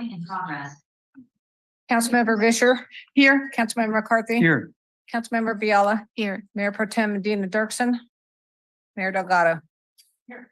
in progress. Councilmember Vischer. Here. Councilmember McCarthy. Here. Councilmember Biella. Here. Mayor Pro Tem Medina Dirksen. Mayor Delgado. Here.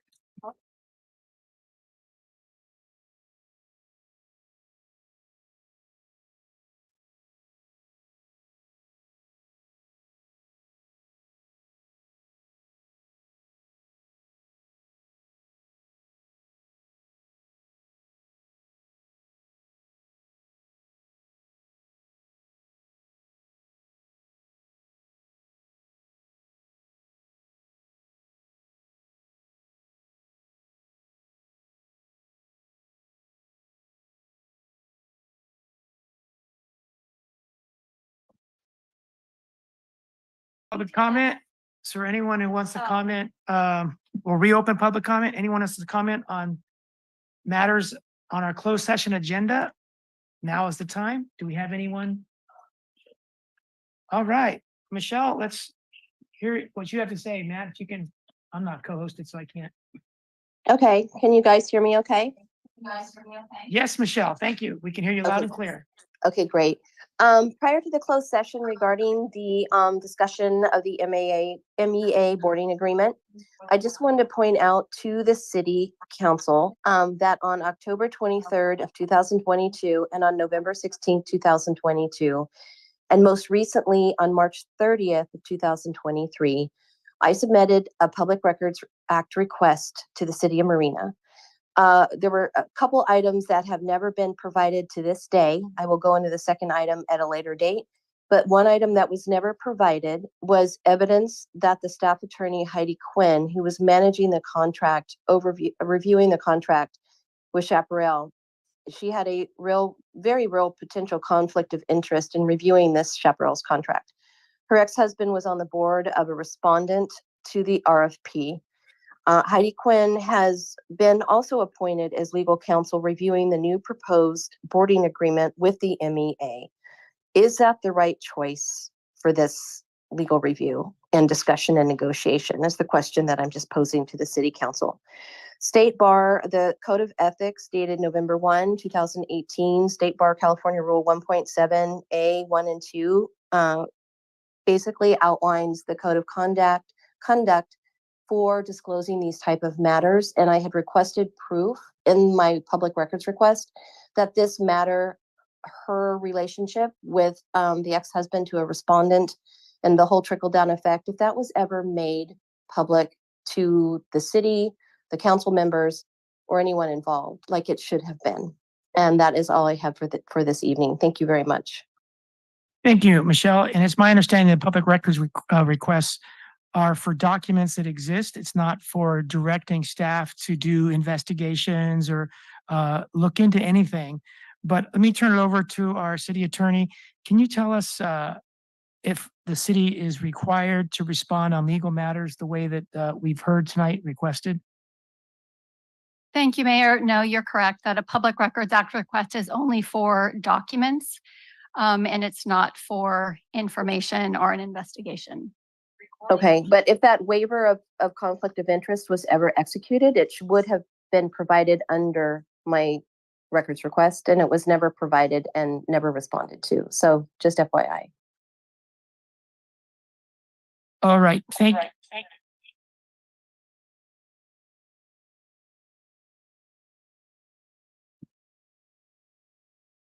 Public comment? Is there anyone who wants to comment? We'll reopen public comment. Anyone wants to comment on matters on our closed session agenda? Now is the time. Do we have anyone? All right, Michelle, let's hear what you have to say, Matt. If you can, I'm not co-hosted, so I can't. Okay, can you guys hear me okay? Yes, Michelle, thank you. We can hear you loud and clear. Okay, great. Prior to the closed session regarding the discussion of the MEA boarding agreement, I just wanted to point out to the city council that on October 23rd of 2022 and on November 16th, 2022, and most recently on March 30th of 2023, I submitted a Public Records Act request to the city of Marina. There were a couple items that have never been provided to this day. I will go into the second item at a later date. But one item that was never provided was evidence that the staff attorney, Heidi Quinn, who was managing the contract, reviewing the contract with Chaparral, she had a very real potential conflict of interest in reviewing this Chaparral's contract. Her ex-husband was on the board of a respondent to the RFP. Heidi Quinn has been also appointed as legal counsel reviewing the new proposed boarding agreement with the MEA. Is that the right choice for this legal review and discussion and negotiation? Is the question that I'm just posing to the city council. State Bar, the Code of Ethics dated November 1, 2018, State Bar California Rule 1.7A 1 and 2 basically outlines the code of conduct for disclosing these type of matters. And I had requested proof in my public records request that this matter, her relationship with the ex-husband to a respondent and the whole trickle down effect, if that was ever made public to the city, the council members, or anyone involved, like it should have been. And that is all I have for this evening. Thank you very much. Thank you, Michelle. And it's my understanding that public records requests are for documents that exist. It's not for directing staff to do investigations or look into anything. But let me turn it over to our city attorney. Can you tell us if the city is required to respond on legal matters the way that we've heard tonight requested? Thank you, Mayor. No, you're correct that a Public Records Act request is only for documents, and it's not for information or an investigation. Okay, but if that waiver of conflict of interest was ever executed, it would have been provided under my records request, and it was never provided and never responded to. So just FYI. All right, thank you.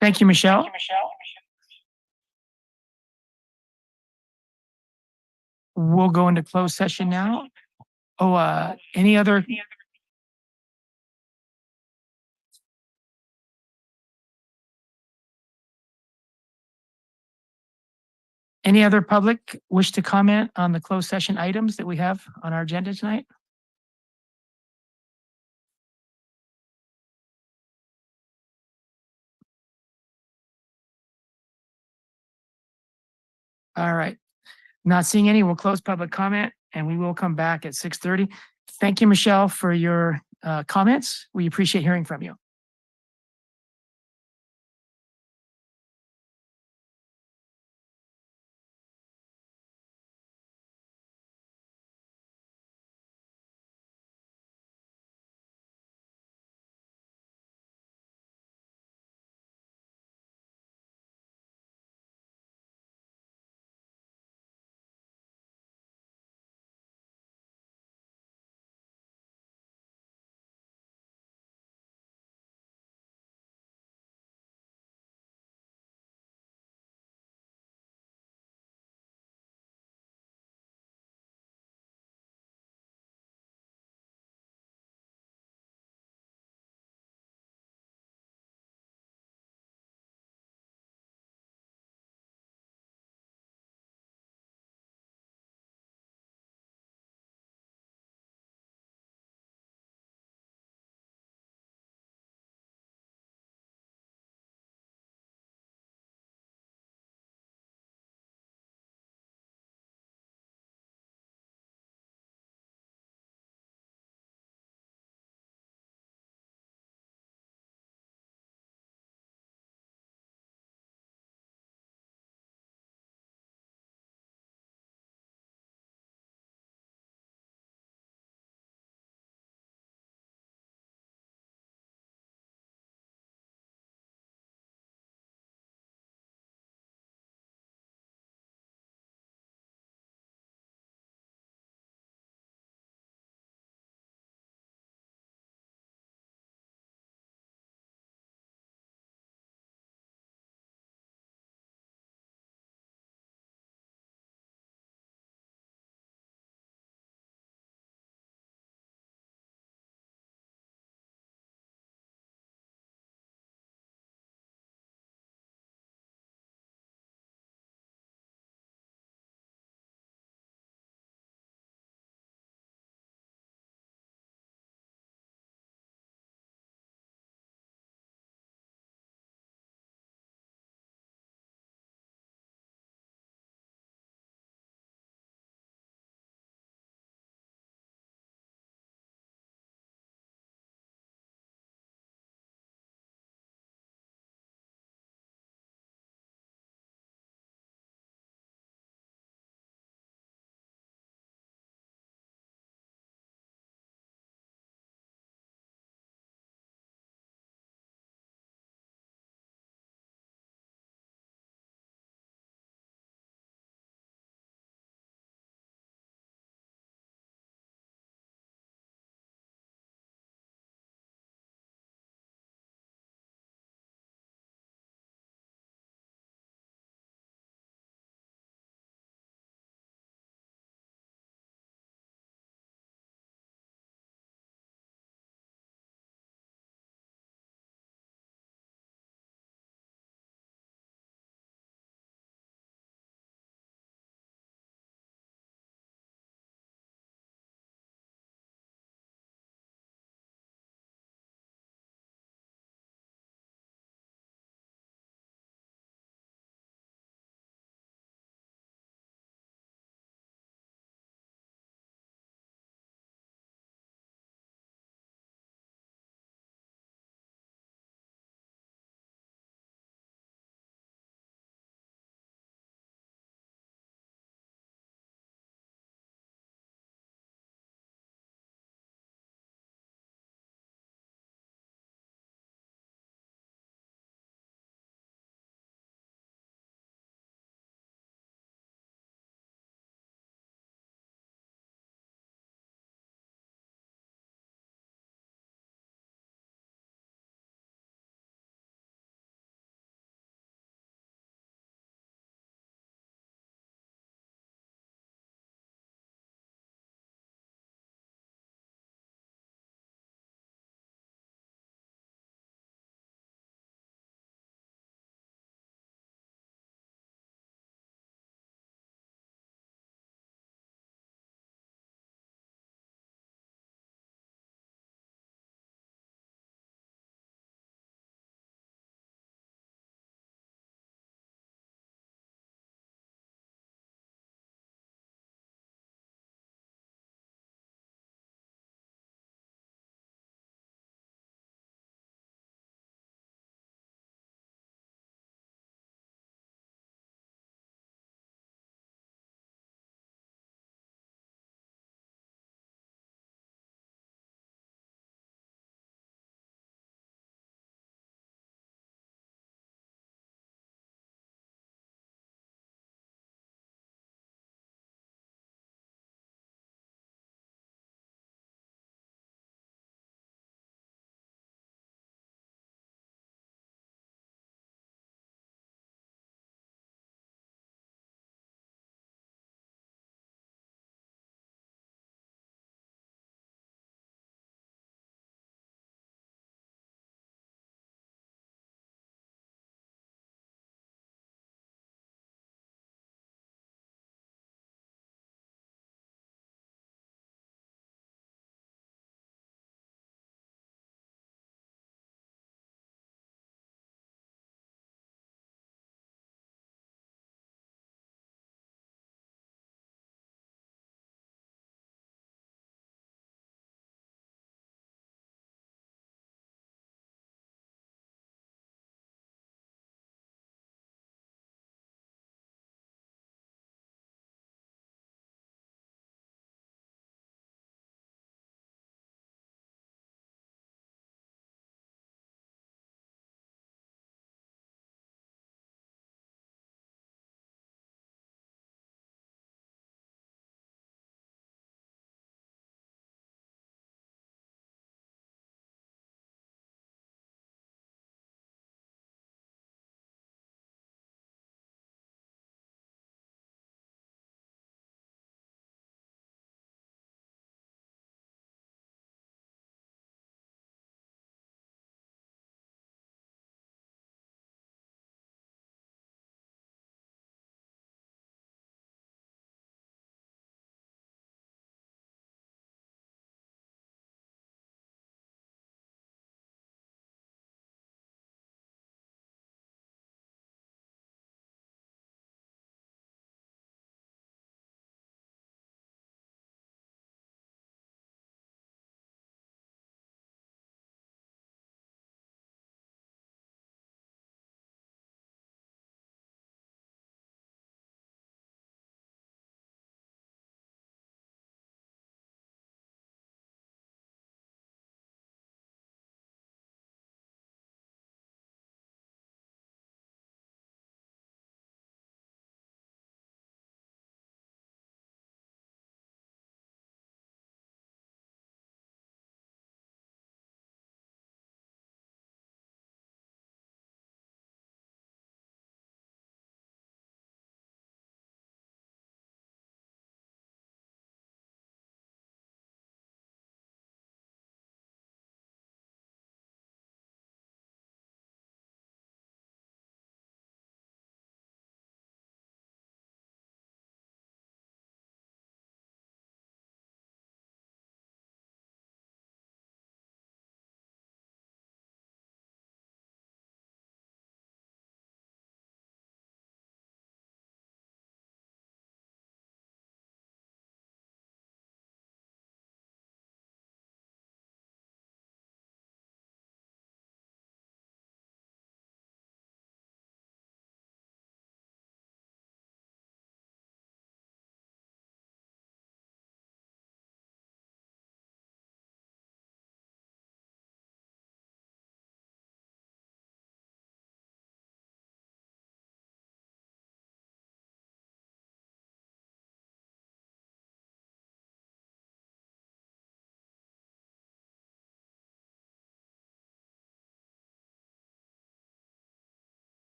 Thank you, Michelle. We'll go into closed session now. Oh, any other public wish to comment on the closed session items that we have on our agenda tonight? All right. Not seeing any, we'll close public comment and we will come back at 6:30. Thank you, Michelle, for your comments. We appreciate hearing from you.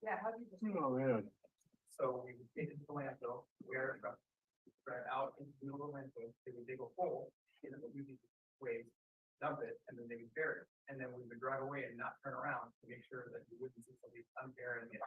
Oh, man. So we would take it to the landfill, where it spread out into the middle of the landfill, they would dig a hole, and then we would waste, dump it, and then they would bury it. And then we would drive away and not turn around to make sure that we wouldn't see somebody unburying it.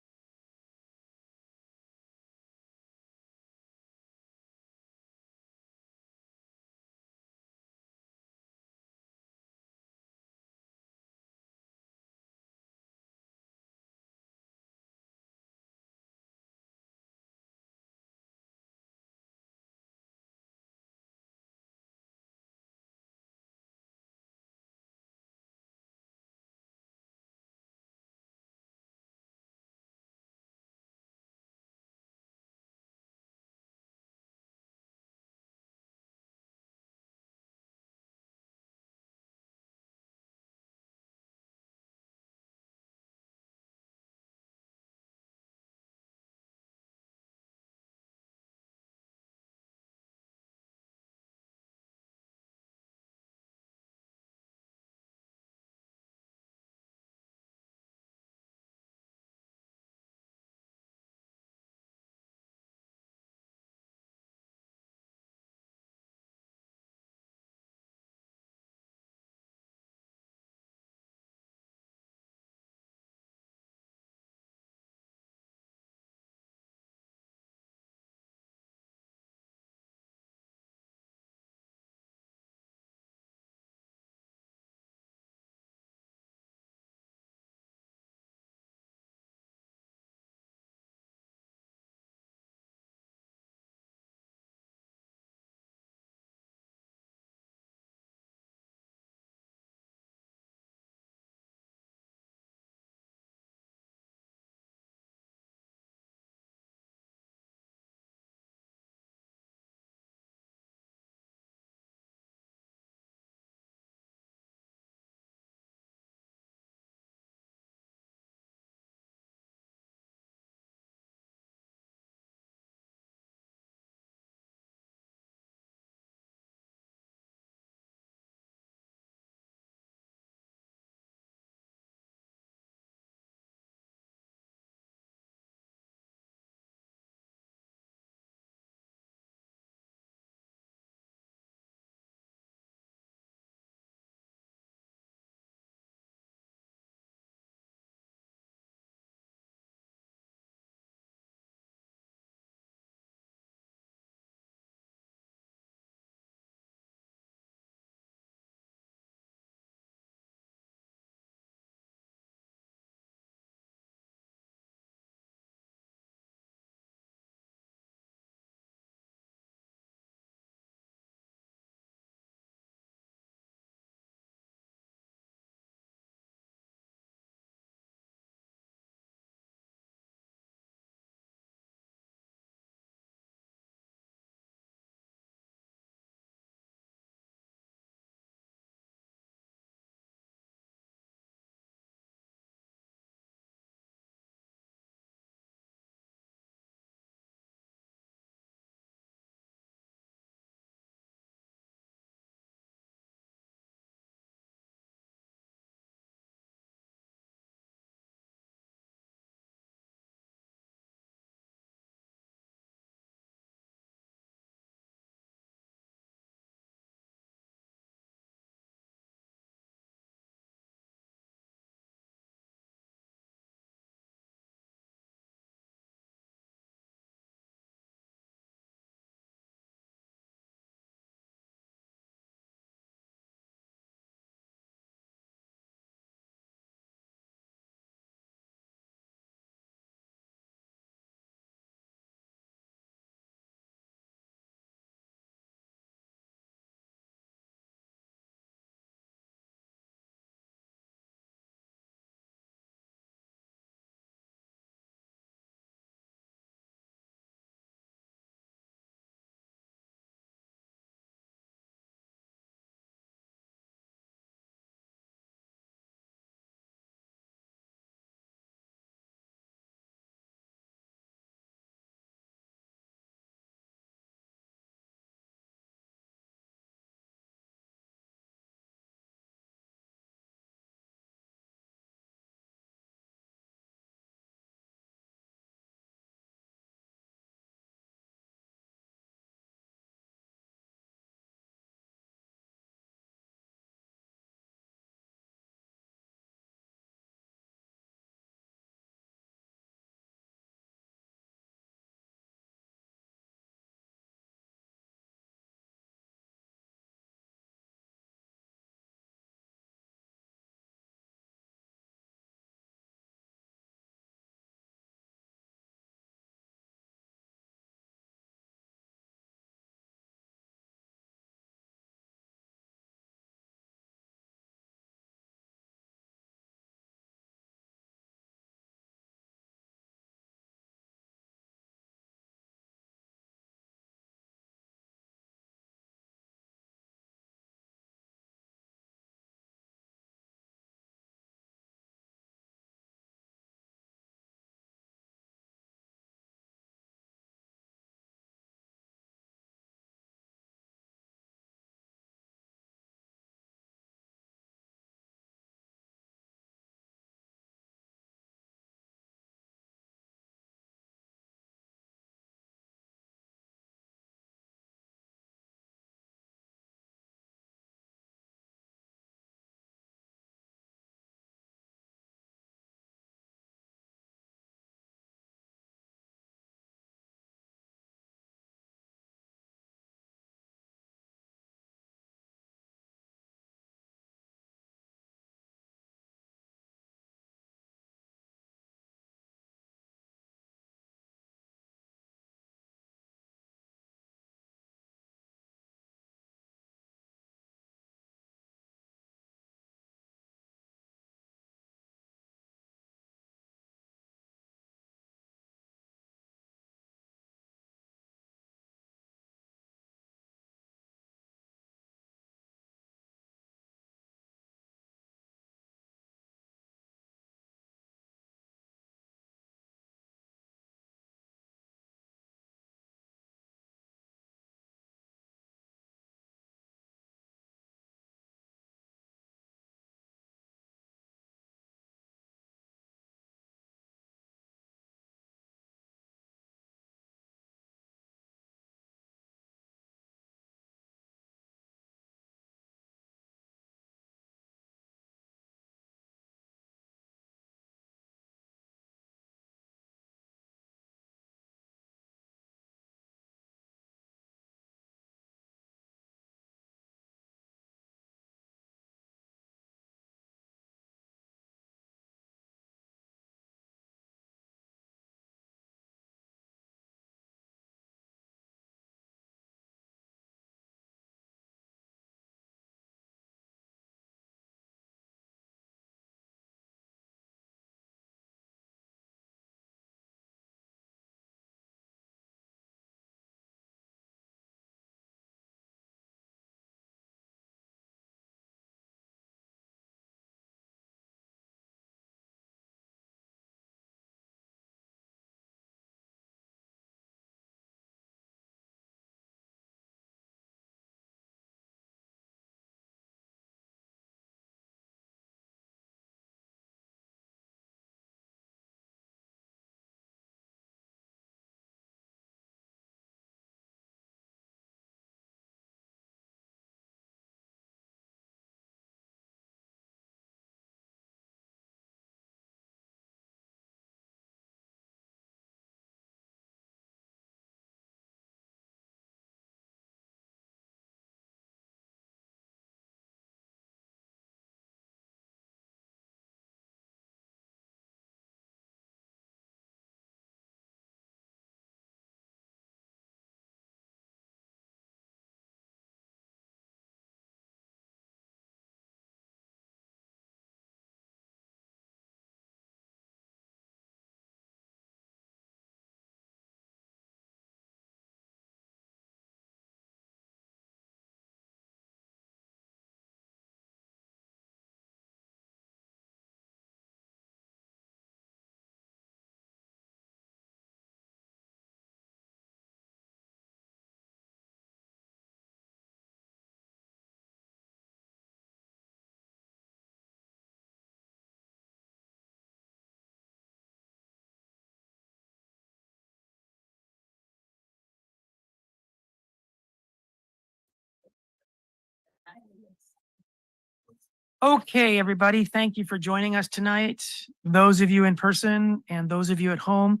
Okay, everybody, thank you for joining us tonight. Those of you in person and those of you at home,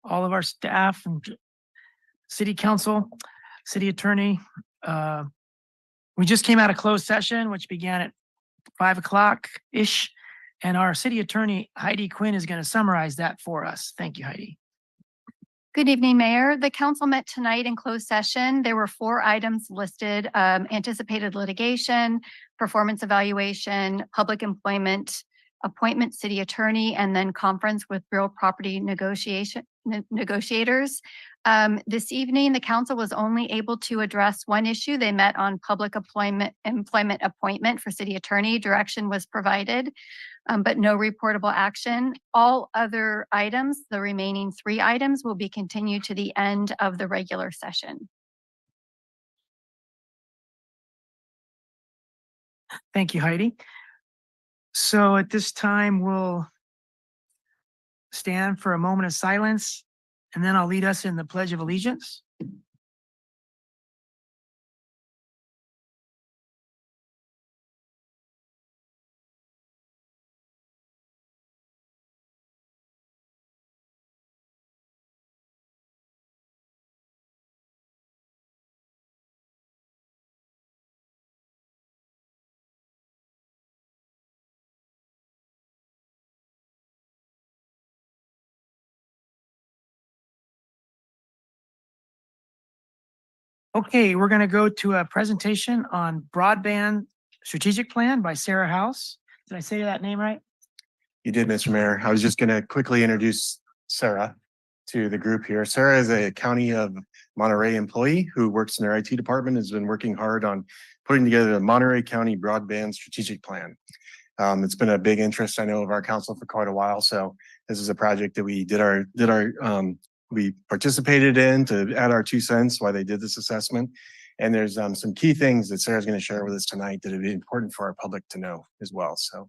all of our staff and city council, city attorney. We just came out of closed session, which began at 5 o'clock-ish. And our city attorney, Heidi Quinn, is going to summarize that for us. Thank you, Heidi. Good evening, Mayor. The council met tonight in closed session. There were 4 items listed: anticipated litigation, performance evaluation, public employment, appointment city attorney, and then conference with real property negotiators. This evening, the council was only able to address one issue. They met on public employment appointment for city attorney. Direction was provided, but no reportable action. All other items, the remaining 3 items, will be continued to the end of the regular session. Thank you, Heidi. So at this time, we'll stand for a moment of silence, and then I'll lead us in the Pledge of Allegiance. Okay, we're going to go to a presentation on broadband strategic plan by Sarah House. Did I say that name right? You did, Mr. Mayor. I was just going to quickly introduce Sarah to the group here. Sarah is a County of Monterey employee who works in their IT department, has been working hard on putting together the Monterey County Broadband Strategic Plan. It's been a big interest, I know, of our council for quite a while. So this is a project that we participated in to add our 2 cents while they did this assessment. And there's some key things that Sarah's going to share with us tonight that would be important for our public to know as well. So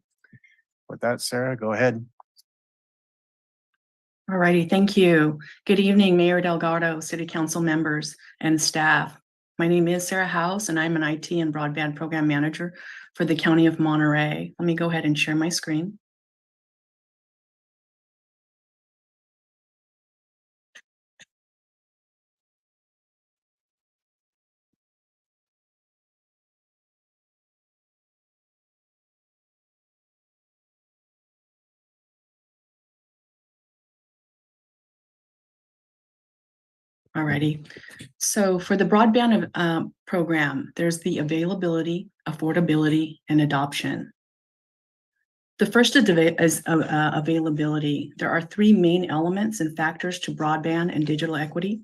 with that, Sarah, go ahead. All righty, thank you. Good evening, Mayor Delgado, City Council members, and staff. My name is Sarah House, and I'm an IT and Broadband Program Manager for the County of Monterey. Let me go ahead and share my screen. Alrighty. So for the broadband program, there's the availability, affordability, and adoption. The first is availability. There are 3 main elements and factors to broadband and digital equity.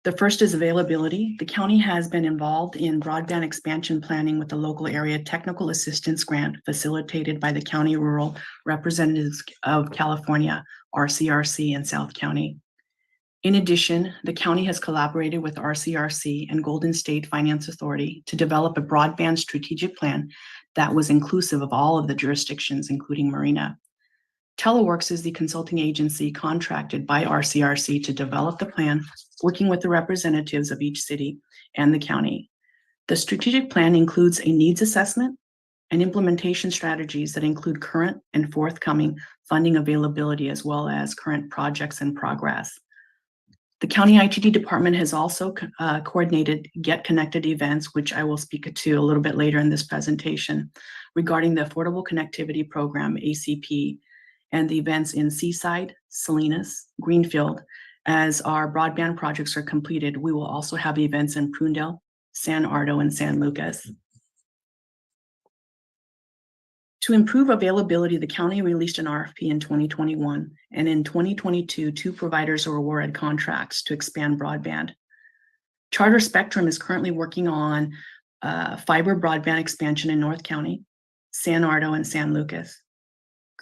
The first is availability. The county has been involved in broadband expansion planning with the local area technical assistance grant facilitated by the County Rural Representatives of California, RCRC, and South County. In addition, the county has collaborated with RCRC and Golden State Finance Authority to develop a broadband strategic plan that was inclusive of all of the jurisdictions, including Marina. Teleworks is the consulting agency contracted by RCRC to develop the plan, working with the representatives of each city and the county. The strategic plan includes a needs assessment and implementation strategies that include current and forthcoming funding availability, as well as current projects in progress. The county ITD department has also coordinated Get Connected events, which I will speak to a little bit later in this presentation, regarding the Affordable Connectivity Program, ACP, and the events in Seaside, Salinas, Greenfield. As our broadband projects are completed, we will also have events in Prunedale, San Ardo, and San Lucas. To improve availability, the county released an RFP in 2021, and in 2022, 2 providers were awarded contracts to expand broadband. Charter Spectrum is currently working on fiber broadband expansion in North County, San Ardo, and San Lucas.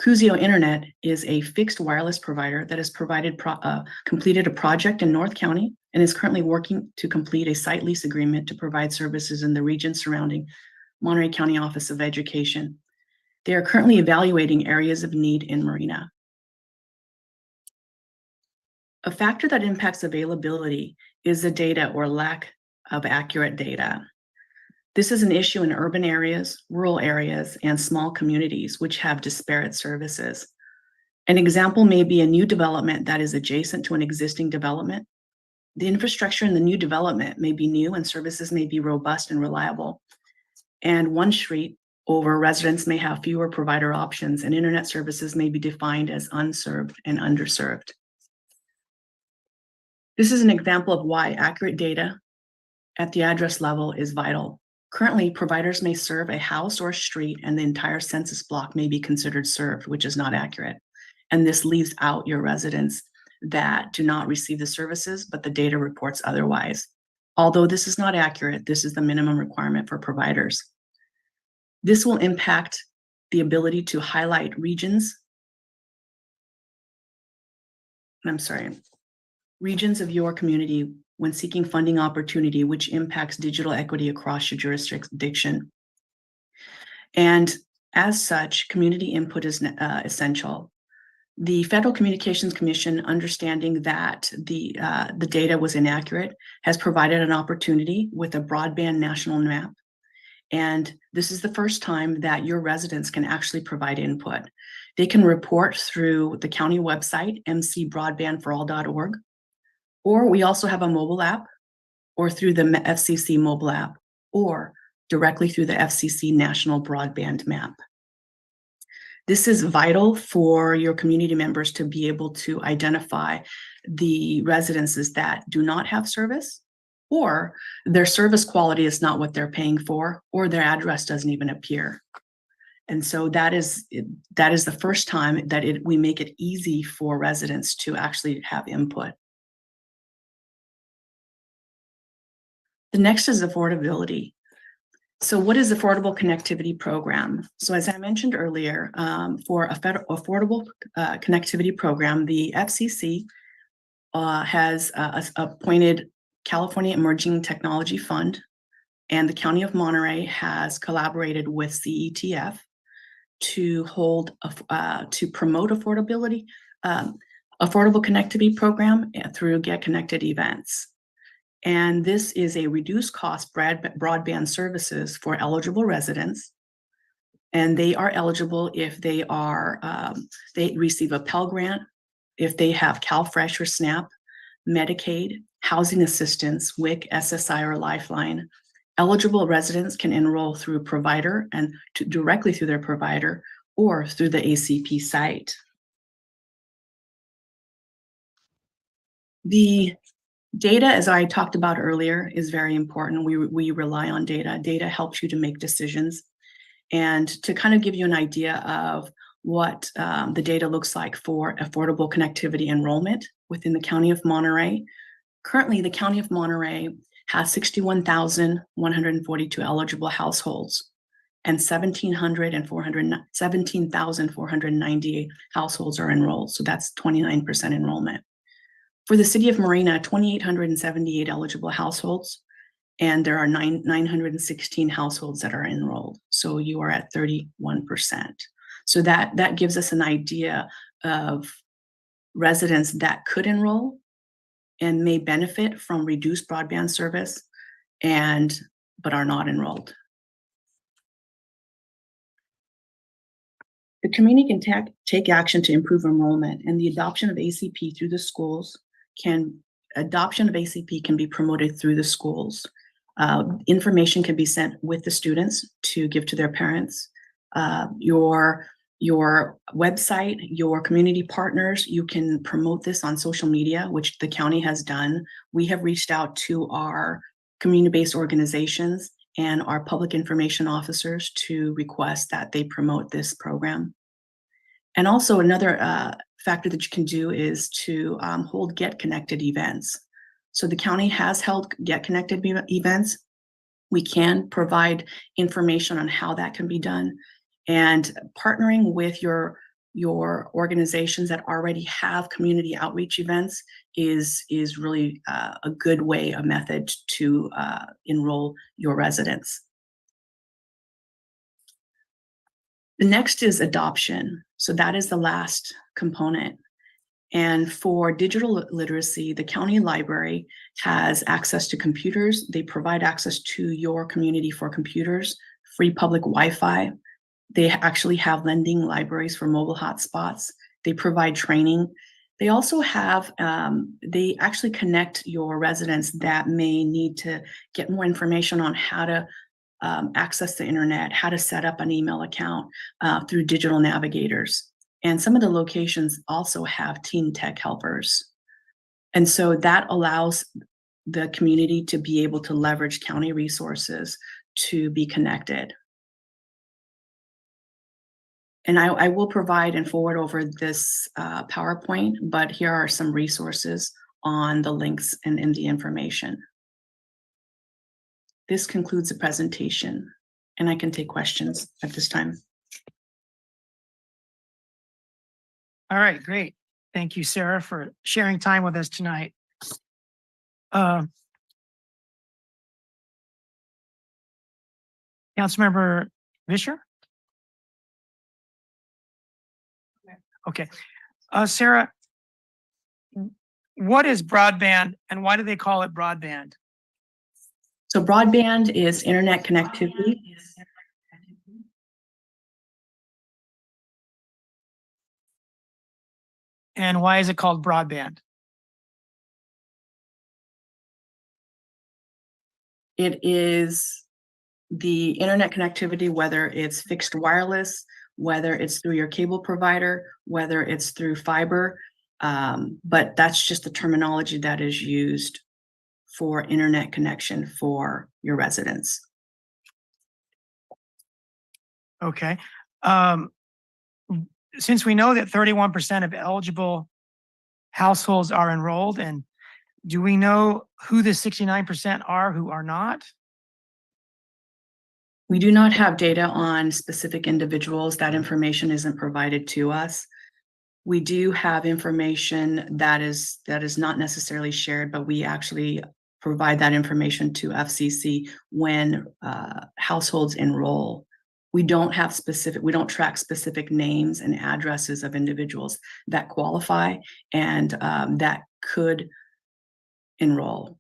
Cruzio Internet is a fixed wireless provider that has completed a project in North County and is currently working to complete a site lease agreement to provide services in the region surrounding Monterey County Office of Education. They are currently evaluating areas of need in Marina. A factor that impacts availability is the data or lack of accurate data. This is an issue in urban areas, rural areas, and small communities which have disparate services. An example may be a new development that is adjacent to an existing development. The infrastructure in the new development may be new and services may be robust and reliable. And one street over residents may have fewer provider options and internet services may be defined as unserved and underserved. This is an example of why accurate data at the address level is vital. Currently, providers may serve a house or a street and the entire census block may be considered served, which is not accurate. And this leaves out your residents that do not receive the services, but the data reports otherwise. Although this is not accurate, this is the minimum requirement for providers. This will impact the ability to highlight regions of your community when seeking funding opportunity, which impacts digital equity across your jurisdiction. And as such, community input is essential. The Federal Communications Commission, understanding that the data was inaccurate, has provided an opportunity with a broadband national map. And this is the first time that your residents can actually provide input. They can report through the county website, mcbroadbandforall.org, or we also have a mobile app, or through the FCC mobile app, or directly through the FCC National Broadband Map. This is vital for your community members to be able to identify the residences that do not have service, or their service quality is not what they're paying for, or their address doesn't even appear. And so that is the first time that we make it easy for residents to actually have input. The next is affordability. So what is Affordable Connectivity Program? So as I mentioned earlier, for a Affordable Connectivity Program, the FCC has appointed California Emerging Technology Fund, and the County of Monterey has collaborated with CETF to promote affordable connectivity program through Get Connected events. And this is a reduced cost broadband services for eligible residents. And they are eligible if they receive a Pell Grant, if they have CalFresh or SNAP, Medicaid, housing assistance, WIC, SSI, or Lifeline. Eligible residents can enroll through a provider and directly through their provider or through the ACP site. The data, as I talked about earlier, is very important. We rely on data. Data helps you to make decisions. And to kind of give you an idea of what the data looks like for affordable connectivity enrollment within the County of Monterey. Currently, the County of Monterey has 61,142 eligible households and 17,498 households are enrolled. So that's 29% enrollment. For the city of Marina, 2,878 eligible households, and there are 916 households that are enrolled. So you are at 31%. So that gives us an idea of residents that could enroll and may benefit from reduced broadband service but are not enrolled. The community can take action to improve enrollment, and the adoption of ACP through the schools adoption of ACP can be promoted through the schools. Information can be sent with the students to give to their parents. Your website, your community partners, you can promote this on social media, which the county has done. We have reached out to our community-based organizations and our public information officers to request that they promote this program. And also another factor that you can do is to hold Get Connected events. So the county has held Get Connected events. We can provide information on how that can be done, and partnering with your organizations that already have community outreach events is really a good way, a method to enroll your residents. The next is adoption. So that is the last component. And for digital literacy, the county library has access to computers. They provide access to your community for computers, free public Wi-Fi. They actually have lending libraries for mobile hotspots. They provide training. They also have, they actually connect your residents that may need to get more information on how to access the internet, how to set up an email account through digital navigators. And some of the locations also have teen tech helpers. And so that allows the community to be able to leverage county resources to be connected. And I will provide and forward over this PowerPoint, but here are some resources on the links and in the information. This concludes the presentation, and I can take questions at this time. All right, great. Thank you, Sarah, for sharing time with us tonight. Councilmember Vischer? Okay. Sarah, what is broadband and why do they call it broadband? So broadband is internet connectivity. And why is it called broadband? It is the internet connectivity, whether it's fixed wireless, whether it's through your cable provider, whether it's through fiber, but that's just the terminology that is used for internet connection for your residents. Okay. Since we know that 31% of eligible households are enrolled, and do we know who the 69% are who are not? We do not have data on specific individuals. That information isn't provided to us. We do have information that is not necessarily shared, but we actually provide that information to FCC when households enroll. We don't track specific names and addresses of individuals that qualify and that could enroll.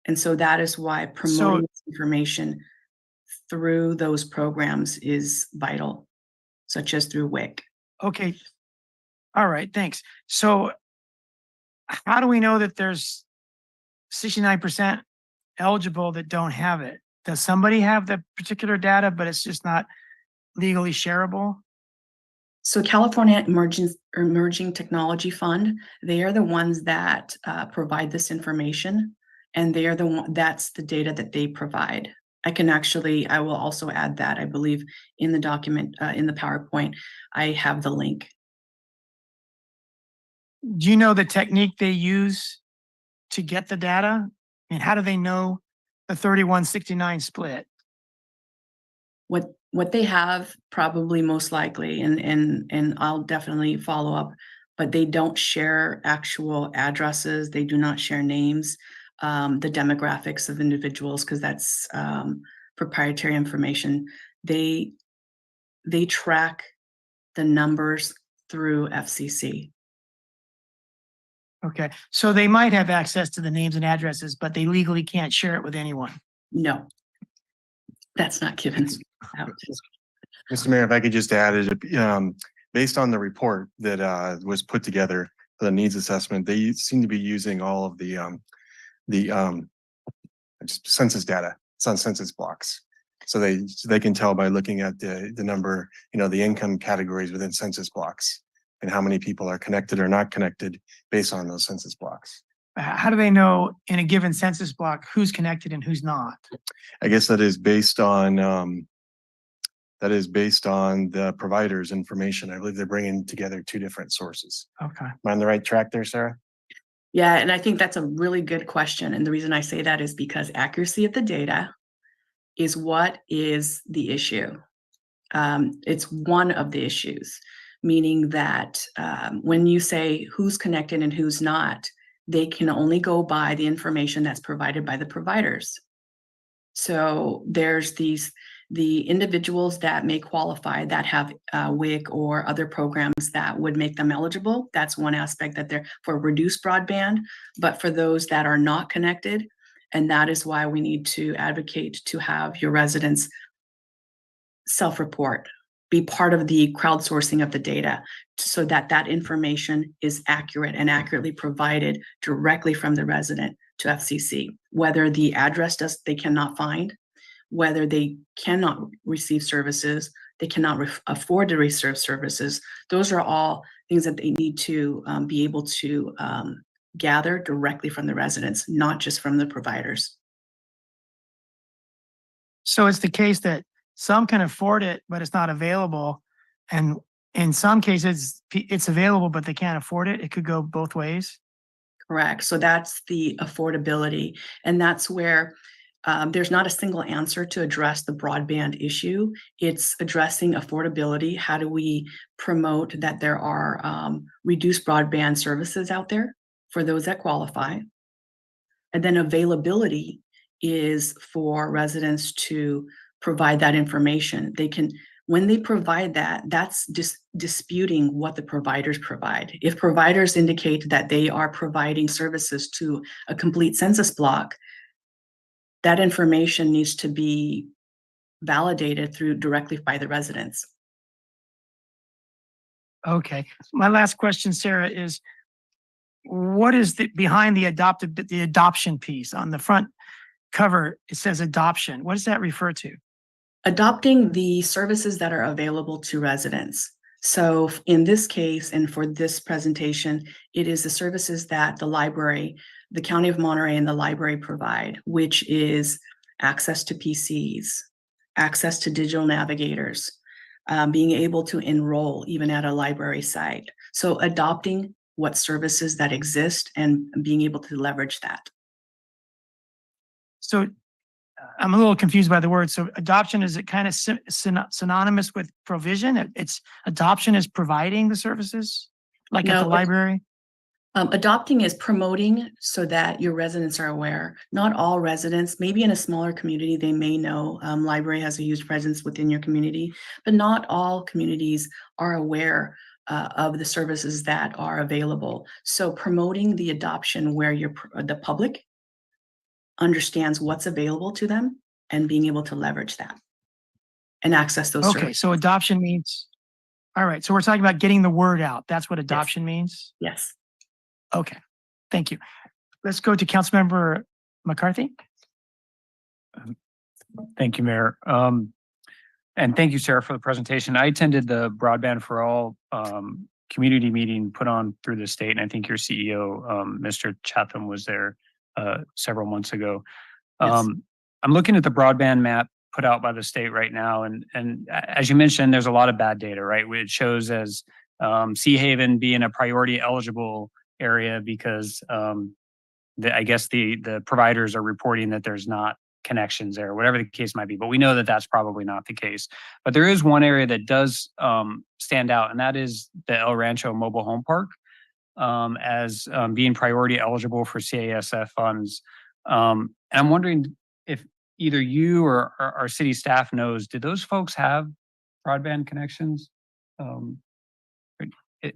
And so that is why promoting this information through those programs is vital, such as through WIC. Okay. All right, thanks. So how do we know that there's 69% eligible that don't have it? Does somebody have the particular data, but it's just not legally shareable? So California Emerging Technology Fund, they are the ones that provide this information, and they are the one, that's the data that they provide. I will also add that, I believe in the document, in the PowerPoint, I have the link. Do you know the technique they use to get the data? And how do they know the 31-69 split? What they have, probably most likely, and I'll definitely follow up, but they don't share actual addresses. They do not share names, the demographics of individuals, because that's proprietary information. They track the numbers through FCC. Okay, so they might have access to the names and addresses, but they legally can't share it with anyone. No, that's not given out. Mr. Mayor, if I could just add it, based on the report that was put together for the needs assessment, they seem to be using all of the census data. It's on census blocks. So they can tell by looking at the number, the income categories within census blocks and how many people are connected or not connected based on those census blocks. How do they know in a given census block who's connected and who's not? I guess that is based on the provider's information. I believe they're bringing together two different sources. Okay. Am I on the right track there, Sarah? Yeah, and I think that's a really good question. And the reason I say that is because accuracy of the data is what is the issue. It's one of the issues, meaning that when you say who's connected and who's not, they can only go by the information that's provided by the providers. So there's these The individuals that may qualify that have WIC or other programs that would make them eligible, that's one aspect that they're for reduced broadband. But for those that are not connected, and that is why we need to advocate to have your residents self-report, be part of the crowdsourcing of the data so that that information is accurate and accurately provided directly from the resident to FCC, whether the address they cannot find, whether they cannot receive services, they cannot afford to receive services. Those are all things that they need to be able to gather directly from the residents, not just from the providers. So it's the case that some can afford it, but it's not available. And in some cases, it's available, but they can't afford it. It could go both ways. Correct. So that's the affordability. And that's where there's not a single answer to address the broadband issue. It's addressing affordability. How do we promote that there are reduced broadband services out there for those that qualify? And then availability is for residents to provide that information. They can, when they provide that, that's just disputing what the providers provide. If providers indicate that they are providing services to a complete census block, that information needs to be validated through directly by the residents. Okay. My last question, Sarah, is what is behind the adoption piece? On the front cover, it says adoption. What does that refer to? Adopting the services that are available to residents. So in this case, and for this presentation, it is the services that the library, the County of Monterey and the library provide, which is access to PCs, access to digital navigators, being able to enroll even at a library site. So adopting what services that exist and being able to leverage that. So I'm a little confused by the word. So adoption, is it kind of synonymous with provision? It's adoption is providing the services like at the library? Adopting is promoting so that your residents are aware. Not all residents, maybe in a smaller community, they may know library has a huge presence within your community, but not all communities are aware of the services that are available. So promoting the adoption where the public understands what's available to them and being able to leverage that and access those Okay, services. so adoption means, all right, so we're talking about getting the word out. That's what adoption means? Yes. Okay, thank you. Let's go to Councilmember McCarthy. Thank you, Mayor. And thank you, Sarah, for the presentation. I attended the Broadband for All community meeting put on through the state, and I think your CEO, Mr. Chatham, was there several months ago. Yes. I'm looking at the broadband map put out by the state right now, and as you mentioned, there's a lot of bad data, right? It shows as Sea Haven being a priority eligible area because I guess the providers are reporting that there's not connections there, whatever the case might be. But we know that that's probably not the case. But there is one area that does stand out, and that is the El Rancho Mobile Home Park as being priority eligible for CASF funds. And I'm wondering if either you or our city staff knows, did those folks have broadband connections?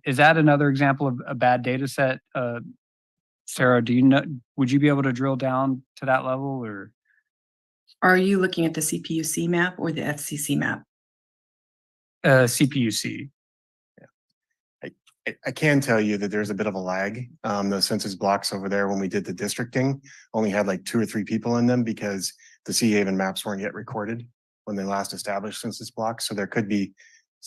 Is that another example of a bad data set? Sarah, do you know, would you be able to drill down to that level, or? Are you looking at the CPUC map or the FCC map? CPUC. I can tell you that there's a bit of a lag. The census blocks over there, when we did the districting, only had like 2 or 3 people in them because the Sea Haven maps weren't yet recorded when they last established census blocks. So there could be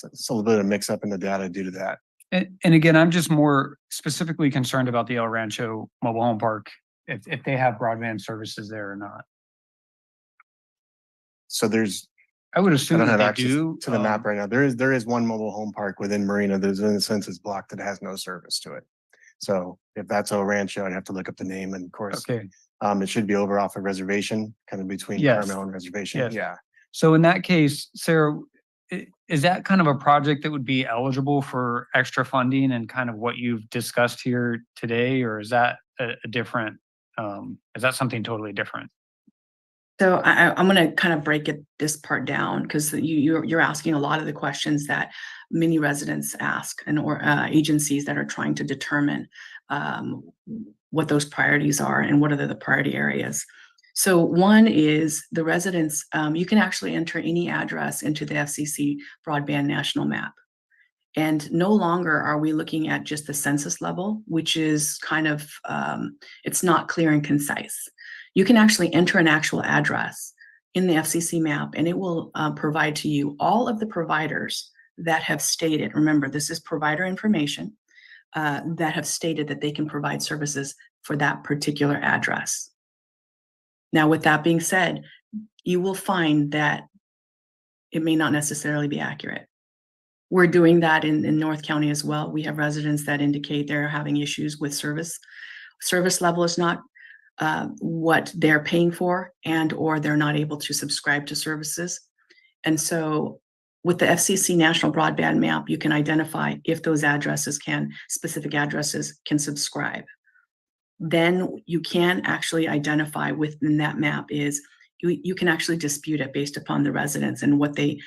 a little bit of mix up in the data due to that. And again, I'm just more specifically concerned about the El Rancho Mobile Home Park, if they have broadband services there or not. So I would I assume don't that have they access do. to the map right now. There is one mobile home park within Marina that's in the census block that has no service to it. So if that's El Rancho, I'd have to look up the name, and of course, Okay. it should be over off a reservation, kind of between Yes. Carmel and Reservation. Yes. Yeah. So in that case, Sarah, is that kind of a project that would be eligible for extra funding and kind of what you've discussed here today, or is that a different? Is that something totally different? So I'm going to kind of break this part down because you're asking a lot of the questions that many residents ask and or agencies that are trying to determine what those priorities are and what are the priority areas. So one is the residents, you can actually enter any address into the FCC broadband national map. And no longer are we looking at just the census level, which is kind of, it's not clear and concise. You can actually enter an actual address in the FCC map and it will provide to you all of the providers that have stated, remember, this is provider information, that have stated that they can provide services for that particular address. Now, with that being said, you will find that it may not necessarily be accurate. We're doing that in North County as well. We have residents that indicate they're having issues with service. Service level is not what they're paying for and or they're not able to subscribe to services. And so with the FCC National Broadband Map, you can identify if those specific addresses can subscribe. Then you can actually identify within that map is you can actually dispute it based upon the residents and what they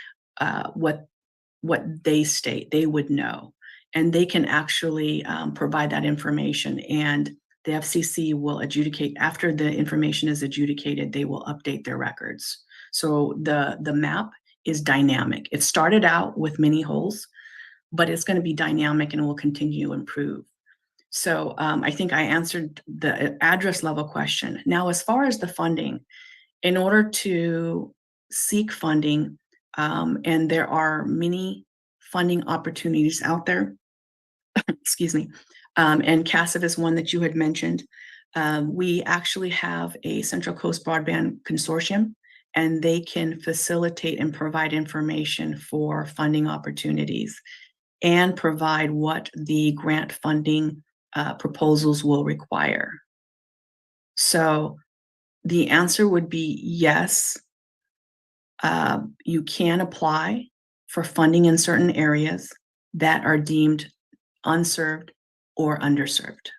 state they would know, and they can actually provide that information, and the FCC will adjudicate. After the information is adjudicated, they will update their records. So the map is dynamic. It started out with many holes, but it's going to be dynamic and will continue to improve. So I think I answered the address level question. Now, as far as the funding, in order to seek funding, and there are many funding opportunities out there, excuse me, and CASF is one that you had mentioned. We actually have a Central Coast Broadband Consortium, and they can facilitate and provide information for funding opportunities and provide what the grant funding proposals will require. So the answer would be yes. You can apply for funding in certain areas that are deemed unserved or underserved.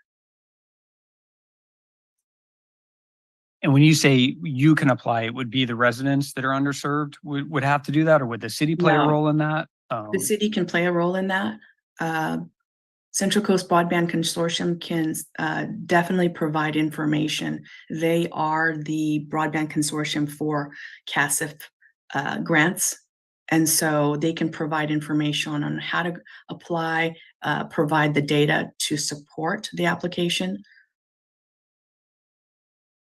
And when you say you can apply, it would be the residents that are underserved would have to do that, or would the city play a No. role in that? The city can play a role in that. Central Coast Broadband Consortium can definitely provide information. They are the broadband consortium for CASF grants. And so they can provide information on how to apply, provide the data to support the application.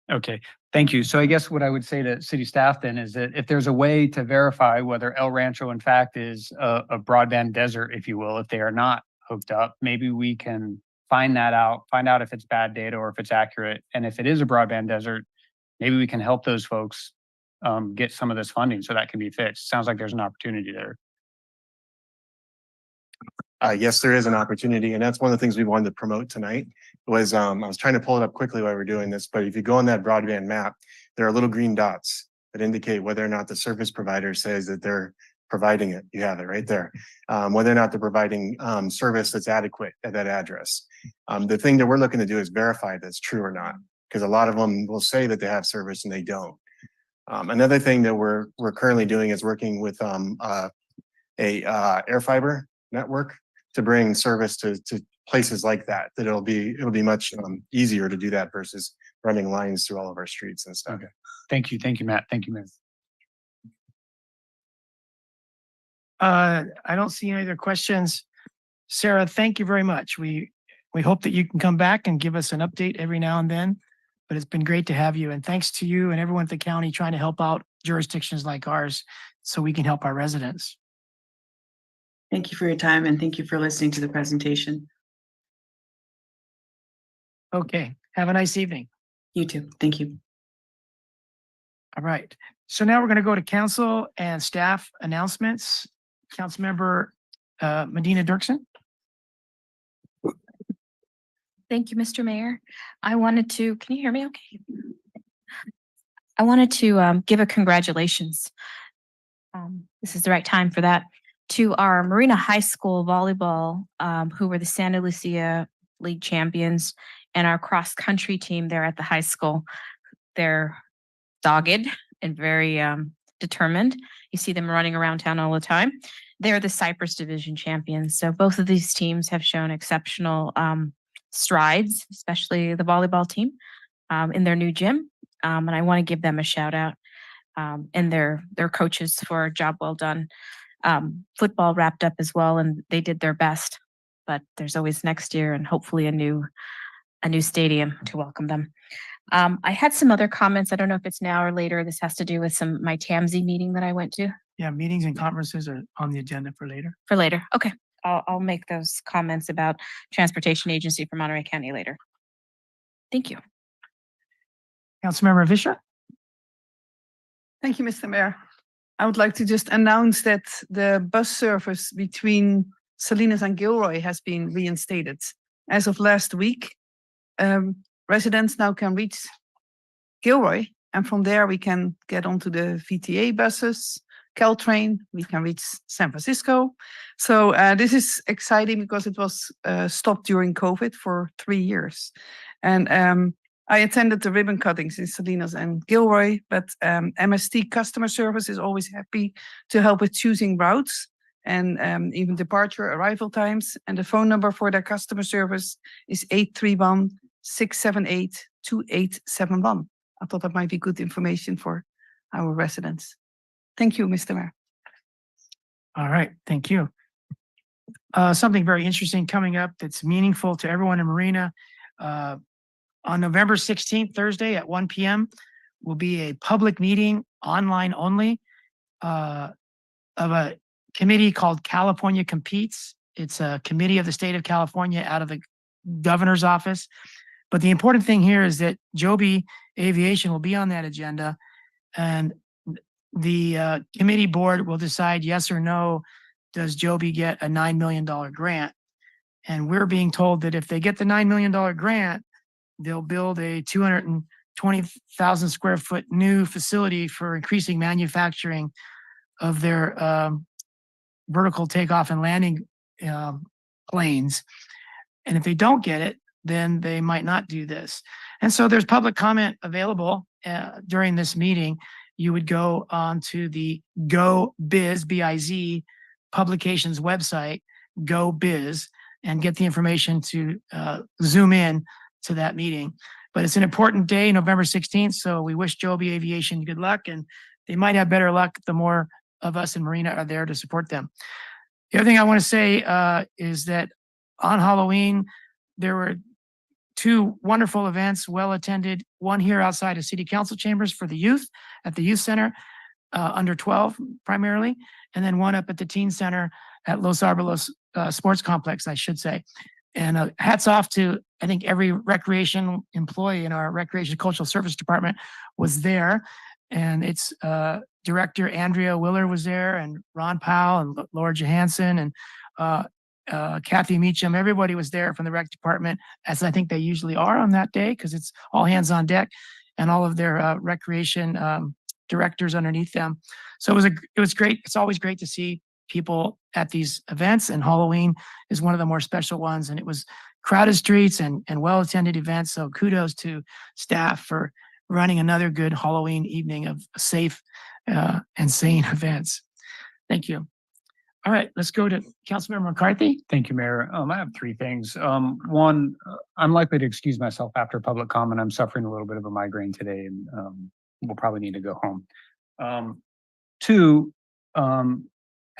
Okay, thank you. So I guess what I would say to city staff then is that if there's a way to verify whether El Rancho in fact is a broadband desert, if you will, if they are not hooked up, maybe we can find out if it's bad data or if it's accurate. And if it is a broadband desert, maybe we can help those folks get some of this funding so that can be fixed. Sounds like there's an opportunity there. Yes, there is an opportunity, and that's one of the things we wanted to promote tonight. Was I was trying to pull it up quickly while we're doing this, but if you go on that broadband map, there are little green dots that indicate whether or not the service provider says that they're providing it. You have it right there. Whether or not they're providing service that's adequate at that address. The thing that we're looking to do is verify if that's true or not, because a lot of them will say that they have service and they don't. Another thing that we're currently doing is working with a air fiber network to bring service to places like that. It'll be much easier to do that versus running lines through all of our streets and stuff. Okay. Thank you, Matt. Thank you, Matt. I don't see any other questions. Sarah, thank you very much. We hope that you can come back and give us an update every now and then, but it's been great to have you. And thanks to you and everyone at the county trying to help out jurisdictions like ours so we can help our residents. Thank you for your time and thank you for listening to the presentation. Okay, have a nice evening. You too. Thank you. All right. So now we're going to go to council and staff announcements. Councilmember Medina Dirksen. Thank you, Mr. Mayor. I wanted to, can you hear me okay? I wanted to give a congratulations. This is the right time for that. To our Marina High School volleyball, who were the Santa Lucia League champions, and our cross country team there at the high school. They're dogged and very determined. You see them running around town all the time. They're the Cyprus Division champions. So both of these teams have shown exceptional strides, especially the volleyball team in their new gym. And I want to give them a shout out and their coaches for a job well done. Football wrapped up as well, and they did their best. But there's always next year and hopefully a new stadium to welcome them. I had some other comments. I don't know if it's now or later. This has to do with my TAMSI meeting that I went to. Yeah, meetings and conferences are on the agenda for later. For later. Okay. I'll make those comments about Transportation Agency for Monterey County later. Thank you. Councilmember Vischer? Thank you, Mr. Mayor. I would like to just announce that the bus service between Salinas and Gilroy has been reinstated. As of last week, residents now can reach Gilroy, and from there we can get onto the VTA buses, Caltrain, we can reach San Francisco. So this is exciting because it was stopped during COVID for 3 years. And I attended the ribbon cuttings in Salinas and Gilroy, but MST customer service is always happy to help with choosing routes and even departure arrival times. And the phone number for their customer service is 831-678-2871. I thought that might be good information for our residents. Thank you, Mr. Mayor. All right, thank you. Something very interesting coming up that's meaningful to everyone in Marina. On November 16th, Thursday at 1 p.m. will be a public meeting, online only, of a committee called California Competes. It's a committee of the state of California out of the governor's office. But the important thing here is that Joby Aviation will be on that agenda, and the committee board will decide yes or no, does Joby get a $9 million grant? And we're being told that if they get the $9 million grant, they'll build a 220,000 square foot new facility for increasing manufacturing of their vertical takeoff and landing planes. And if they don't get it, then they might not do this. And so there's public comment available during this meeting. You would go onto the Go Biz, B-I-Z, publications website, Go Biz, and get the information to zoom in to that meeting. But it's an important day, November 16th, so we wish Joby Aviation good luck, and they might have better luck the more of us in Marina are there to support them. The other thing I want to say is that on Halloween, there were 2 wonderful events, well attended, one here outside of City Council chambers for the youth at the youth center, under 12 primarily, and then one up at the teen center at Los Arbolos Sports Complex, I should say. And hats off to, I think, every recreation employee in our Recreation Cultural Service Department was there. And its director, Andrea Willer, was there, and Ron Powell and Laura Johansson and Kathy Meacham. Everybody was there from the rec department, as I think they usually are on that day, because it's all hands on deck, and all of their recreation directors underneath them. So it was great. It's always great to see people at these events, and Halloween is one of the more special ones. And it was crowded streets and well-attended events. So kudos to staff for running another good Halloween evening of safe and sane events. Thank you. All right, let's go to Councilmember McCarthy. Thank you, Mayor. I have 3 things. One, I'm likely to excuse myself after public comment. I'm suffering a little bit of a migraine today, and we'll probably need to go home. 2,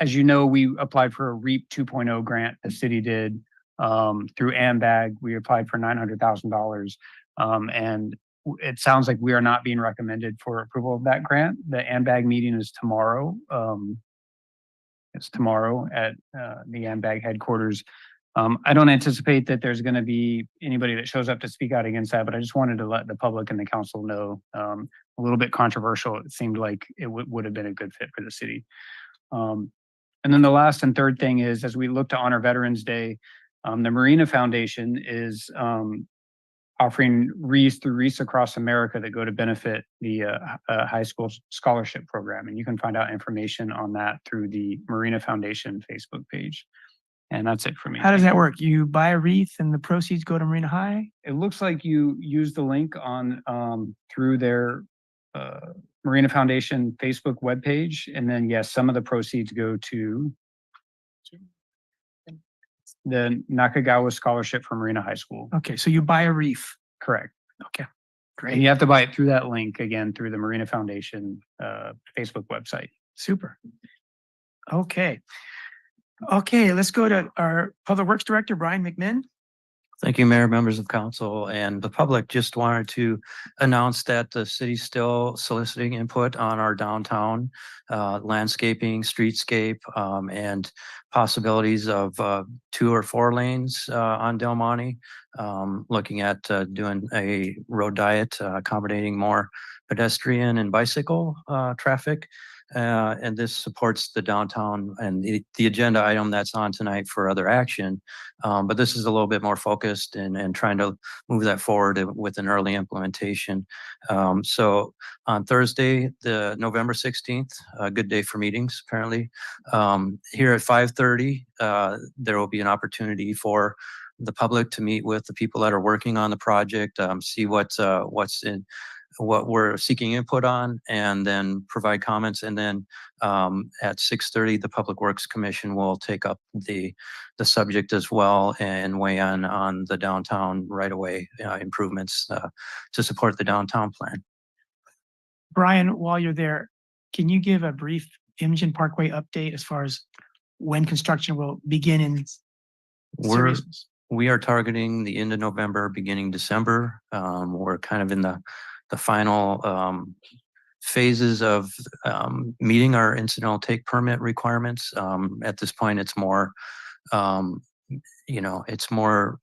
as you know, we applied for a REAP 2.0 grant. The city did through AMBAG. We applied for $900,000, and it sounds like we are not being recommended for approval of that grant. The AMBAG meeting is tomorrow. It's tomorrow at the AMBAG headquarters. I don't anticipate that there's going to be anybody that shows up to speak out against that, but I just wanted to let the public and the council know. A little bit controversial. It seemed like it would have been a good fit for the city. And then the last and third thing is, as we look to honor Veterans Day, the Marina Foundation is offering wreaths through Wreaths Across America that go to benefit the high school scholarship program. And you can find out information on that through the Marina Foundation Facebook page. And that's it for me. How does that work? You buy a wreath and the proceeds go to Marina High? It looks like you use the link on through their Marina Foundation Facebook webpage. And then, yes, some of the proceeds go to the Nakagawa Scholarship for Marina High School. Okay, so you buy a reef. Correct. Okay, And great, you have to buy it through that link again, through the Marina Foundation Facebook website. super. Okay. Okay, let's go to our Public Works Director, Brian McMinn. Thank you, Mayor, members of council, and the public. Just wanted to announce that the city's still soliciting input on our downtown landscaping, streetscape, and possibilities of 2 or 4 lanes on Del Monte. Looking at doing a road diet, accommodating more pedestrian and bicycle traffic. And this supports the downtown and the agenda item that's on tonight for other action. But this is a little bit more focused and trying to move that forward with an early implementation. So on Thursday, the November 16th, a good day for meetings, apparently. Here at 5:30, there will be an opportunity for the public to meet with the people that are working on the project, see what we're seeking input on, and then provide comments. And then at 6:30, the Public Works Commission will take up the subject as well and weigh in on the downtown right-of-way improvements to support the downtown plan. Brian, while you're there, can you give a brief Imogen Parkway update as far as when construction will begin in seriousness? We are targeting the end of November, beginning December. We're kind of in the final phases of meeting our incidental take permit requirements. At this point, it's more, it's more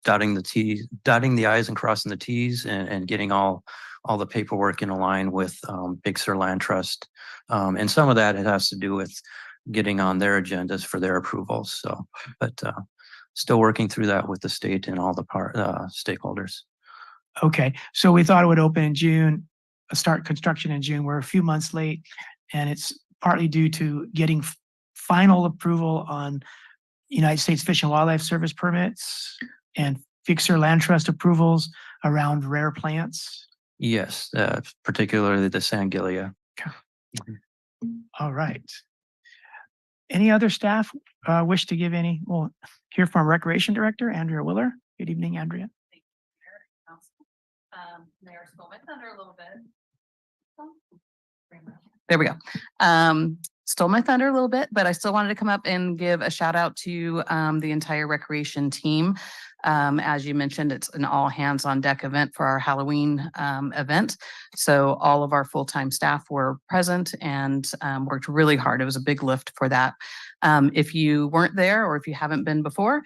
dotting the I's and crossing the T's and getting all the paperwork in line with Big Sur Land Trust. And some of that, it has to do with getting on their agendas for their approvals. So, but still working through that with the state and all the stakeholders. Okay, so we thought it would open in June, start construction in June. We're a few months late, and it's partly due to getting final approval on United States Fish and Wildlife Service permits and Big Sur Land Trust approvals around rare plants. Yes, particularly the Sangilia. All right. Any other staff wish to give any? We'll hear from our Recreation Director, Andrea Willer. Good evening, Andrea. Mayor stole my thunder a little bit. There we go. Stole my thunder a little bit, but I still wanted to come up and give a shout out to the entire recreation team. As you mentioned, it's an all hands on deck event for our Halloween event. So all of our full-time staff were present and worked really hard. It was a big lift for that. If you weren't there or if you haven't been before,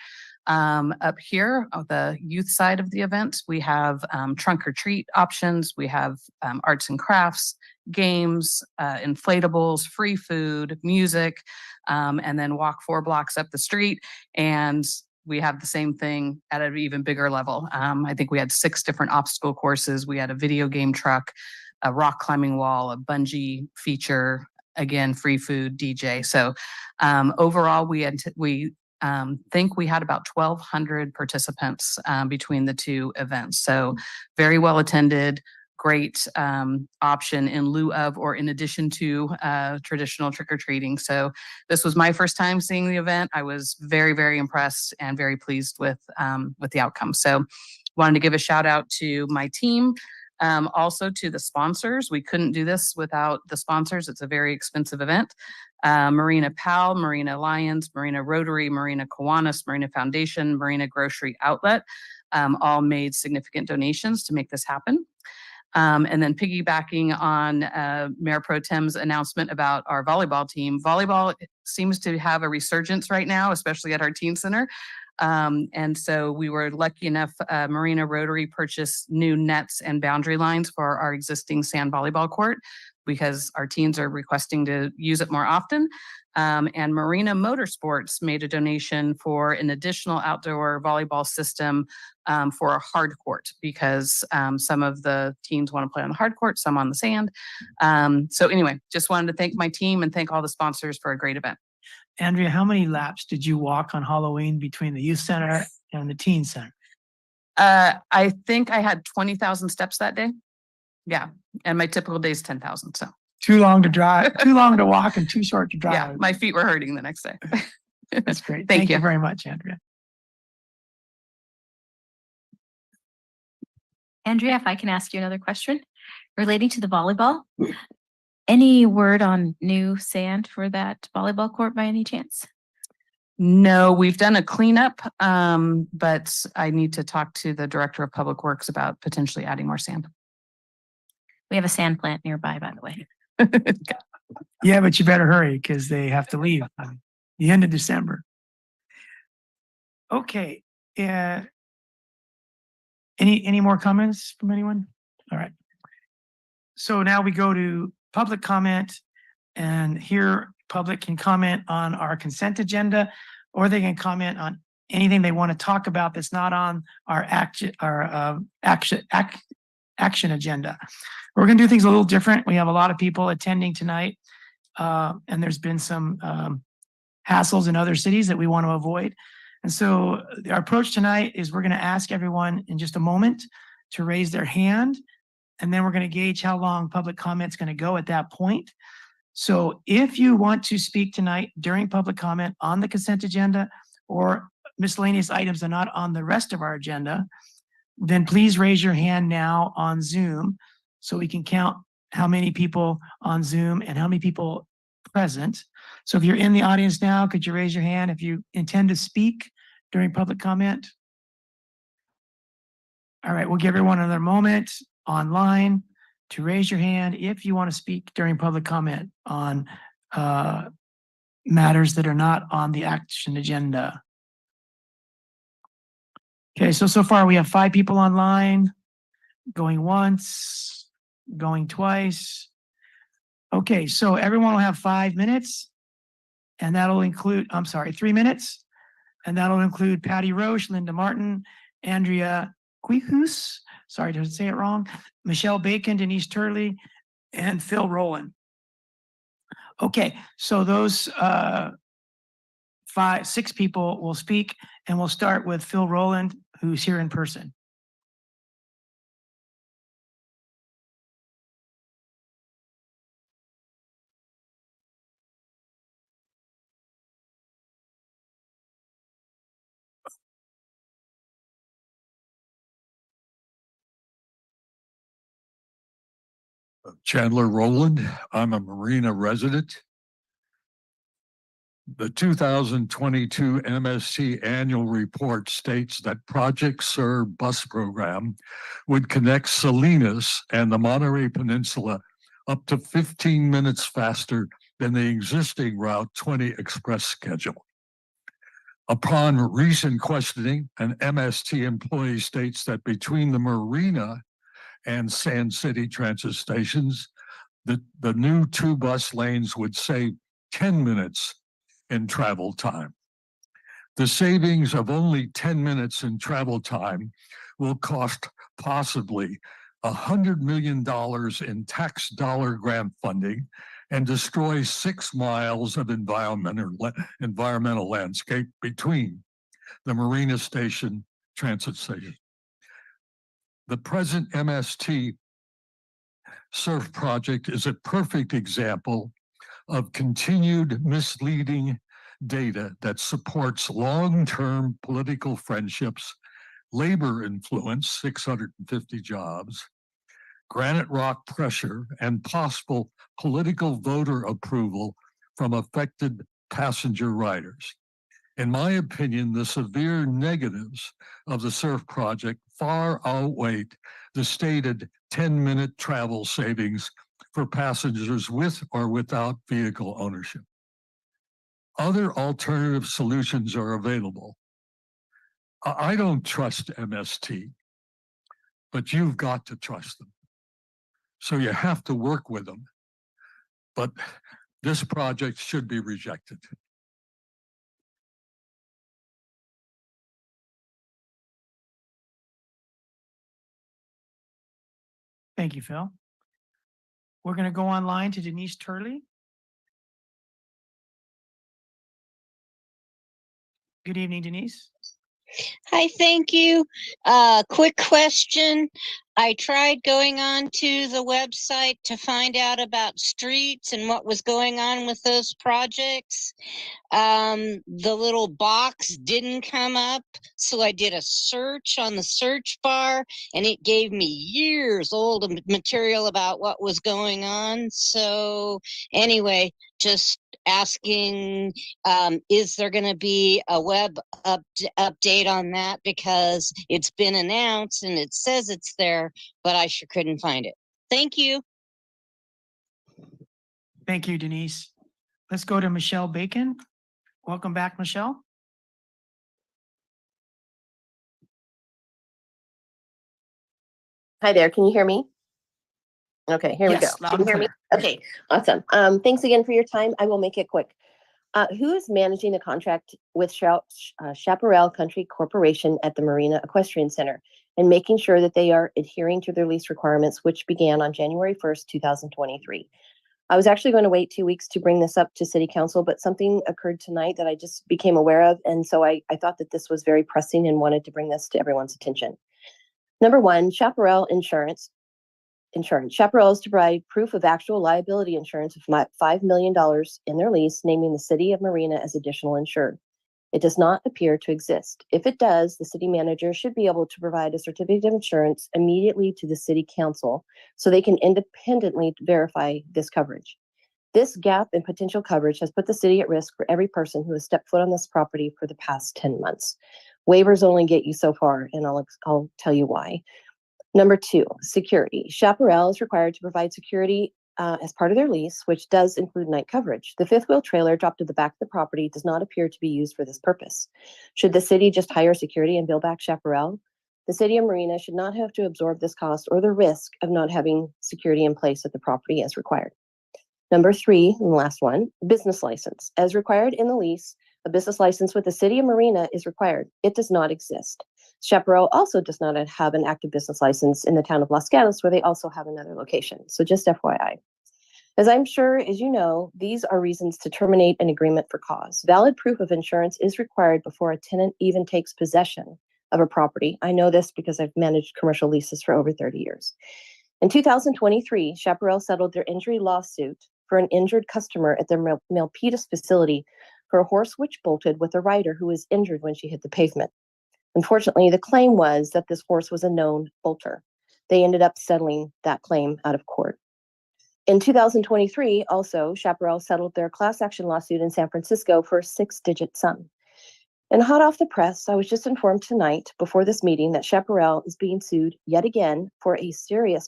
up here on the youth side of the event, we have trunk or treat options. We have arts and crafts, games, inflatables, free food, music, and then walk 4 blocks up the street. And we have the same thing at an even bigger level. I think we had 6 different obstacle courses. We had a video game truck, a rock climbing wall, a bungee feature, again, free food, DJ. So overall, we think we had about 1,200 participants between the 2 events. So very well attended, great option in lieu of or in addition to traditional trick-or-treating. So this was my first time seeing the event. I was very, very impressed and very pleased with the outcome. So wanted to give a shout out to my team. Also to the sponsors. We couldn't do this without the sponsors. It's a very expensive event. Marina PAL, Marina Alliance, Marina Rotary, Marina Kiwanis, Marina Foundation, Marina Grocery Outlet, all made significant donations to make this happen. And then piggybacking on Mayor Pro Tem's announcement about our volleyball team, volleyball seems to have a resurgence right now, especially at our teen center. And so we were lucky enough, Marina Rotary purchased new nets and boundary lines for our existing sand volleyball court because our teens are requesting to use it more often. And Marina Motorsports made a donation for an additional outdoor volleyball system for a hard court because some of the teams want to play on the hard court, some on the sand. So anyway, just wanted to thank my team and thank all the sponsors for a great event. Andrea, how many laps did you walk on Halloween between the youth center and the teen center? I think I had 20,000 steps that day. Yeah, and my typical day is 10,000, so Too long to drive, too long to walk and too short to yeah, drive. my feet were hurting the next day. That's great. Thank Thank you you. very much, Andrea. Andrea, if I can ask you another question relating to the volleyball. Any word on new sand for that volleyball court by any chance? No, we've done a cleanup, but I need to talk to the Director of Public Works about potentially adding more sand. We have a sand plant nearby, by the way. Yeah, but you better hurry because they have to leave by the end of December. Okay, any more comments from anyone? All right. So now we go to public comment, and here public can comment on our consent agenda, or they can comment on anything they want to talk about that's not on our action agenda. We're going to do things a little different. We have a lot of people attending tonight, and there's been some hassles in other cities that we want to avoid. And so our approach tonight is we're going to ask everyone in just a moment to raise their hand, and then we're going to gauge how long public comment is going to go at that point. So if you want to speak tonight during public comment on the consent agenda or miscellaneous items that are not on the rest of our agenda, then please raise your hand now on Zoom so we can count how many people on Zoom and how many people present. So if you're in the audience now, could you raise your hand if you intend to speak during public comment? All right, we'll give everyone another moment online to raise your hand if you want to speak during public comment on matters that are not on the action agenda. Okay, so far we have 5 people online, going once, going twice. Okay, so everyone will have 5 minutes, and that'll include, 3 minutes, and that'll include Patty Roche, Linda Martin, Andrea Quihus, sorry to say it wrong, Michelle Bacon, Denise Turley, and Phil Rowland. Okay, so those 6 people will speak, and we'll start with Phil Rowland, who's here in person. Chandler Rowland. I'm a Marina resident. The 2022 MST annual report states that Project SIR bus program would connect Salinas and the Monterey Peninsula up to 15 minutes faster than the existing Route 20 express schedule. Upon recent questioning, an MST employee states that between the Marina and Sand City transit stations, the new 2 bus lanes would save 10 minutes in travel time. The savings of only 10 minutes in travel time will cost possibly $100 million in tax dollar grant funding and destroy 6 miles of environmental landscape between the Marina Station transit station. The present MST SURF project is a perfect example of continued misleading data that supports long-term political friendships, labor influence, 650 jobs, granite rock pressure, and possible political voter approval from affected passenger riders. In my opinion, the severe negatives of the SURF project far outweigh the stated 10-minute travel savings for passengers with or without vehicle ownership. Other alternative solutions are available. I don't trust MST, but you've got to trust them. So you have to work with them. But this project should be rejected. Thank you, Phil. We're going to go online to Denise Turley. Good evening, Denise. Hi, thank you. Quick question. I tried going on to the website to find out about streets and what was going on with those projects. The little box didn't come up, so I did a search on the search bar and it gave me years old of material about what was going on. So anyway, just asking, is there going to be a web update on that? Because it's been announced and it says it's there, but I sure couldn't find it. Thank you. Thank you, Denise. Let's go to Michelle Bacon. Welcome back, Michelle. Hi there, can you hear me? Okay, here we go. Yes, loud Can you and hear me? clear. Okay, awesome. Thanks again for your time. I will make it quick. Who is managing the contract with Chaparral Country Corporation at the Marina Equestrian Center and making sure that they are adhering to their lease requirements, which began on January 1st, 2023? I was actually going to wait 2 weeks to bring this up to City Council, but something occurred tonight that I just became aware of. And so I thought that this was very pressing and wanted to bring this to everyone's attention. Number one, Chaparral Insurance. Chaparral is to provide proof of actual liability insurance of $5 million in their lease, naming the city of Marina as additional insured. It does not appear to exist. If it does, the city manager should be able to provide a certificate of insurance immediately to the city council so they can independently verify this coverage. This gap in potential coverage has put the city at risk for every person who has stepped foot on this property for the past 10 months. Waivers only get you so far, and I'll tell you why. Number two, security. Chaparral is required to provide security as part of their lease, which does include night coverage. The fifth wheel trailer dropped at the back of the property does not appear to be used for this purpose. Should the city just hire security and bill back Chaparral? The city of Marina should not have to absorb this cost or the risk of not having security in place at the property as required. Number three, and the last one, business license. As required in the lease, a business license with the city of Marina is required. It does not exist. Chaparral also does not have an active business license in the town of Los Gatos, where they also have another location. So just FYI. As I'm sure, as you know, these are reasons to terminate an agreement for cause. Valid proof of insurance is required before a tenant even takes possession of a property. I know this because I've managed commercial leases for over 30 years. In 2023, Chaparral settled their injury lawsuit for an injured customer at their Milpitas facility for a horse which bolted with a rider who was injured when she hit the pavement. Unfortunately, the claim was that this horse was a known bolter. They ended up settling that claim out of court. In 2023, also, Chaparral settled their class action lawsuit in San Francisco for a 6-digit sum. And hot off the press, I was just informed tonight before this meeting that Chaparral is being sued yet again for a serious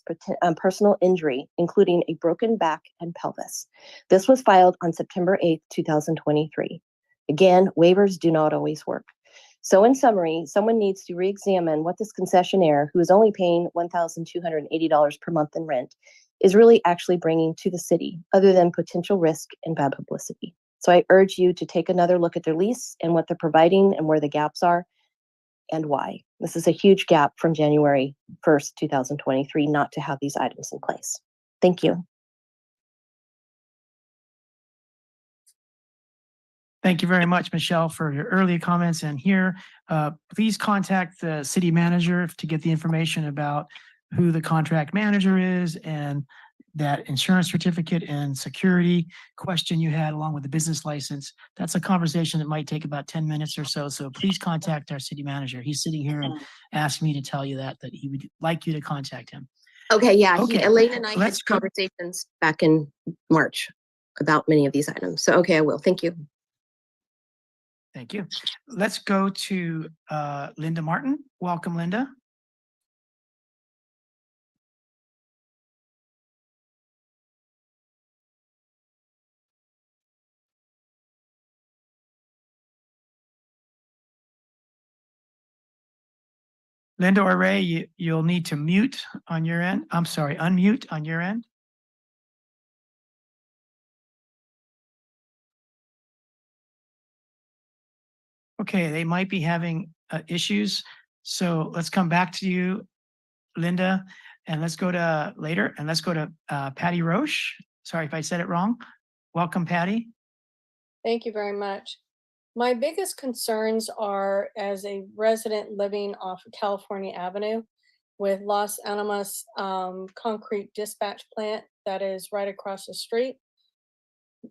personal injury, including a broken back and pelvis. This was filed on September 8th, 2023. Again, waivers do not always work. So in summary, someone needs to re-examine what this concessionaire, who is only paying $1,280 per month in rent, is really actually bringing to the city, other than potential risk and bad publicity. So I urge you to take another look at their lease and what they're providing and where the gaps are and why. This is a huge gap from January 1st, 2023, not to have these items in place. Thank you. Thank you very much, Michelle, for your earlier comments. And here, please contact the city manager to get the information about who the contract manager is and that insurance certificate and security question you had along with the business license. That's a conversation that might take about 10 minutes or so. So please contact our city manager. He's sitting here and asked me to tell you that he would like you to contact him. Okay, yeah, Okay, Elaine and I let's had go. conversations back in March about many of these items. So, okay, I will. Thank you. Thank you. Let's go to Linda Martin. Welcome, Linda. Linda or Ray, you'll need to mute on your end. I'm sorry, unmute on your end. Okay, they might be having issues. So let's come back to you, Linda, and let's go to later, and let's go to Patty Roche. Sorry if I said it wrong. Welcome, Patty. Thank you very much. My biggest concerns are as a resident living off of California Avenue. with Los Alamos concrete dispatch plant that is right across the street.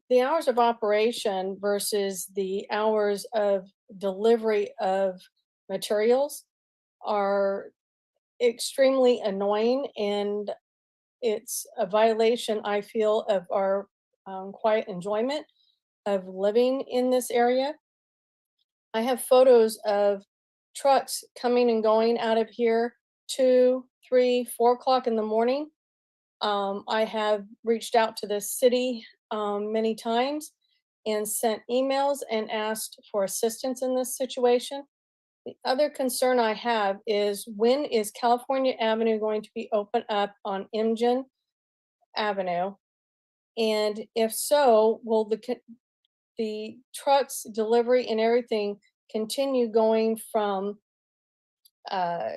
The hours of operation versus the hours of delivery of materials are extremely annoying, and it's a violation, I feel, of our quiet enjoyment of living in this area. I have photos of trucks coming and going out of here 2, 3, 4 o'clock in the morning. I have reached out to the city many times and sent emails and asked for assistance in this situation. The other concern I have is, when is California Avenue going to be open up on Imgen Avenue? And if so, will the trucks delivery and everything continue going from uh,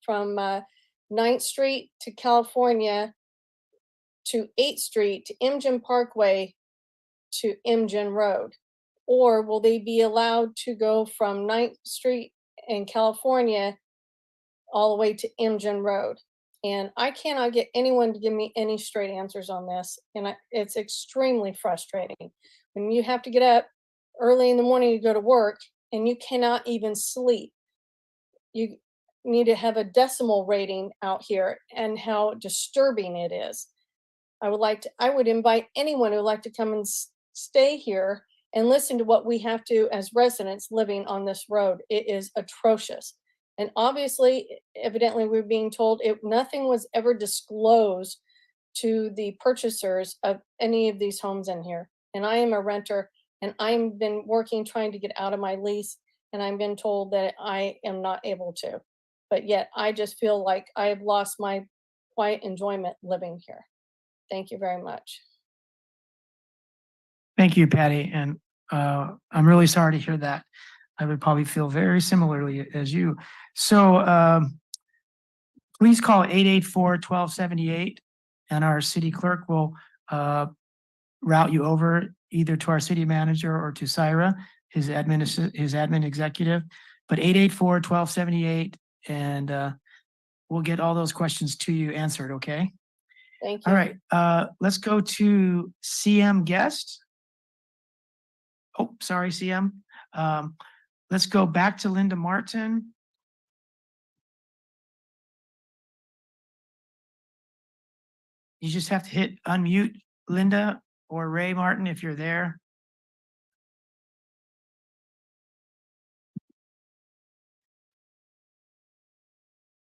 9th Street to California to 8th Street to Imgen Parkway to Imgen Road? Or will they be allowed to go from 9th Street in California all the way to Imgen Road? And I cannot get anyone to give me any straight answers on this. And it's extremely frustrating when you have to get up early in the morning to go to work and you cannot even sleep. You need to have a decimal rating out here, and how disturbing it is. I would invite anyone who would like to come and stay here and listen to what we have to as residents living on this road. It is atrocious. And obviously, evidently, we're being told nothing was ever disclosed to the purchasers of any of these homes in here. And I am a renter, and I've been working trying to get out of my lease, and I've been told that I am not able to. But yet I just feel like I have lost my quiet enjoyment living here. Thank you very much. Thank you, Patty. And I'm really sorry to hear that. I would probably feel very similarly as you. So please call 884-1278 and our city clerk will route you over either to our city manager or to Syra, his admin executive. But 884-1278, and we'll get all those questions to you answered, okay? Thank you. All right, let's go to CM guest. Oh, sorry, CM. Let's go back to Linda Martin. You just have to hit unmute, Linda or Ray Martin, if you're there.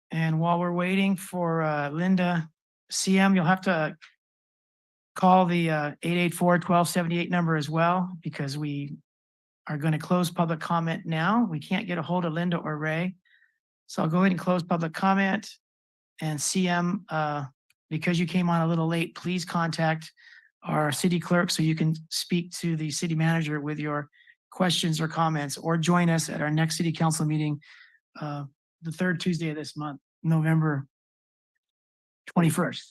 And while we're waiting for Linda, CM, you'll have to call the 884-1278 number as well, because we are going to close public comment now. We can't get a hold of Linda or Ray. So I'll go ahead and close public comment. And CM, because you came on a little late, please contact our city clerk so you can speak to the city manager with your questions or comments, or join us at our next city council meeting, the third Tuesday of this month, November 21st.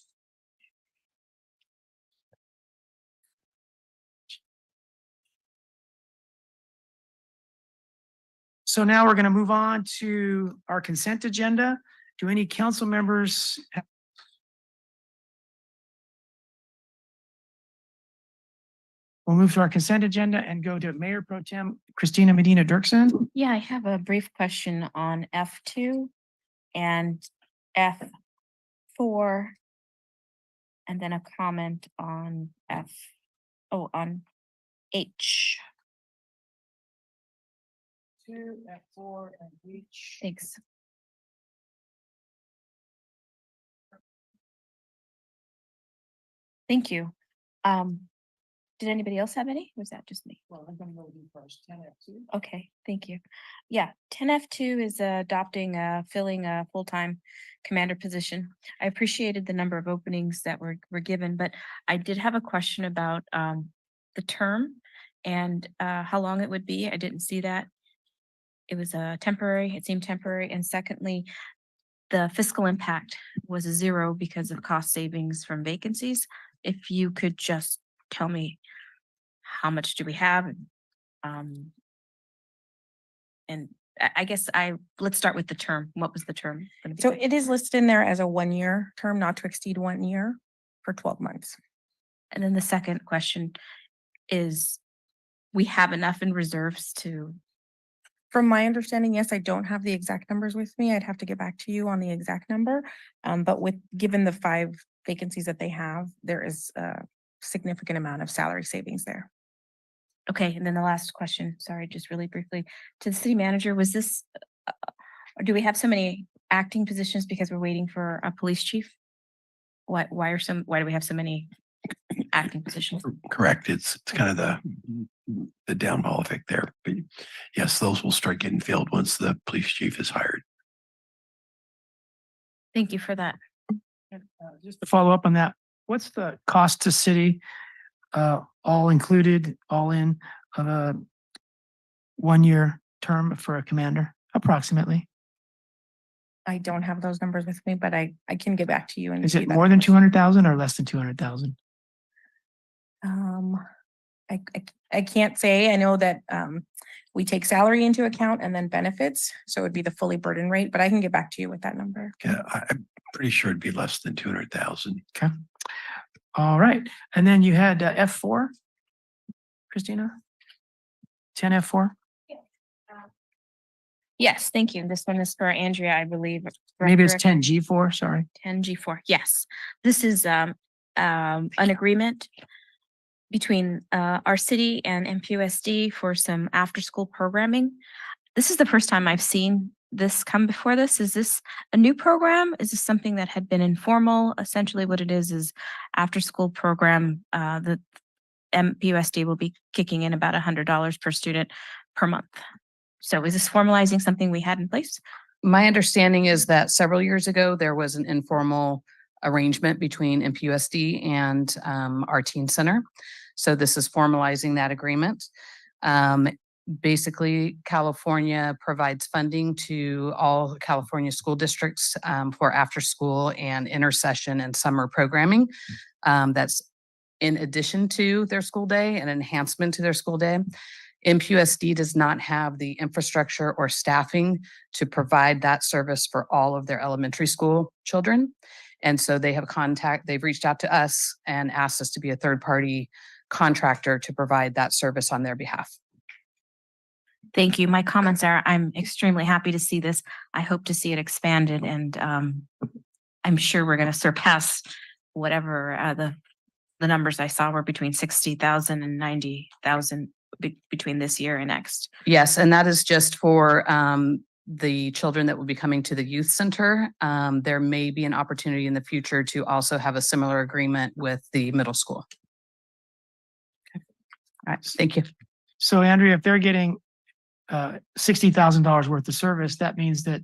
So now we're going to move on to our consent agenda. Do any council members have? We'll move to our consent agenda and go to Mayor Pro Tem Christina Medina Dirksen. Yeah, I have a brief question on F2 and F4, and then a comment on on H. 2, F4, and H. Thanks. Thank you. Did anybody else have any? Or was that just me? Well, I'm going to go with you first. 10F2. Okay, thank you. Yeah, 10F2 is adopting, filling a full-time commander position. I appreciated the number of openings that were given, but I did have a question about the term and how long it would be. I didn't see that. It was temporary. It seemed temporary. And secondly, the fiscal impact was a 0 because of cost savings from vacancies. If you could just tell me how much do we have, and I guess let's start with the term. What was the term? gonna be? So it is listed in there as a 1-year term, not to exceed 1 year for 12 months. And then the second question is, we have enough in reserves to, From my understanding, yes, I don't have the exact numbers with me. I'd have to get back to you on the exact number. But given the 5 vacancies that they have, there is a significant amount of salary savings there. okay, and then the last question, sorry, just really briefly, to the city manager, was this, or do we have so many acting positions because we're waiting for a police chief? Why do we have so many acting positions? Correct. It's kind of the downfall effect there. But yes, those will start getting filled once the police chief is hired. Thank you for that. Just to follow up on that, what's the cost to city, all included, all in, of a 1-year term for a commander, approximately? I don't have those numbers with me, but I can get back to you. And Is give it you that more than information. 200,000 or less than 200,000? I can't say. I know that we take salary into account and then benefits, so it would be the fully burden rate, but I can get back to you with that number. Yeah, I'm pretty sure it'd be less than 200,000. Okay. All right. And then you had F4, Christina? 10 F4? Yes, thank you. This one is for Andrea, I believe. Maybe it's Director. 10 G4, sorry. 10 G4, yes. This is an agreement between our city and MPUSD for some after-school programming. This is the first time I've seen this come before this. Is this a new program? Is this something that had been informal? Essentially what it is after-school program that MPUSD will be kicking in about $100 per student per month. So is this formalizing something we had in place? My understanding is that several years ago, there was an informal arrangement between MPUSD and our teen center. So this is formalizing that agreement. Basically, California provides funding to all California school districts for after school and intersession and summer programming. That's in addition to their school day, an enhancement to their school day. MPUSD does not have the infrastructure or staffing to provide that service for all of their elementary school children. And so they've reached out to us and asked us to be a third-party contractor to provide that service on their behalf. Thank you. My comments are, I'm extremely happy to see this. I hope to see it expanded, and I'm sure we're going to surpass whatever the numbers I saw were between 60,000 and 90,000 between this year and next. Yes, and that is just for the children that will be coming to the youth center. There may be an opportunity in the future to also have a similar agreement with the middle school. Okay. All right, thank you. So Andrea, if they're getting $60,000 worth of service, that means that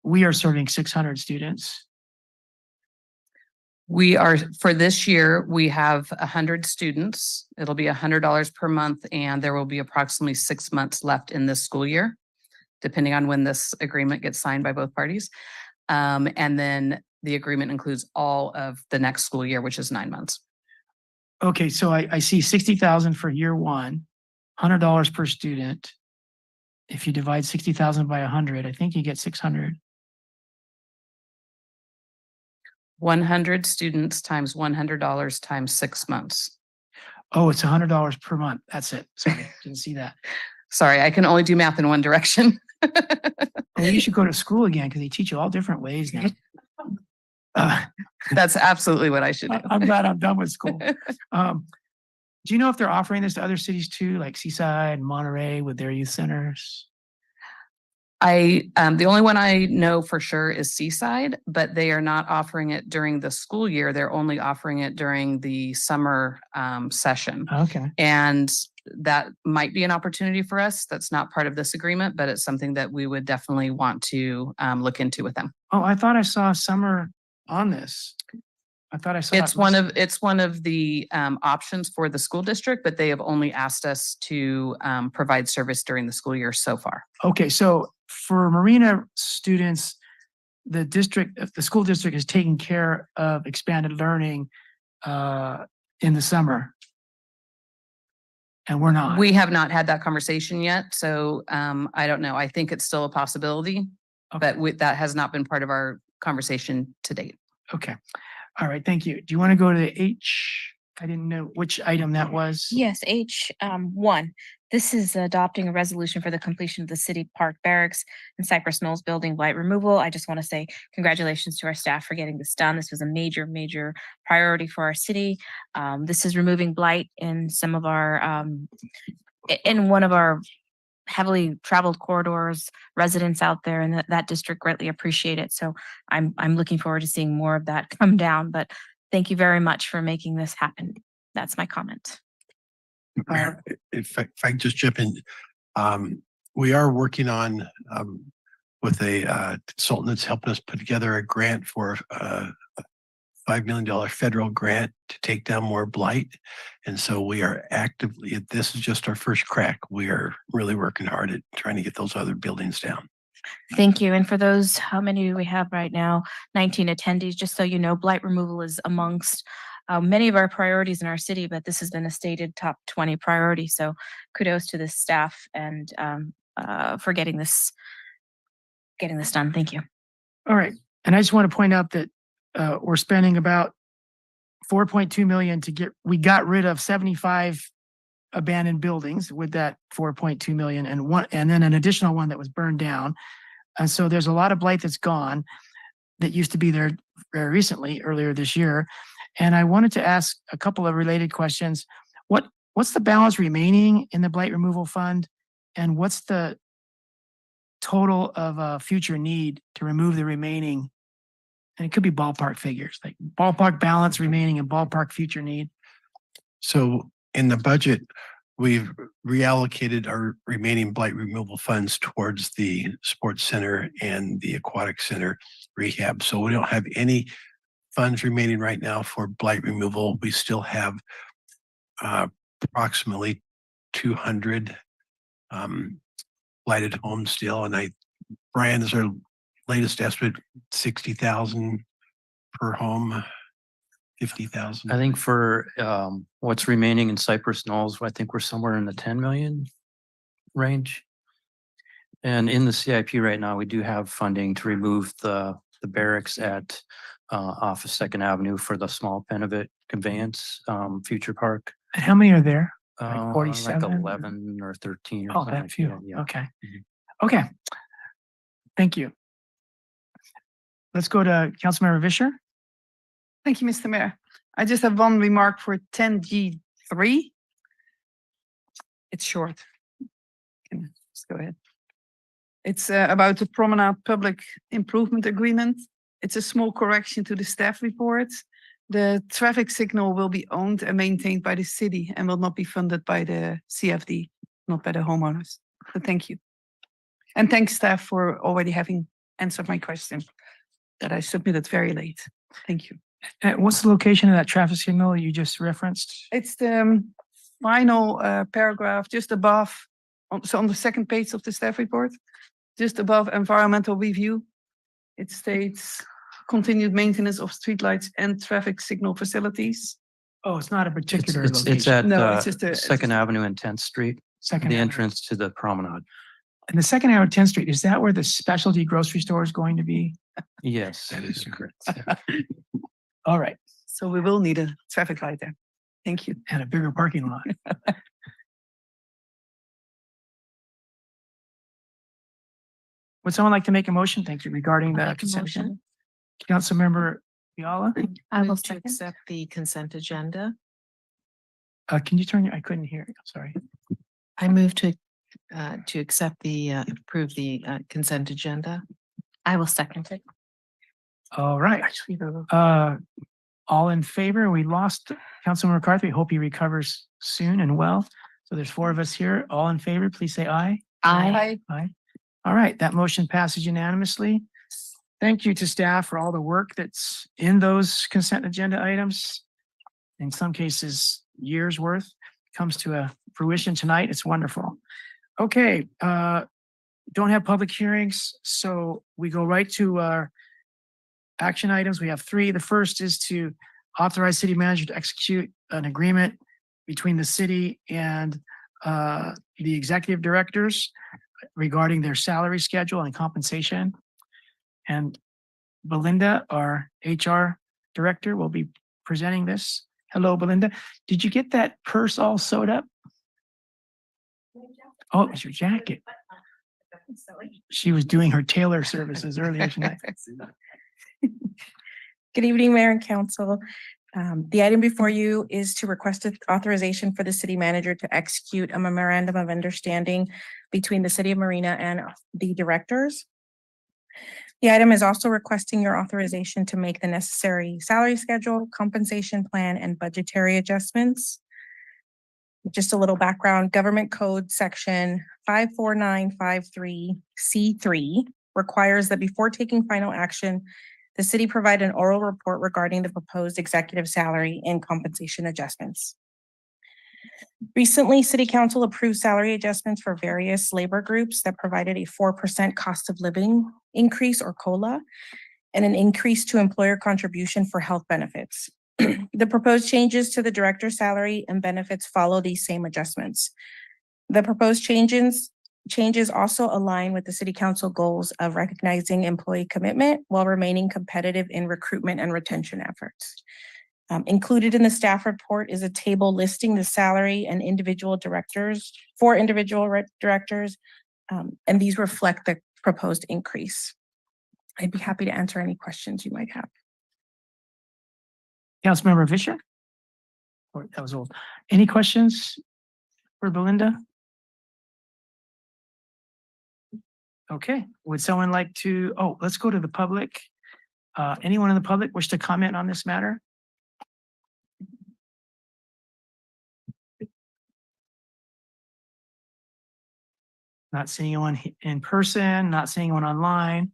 we are serving 600 students. We are, for this year, we have 100 students. It'll be $100 per month, and there will be approximately 6 months left in this school year, depending on when this agreement gets signed by both parties. And then the agreement includes all of the next school year, which is 9 months. Okay, so I see 60,000 for year one, $100 per student. If you divide 60,000 by 100, I think you get 600. 100 students times $100 times 6 months. Oh, it's $100 per month. That's it. Sorry, didn't see that. Sorry, I can only do math in one direction. Well, you should go to school again because they teach you all different ways now. That's absolutely what I should do. I'm glad I'm done with school. Do you know if they're offering this to other cities too, like Seaside, Monterey with their youth centers? The only one I know for sure is Seaside, but they are not offering it during the school year. They're only offering it during the summer session. Okay. And that might be an opportunity for us. That's not part of this agreement, but it's something that we would definitely want to look into with them. Oh, I thought I saw summer on this. I thought I saw. It's one of the options for the school district, but they have only asked us to provide service during the school year so far. Okay, so for Marina students, the school district is taking care of expanded learning in the summer. And we're not. We have not had that conversation yet, so I don't know. I think it's still a possibility, but that has not been part of our conversation to date. Okay. All right. Thank you. Do you want to go to the H? I didn't know which item that was. Yes, H1. This is adopting a resolution for the completion of the city park barracks and Cypress Knolls building blight removal. I just want to say congratulations to our staff for getting this done. This was a major, major priority for our city. This is removing blight in some of our, in one of our heavily traveled corridors. Residents out there in that district greatly appreciate it. So I'm looking forward to seeing more of that come down, but thank you very much for making this happen. That's my comment. Mayor, if I can just chip in, we are working on with a consultant that's helping us put together a grant for a $5 million federal grant to take down more blight. And so we are actively, this is just our first crack. We are really working hard at trying to get those other buildings down. Thank you. And for those, how many do we have right now? 19 attendees. Just so you know, blight removal is amongst many of our priorities in our city, but this has been a stated top 20 priority. So kudos to the staff and for getting this done. Thank you. All right. And I just want to point out that we're spending about 4.2 million we got rid of 75 abandoned buildings with that 4.2 million and then an additional one that was burned down. And so there's a lot of blight that's gone that used to be there very recently, earlier this year. And I wanted to ask a couple of related questions. What's the balance remaining in the blight removal fund? And what's the total of future need to remove the remaining? And it could be ballpark figures, like ballpark balance remaining and ballpark future need. So in the budget, we've reallocated our remaining blight removal funds towards the sports center and the aquatic center rehab. So we don't have any funds remaining right now for blight removal. We still have approximately 200 blighted homes still. And Brian, is our latest estimate 60,000 per home, 50,000? I think for what's remaining in Cypress Knolls, I think we're somewhere in the 10 million range. And in the CIP right now, we do have funding to remove the barracks at off of 2nd Avenue for the small Penavit conveyance future park. And how many are there? Like 47? 11 or 13 or Oh, something that like few. that, yeah. Okay. Okay. Thank you. Let's go to Councilmember Vischer. Thank you, Mr. Mayor. I just have one remark for 10G3. It's short. Just go ahead. It's about the Promenade Public Improvement Agreement. It's a small correction to the staff report. The traffic signal will be owned and maintained by the city and will not be funded by the CFD, not by the homeowners. So thank you. And thanks staff for already having answered my question that I submitted very late. Thank you. What's the location of that traffic signal you just referenced? It's the final paragraph just above, so on the second page of the staff report, just above environmental review. It states continued maintenance of streetlights and traffic signal facilities. Oh, it's not a particular It's location. at No, it's just a- 2nd Avenue and 10th Street, Second the Avenue. entrance to the promenade. And the 2nd Avenue, 10th Street, is that where the specialty grocery store is going to be? Yes, that is correct. All right. So we will need a traffic light there. Thank you. And a bigger parking lot. Would someone like to make a motion? Thank you, regarding I'll the make a consent motion. agenda? Councilmember Fiala, I will Move to second. Accept the consent agenda. can you turn your, I couldn't hear. I'm sorry. I move to accept approve the consent agenda. I will second it. All right. All in favor? We lost Councilman McCarthy. Hope he recovers soon and well. So there's 4 of us here. All in favor, please say aye. Aye. Aye. All right, that motion passes unanimously. Thank you to staff for all the work that's in those consent agenda items. In some cases, years worth comes to a fruition tonight. It's wonderful. Okay, don't have public hearings, so we go right to our action items. We have 3. The first is to authorize city manager to execute an agreement between the city and the executive directors regarding their salary schedule and compensation. And Belinda, our HR director, will be presenting this. Hello, Belinda. Did you get that purse all sewed up? Oh, it's your jacket. She was doing her tailor services earlier tonight. Good evening, Mayor and Council. The item before you is to request authorization for the city manager to execute a memorandum of understanding between the city of Marina and the directors. The item is also requesting your authorization to make the necessary salary schedule, compensation plan, and budgetary adjustments. Just a little background, Government Code Section 54953C3 requires that before taking final action, the city provide an oral report regarding the proposed executive salary and compensation adjustments. Recently, City Council approved salary adjustments for various labor groups that provided a 4% cost of living increase or COLA and an increase to employer contribution for health benefits. The proposed changes to the director's salary and benefits follow these same adjustments. The proposed changes also align with the City Council goals of recognizing employee commitment while remaining competitive in recruitment and retention efforts. Included in the staff report is a table listing the salary and individual directors for individual directors, and these reflect the proposed increase. I'd be happy to answer any questions you might have. Councilmember Fisher? Or that was old. Any questions for Belinda? Okay, would someone like to, let's go to the public. Anyone in the public wish to comment on this matter? Not seeing anyone in person, not seeing anyone online.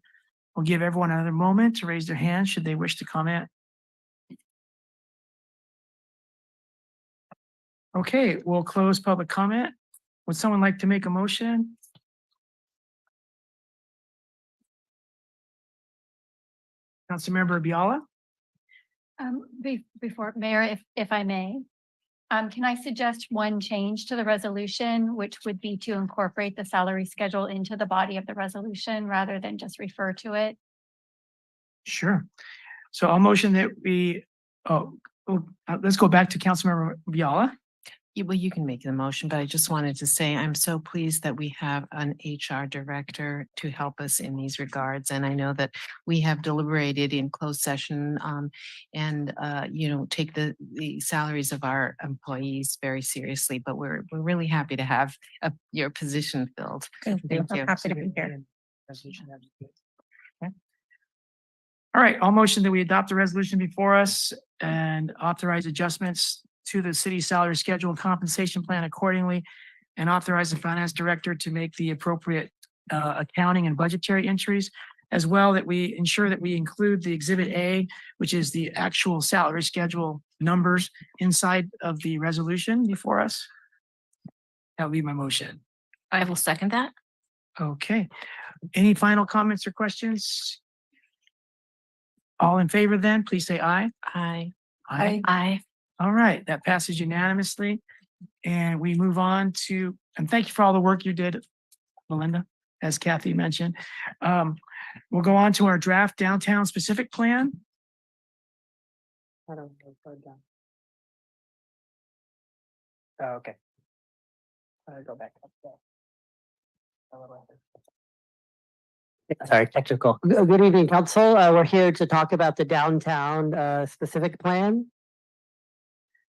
We'll give everyone another moment to raise their hand should they wish to comment. Okay, we'll close public comment. Would someone like to make a motion? Councilmember Biala? Before, Mayor, if I may, can I suggest one change to the resolution, which would be to incorporate the salary schedule into the body of the resolution rather than just refer to it? Sure. So I'll motion that we, let's go back to Councilmember Biala. Well, you can make the motion, but I just wanted to say I'm so pleased that we have an HR director to help us in these regards. And I know that we have deliberated in closed session and take the salaries of our employees very seriously. But we're really happy to have your position filled. Thank you. I'm happy to be here. Okay. All right, I'll motion that we adopt the resolution before us and authorize adjustments to the city salary schedule and compensation plan accordingly, and authorize the finance director to make the appropriate accounting and budgetary entries, as well that we ensure that we include the Exhibit A, which is the actual salary schedule numbers inside of the resolution before us. That'll be my motion. I will second that. Okay. Any final comments or questions? All in favor then, please say aye. Aye. Aye. Aye. All right, that passes unanimously. And we move on to, and thank you for all the work you did, Belinda, as Kathy mentioned. We'll go on to our draft downtown specific plan. Okay. Go back up there. Sorry, technical. Good evening, council. We're here to talk about the downtown specific plan.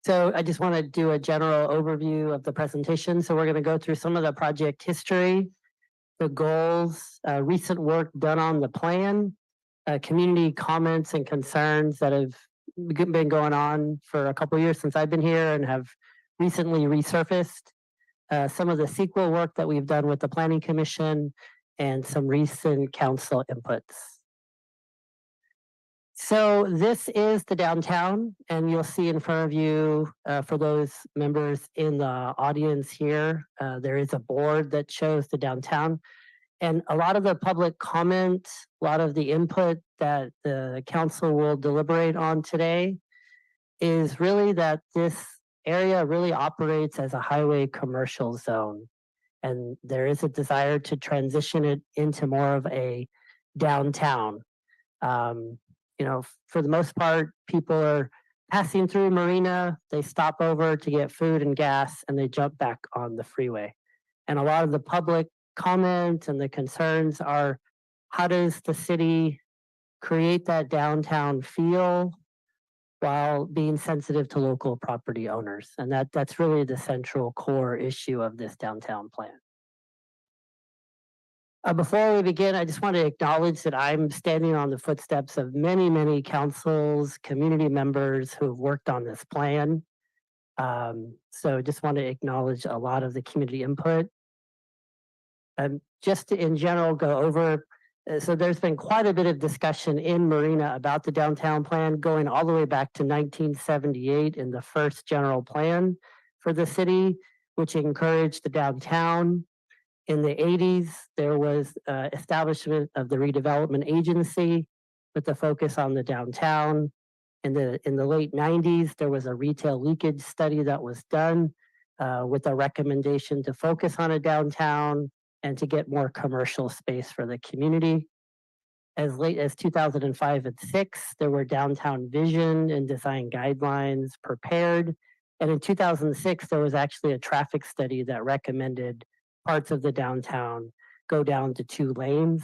So I just want to do a general overview of the presentation. So we're going to go through some of the project history, the goals, recent work done on the plan, community comments and concerns that have been going on for a couple of years since I've been here and have recently resurfaced, some of the sequel work that we've done with the Planning Commission, and some recent council inputs. So this is the downtown, and you'll see in front of you, for those members in the audience here, there is a board that shows the downtown. And a lot of the public comment, a lot of the input that the council will deliberate on today is really that this area really operates as a highway commercial zone. And there is a desire to transition it into more of a downtown. You know, for the most part, people are passing through Marina, they stop over to get food and gas, and they jump back on the freeway. And a lot of the public comment and the concerns are, how does the city create that downtown feel while being sensitive to local property owners? And that's really the central core issue of this downtown plan. Before we begin, I just want to acknowledge that I'm standing on the footsteps of many, many councils, community members who have worked on this plan. So just want to acknowledge a lot of the community input. Just to, in general, go over, so there's been quite a bit of discussion in Marina about the downtown plan going all the way back to 1978 in the first general plan for the city, which encouraged the downtown. In the 80s, there was establishment of the redevelopment agency with the focus on the downtown. In the late 90s, there was a retail leakage study that was done with a recommendation to focus on a downtown and to get more commercial space for the community. As late as 2005 and 6, there were downtown vision and design guidelines prepared. And in 2006, there was actually a traffic study that recommended parts of the downtown go down to 2 lanes.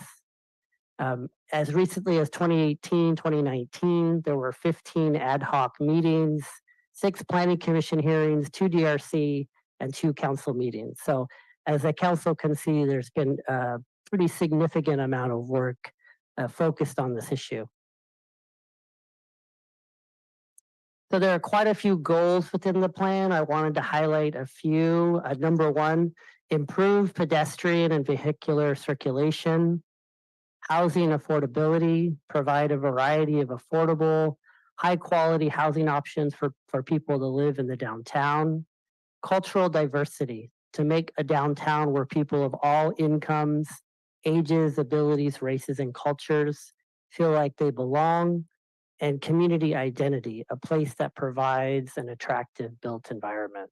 As recently as 2018, 2019, there were 15 ad hoc meetings, 6 planning commission hearings, 2 DRC, and 2 council meetings. So as the council can see, there's been a pretty significant amount of work focused on this issue. So there are quite a few goals within the plan. I wanted to highlight a few. Number 1, improve pedestrian and vehicular circulation, housing affordability, provide a variety of affordable, high quality housing options for people to live in the downtown, cultural diversity, to make a downtown where people of all incomes, ages, abilities, races, and cultures feel like they belong, and community identity, a place that provides an attractive built environment.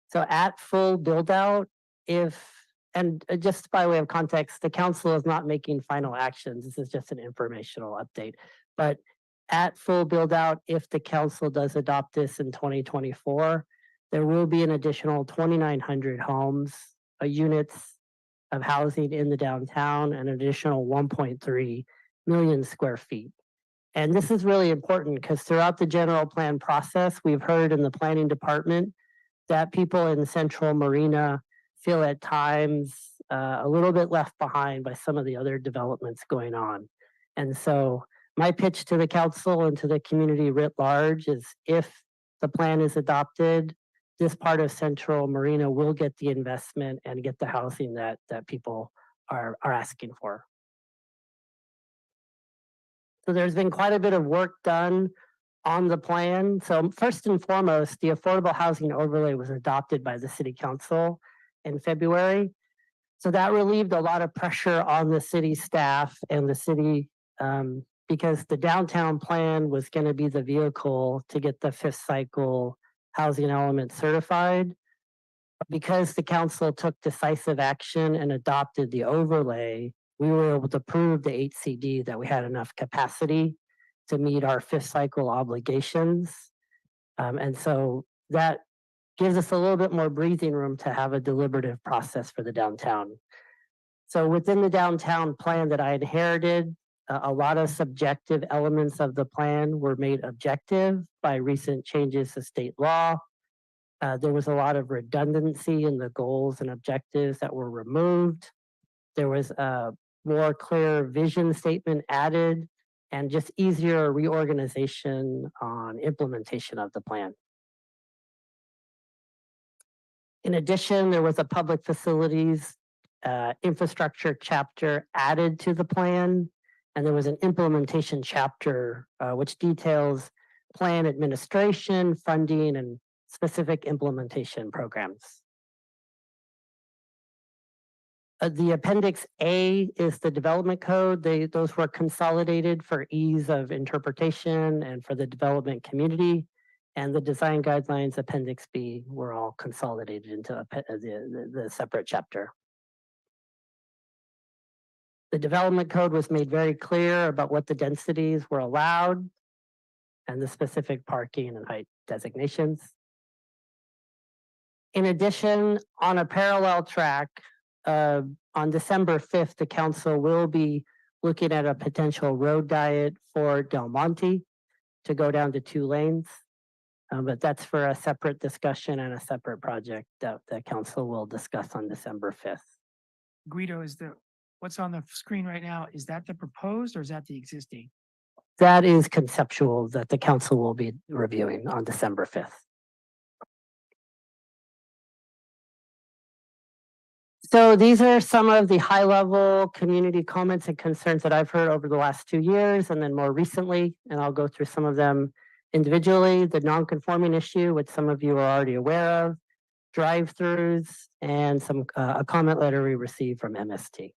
So at full build out, and just by way of context, the council is not making final actions. This is just an informational update. But at full build out, if the council does adopt this in 2024, there will be an additional 2,900 homes, units of housing in the downtown, and an additional 1.3 million square feet. And this is really important because throughout the general plan process, we've heard in the planning department that people in central Marina feel at times a little bit left behind by some of the other developments going on. And so my pitch to the council and to the community writ large is, if the plan is adopted, this part of central Marina will get the investment and get the housing that people are asking for. So there's been quite a bit of work done on the plan. So first and foremost, the affordable housing overlay was adopted by the city council in February. So that relieved a lot of pressure on the city staff and the city, because the downtown plan was going to be the vehicle to get the 5th cycle housing element certified. Because the council took decisive action and adopted the overlay, we were able to prove the HCD that we had enough capacity to meet our 5th cycle obligations. And so that gives us a little bit more breathing room to have a deliberative process for the downtown. So within the downtown plan that I inherited, a lot of subjective elements of the plan were made objective by recent changes to state law. There was a lot of redundancy in the goals and objectives that were removed. There was a more clear vision statement added, and just easier reorganization on implementation of the plan. In addition, there was a public facilities infrastructure chapter added to the plan, and there was an implementation chapter which details plan administration, funding, and specific implementation programs. The Appendix A is the development code. Those were consolidated for ease of interpretation and for the development community. and the design guidelines Appendix B were all consolidated into the separate chapter. The development code was made very clear about what the densities were allowed and the specific parking and height designations. In addition, on a parallel track, on December 5th, the council will be looking at a potential road diet for Del Monte to go down to 2 lanes. But that's for a separate discussion and a separate project that the council will discuss on December 5th. Guido, what's on the screen right now, is that the proposed or is that the existing? That is conceptual that the council will be reviewing on December 5th. So these are some of the high level community comments and concerns that I've heard over the last 2 years and then more recently, and I'll go through some of them individually. The non-conforming issue, which some of you are already aware of, drive-throughs, and a comment letter we received from MST.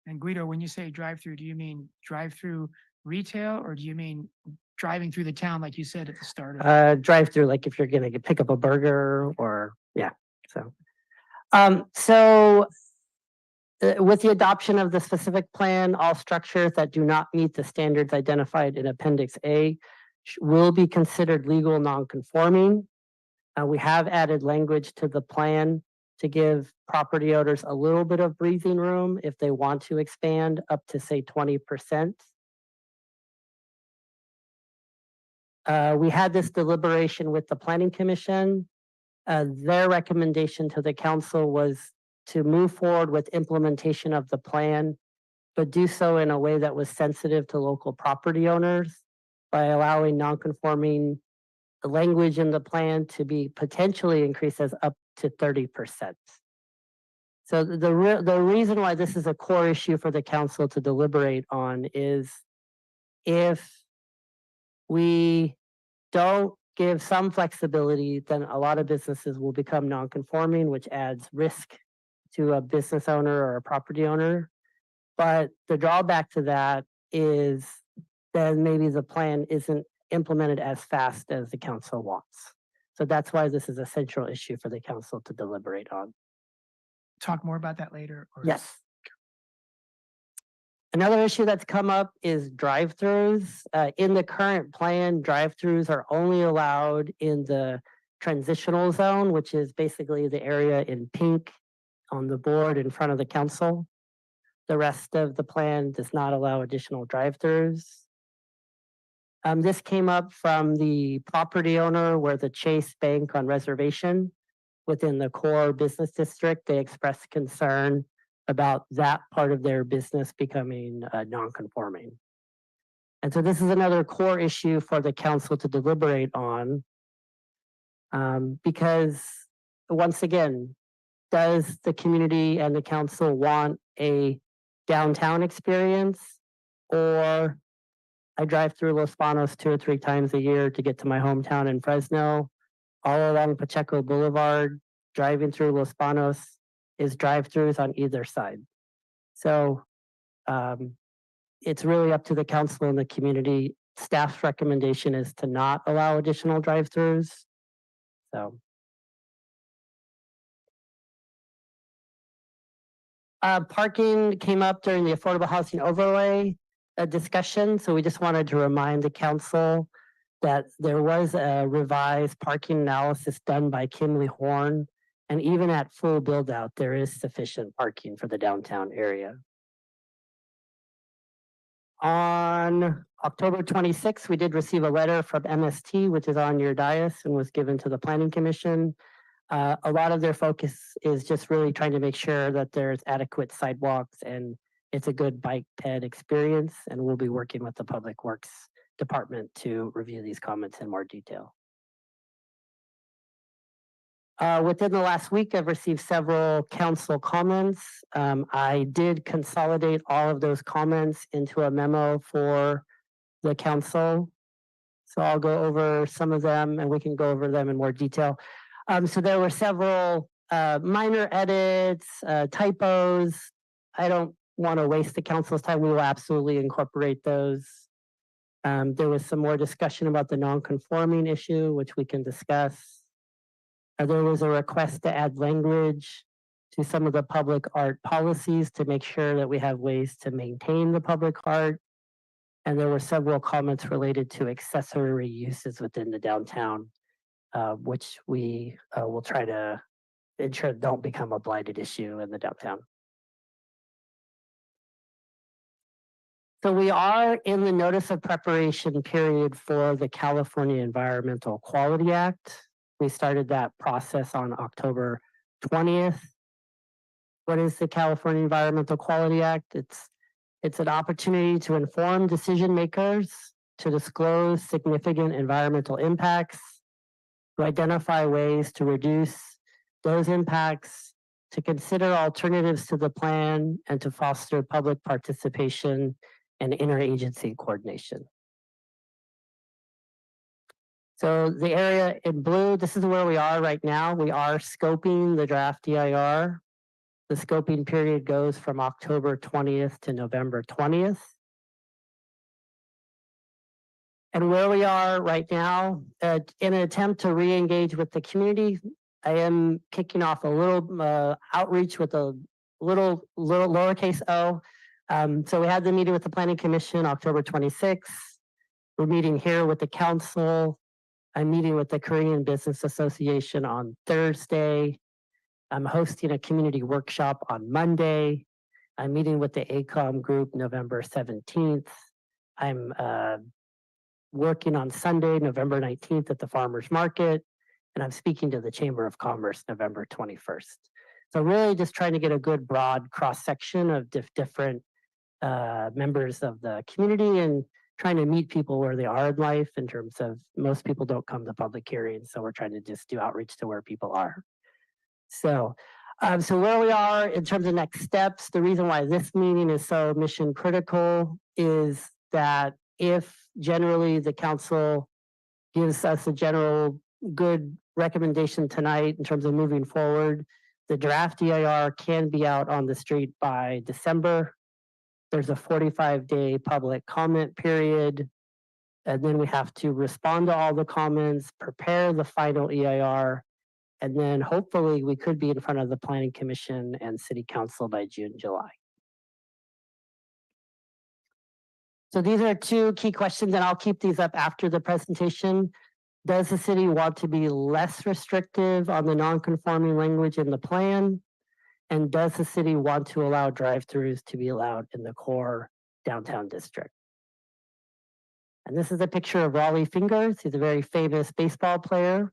And Guido, when you say drive-through, do you mean drive-through retail or do you mean driving through the town like you said at the start of Drive-through, like if you're gonna pick up a burger or, yeah, so. With the adoption of the specific plan, all structures that do not meet the standards identified in Appendix A will be considered legal non-conforming. We have added language to the plan to give property owners a little bit of breathing room if they want to expand up to say 20%. We had this deliberation with the Planning Commission. Their recommendation to the council was to move forward with implementation of the plan, but do so in a way that was sensitive to local property owners by allowing non-conforming language in the plan to be potentially increased as up to 30%. So the reason why this is a core issue for the council to deliberate on is if we don't give some flexibility, then a lot of businesses will become non-conforming, which adds risk to a business owner or a property owner. But the drawback to that is then maybe the plan isn't implemented as fast as the council wants. So that's why this is a central issue for the council to deliberate on. talk more about that later? Yes. Another issue that's come up is drive-throughs. In the current plan, drive-throughs are only allowed in the transitional zone, which is basically the area in pink on the board in front of the council. The rest of the plan does not allow additional drive-throughs. This came up from the property owner where the Chase Bank on Reservation within the core business district. They expressed concern about that part of their business becoming non-conforming. And so this is another core issue for the council to deliberate on because once again, does the community and the council want a downtown experience, or I drive through Los Banos 2 or 3 times a year to get to my hometown in Fresno, all along Pacheco Boulevard, driving through Los Banos is drive-throughs on either side. So it's really up to the council and the community. Staff's recommendation is to not allow additional drive-throughs. So. Parking came up during the affordable housing overlay discussion. So we just wanted to remind the council that there was a revised parking analysis done by Kimley Horn. And even at full build out, there is sufficient parking for the downtown area. On October 26th, we did receive a letter from MST, which is on your dais and was given to the Planning Commission. A lot of their focus is just really trying to make sure that there's adequate sidewalks and it's a good bike ped experience. And we'll be working with the Public Works Department to review these comments in more detail. Within the last week, I've received several council comments. I did consolidate all of those comments into a memo for the council. So I'll go over some of them and we can go over them in more detail. So there were several minor edits, typos. I don't want to waste the council's time. We will absolutely incorporate those. There was some more discussion about the non-conforming issue, which we can discuss. There was a request to add language to some of the public art policies to make sure that we have ways to maintain the public art. And there were several comments related to accessory uses within the downtown, which we will try to ensure don't become a blighted issue in the downtown. So we are in the notice of preparation period for the California Environmental Quality Act. We started that process on October 20th. What is the California Environmental Quality Act? It's an opportunity to inform decision makers, to disclose significant environmental impacts, to identify ways to reduce those impacts, to consider alternatives to the plan, and to foster public participation and interagency coordination. So the area in blue, this is where we are right now. We are scoping the draft DIR. The scoping period goes from October 20th to November 20th. And where we are right now, in an attempt to re-engage with the community, I am kicking off a little outreach with a little lowercase o. So we had the meeting with the Planning Commission October 26th. We're meeting here with the council. I'm meeting with the Korean Business Association on Thursday. I'm hosting a community workshop on Monday. I'm meeting with the ACOM group November 17th. I'm working on Sunday, November 19th at the Farmers Market, and I'm speaking to the Chamber of Commerce November 21st. So really just trying to get a good broad cross-section of different members of the community and trying to meet people where they are in life in terms of most people don't come to public hearings. So we're trying to just do outreach to where people are. So where we are in terms of next steps, the reason why this meeting is so mission critical is that if generally the council gives us a general good recommendation tonight in terms of moving forward, the draft DIR can be out on the street by December. There's a 45-day public comment period, and then we have to respond to all the comments, prepare the final EIR, and then hopefully we could be in front of the Planning Commission and City Council by June, July. So these are two key questions, and I'll keep these up after the presentation. Does the city want to be less restrictive on the non-conforming language in the plan? And does the city want to allow drive-throughs to be allowed in the core downtown district? And this is a picture of Raleigh Fingers. He's a very famous baseball player.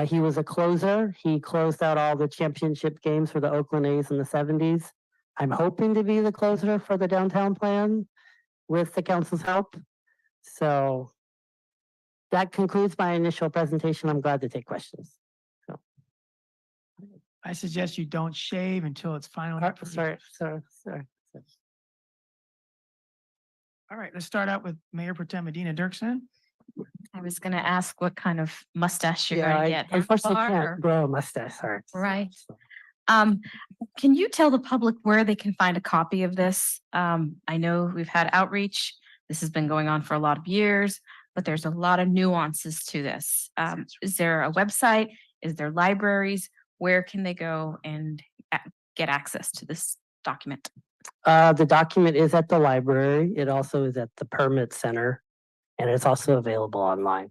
He was a closer. He closed out all the championship games for the Oakland A's in the 70s. I'm hoping to be the closer for the downtown plan with the council's help. So that concludes my initial presentation. I'm glad to take questions. So. I suggest you don't shave until it's finally. Sorry. All right, let's start out with Mayor Pro Tem Medina Dirksen. I was going to ask what kind of mustache you're going to get. Unfortunately, handlebar can't or- grow a mustache. Sorry. Right. Can you tell the public where they can find a copy of this? I know we've had outreach. This has been going on for a lot of years, but there's a lot of nuances to this. Is there a website? Is there libraries? Where can they go and get access to this document? The document is at the library. It also is at the permit center, and it's also available online.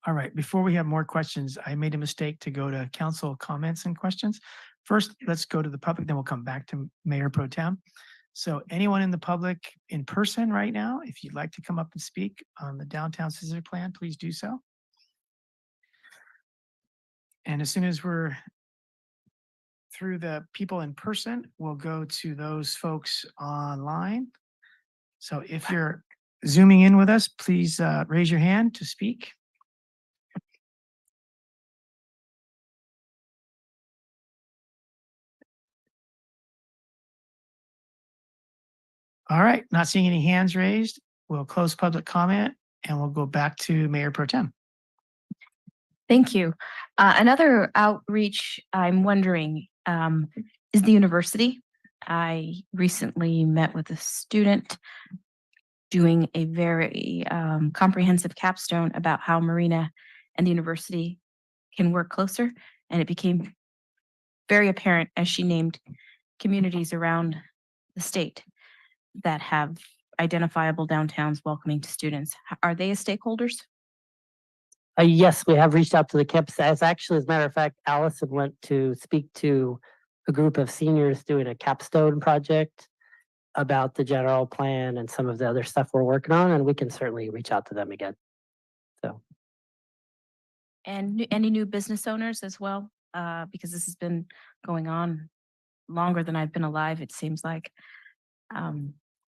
All right, before we have more questions, I made a mistake to go to council comments and questions. First, let's go to the public, then we'll come back to Mayor Pro Tem. So anyone in the public in person right now, if you'd like to come up and speak on the downtown specific plan, please do so. And as soon as we're through the people in person, we'll go to those folks online. So if you're zooming in with us, please raise your hand to speak. All right, not seeing any hands raised. We'll close public comment and we'll go back to Mayor Pro Tem. Thank you. Another outreach I'm wondering is the university. I recently met with a student doing a very comprehensive capstone about how Marina and the university can work closer. And it became very apparent as she named communities around the state that have identifiable downtowns welcoming to students. Are they as stakeholders? Yes, we have reached out to the camps. As actually, as a matter of fact, Allison went to speak to a group of seniors doing a capstone project about the general plan and some of the other stuff we're working on, and we can certainly reach out to them again. So, And any new business owners as well? Because this has been going on longer than I've been alive, it seems like.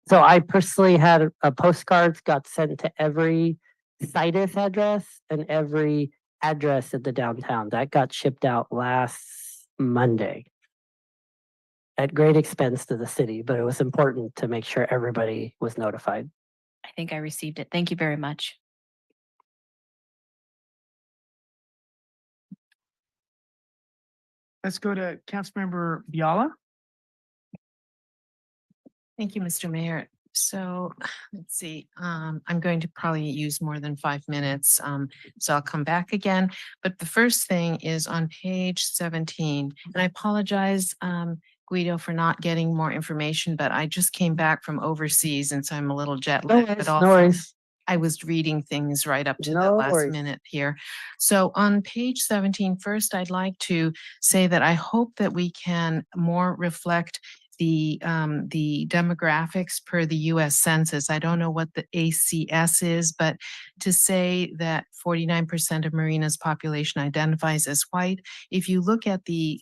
so I personally had a postcards got sent to every Citus address and every address at the downtown. That got shipped out last Monday at great expense to the city, but it was important to make sure everybody was notified. I think I received it. Thank you very much. Let's go to Councilmember Biala. Thank you, Mr. Mayor. So let's see, I'm going to probably use more than 5 minutes, so I'll come back again. But the first thing is on page 17, and I apologize, Guido, for not getting more information, but I just came back from overseas and so I'm a little jet lagged. But No also worries. I was reading things right up to the No last worries. minute here. So on page 17, first, I'd like to say that I hope that we can more reflect the demographics per the US Census. I don't know what the ACS is, but to say that 49% of Marina's population identifies as white, if you look at the